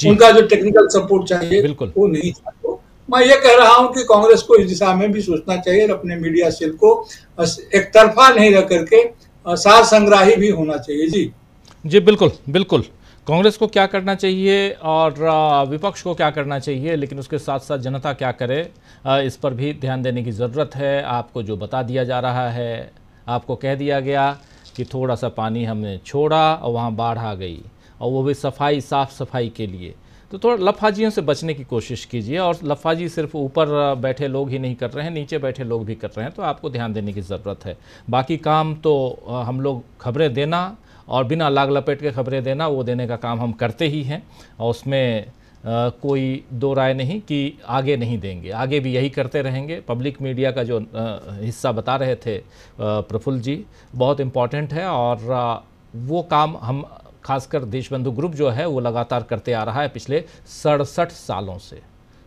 उनका जो टेक्निकल सपोर्ट चाहिए वो नहीं था। तो मैं ये कह रहा हूं कि कांग्रेस को इस दिशा में भी सोचना चाहिए और अपने मीडिया सेल को एक तरफा नहीं रख करके सार संग्राही भी होना चाहिए। जी बिल्कुल बिल्कुल। कांग्रेस को क्या करना चाहिए और विपक्ष को क्या करना चाहिए, लेकिन उसके साथ साथ जनता क्या करे इस पर भी ध्यान देने की ज़रूरत है। आपको जो बता दिया जा रहा है, आपको कह दिया गया कि थोड़ा सा पानी हमने छोड़ा और वहाँ बाढ़ आ गई, और वो भी साफ़ सफाई के लिए। तो थोड़ा लफाजियों से बचने की कोशिश कीजिए, और लफाजी सिर्फ ऊपर बैठे लोग ही नहीं कर रहे हैं, नीचे बैठे लोग भी कर रहे हैं, तो आपको ध्यान देने की ज़रूरत है। बाकी काम तो हम लोग खबरें देना और बिना लाग लपेट के खबरें देना, वो देने का काम हम करते ही हैं, और उसमें कोई दो राय नहीं कि आगे नहीं देंगे, आगे भी यही करते रहेंगे। पब्लिक मीडिया का जो हिस्सा बता रहे थे प्रफुल्ल जी, बहुत इम्पॉर्टेंट है, और वो काम हम खासकर देशबंधु ग्रुप जो है वो लगातार करते आ रहा है पिछले 67 सालों से।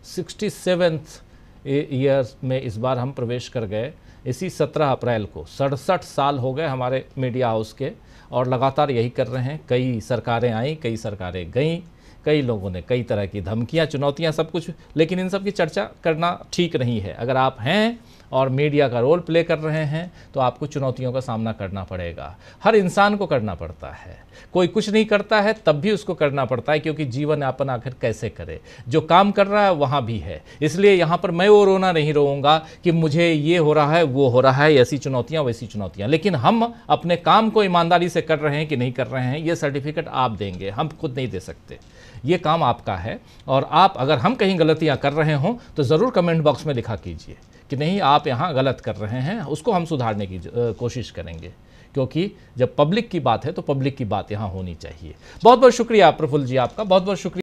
67th ईयर में इस बार हम प्रवेश कर गए। इसी 17 अप्रैल को 67 साल हो गए हमारे मीडिया हाउस के, और लगातार यही कर रहे हैं। कई सरकारें आई, कई सरकारें गईं, कई लोगों ने कई तरह की धमकियां, चुनौतियां, सब कुछ, लेकिन इन सब की चर्चा करना ठीक नहीं है। अगर आप हैं और मीडिया का रोल प्ले कर रहे हैं तो आपको चुनौतियों का सामना करना पड़ेगा। हर इंसान को करना पड़ता है, कोई कुछ नहीं करता है तब भी उसको करना पड़ता है, क्योंकि जीवन यापन आखिर कैसे करे। जो काम कर रहा है वहाँ भी है। इसलिए यहाँ पर मैं वो रोना नहीं रोऊंगा कि मुझे ये हो रहा है, वो हो रहा है, ऐसी चुनौतियाँ वैसी चुनौतियाँ, लेकिन हम अपने काम को ईमानदारी से कर रहे हैं कि नहीं कर रहे हैं, ये सर्टिफिकेट आप देंगे, हम खुद नहीं दे सकते। ये काम आपका है, और आप अगर हम कहीं गलतियाँ कर रहे हों तो ज़रूर कमेंट बॉक्स में लिखा कीजिए कि नहीं आप यहाँ गलत कर रहे हैं, उसको हम सुधारने की कोशिश करेंगे, क्योंकि जब पब्लिक की बात है तो पब्लिक की बात यहाँ होनी चाहिए। बहुत बहुत शुक्रिया प्रफुल्ल जी, आपका बहुत बहुत शुक्रिया।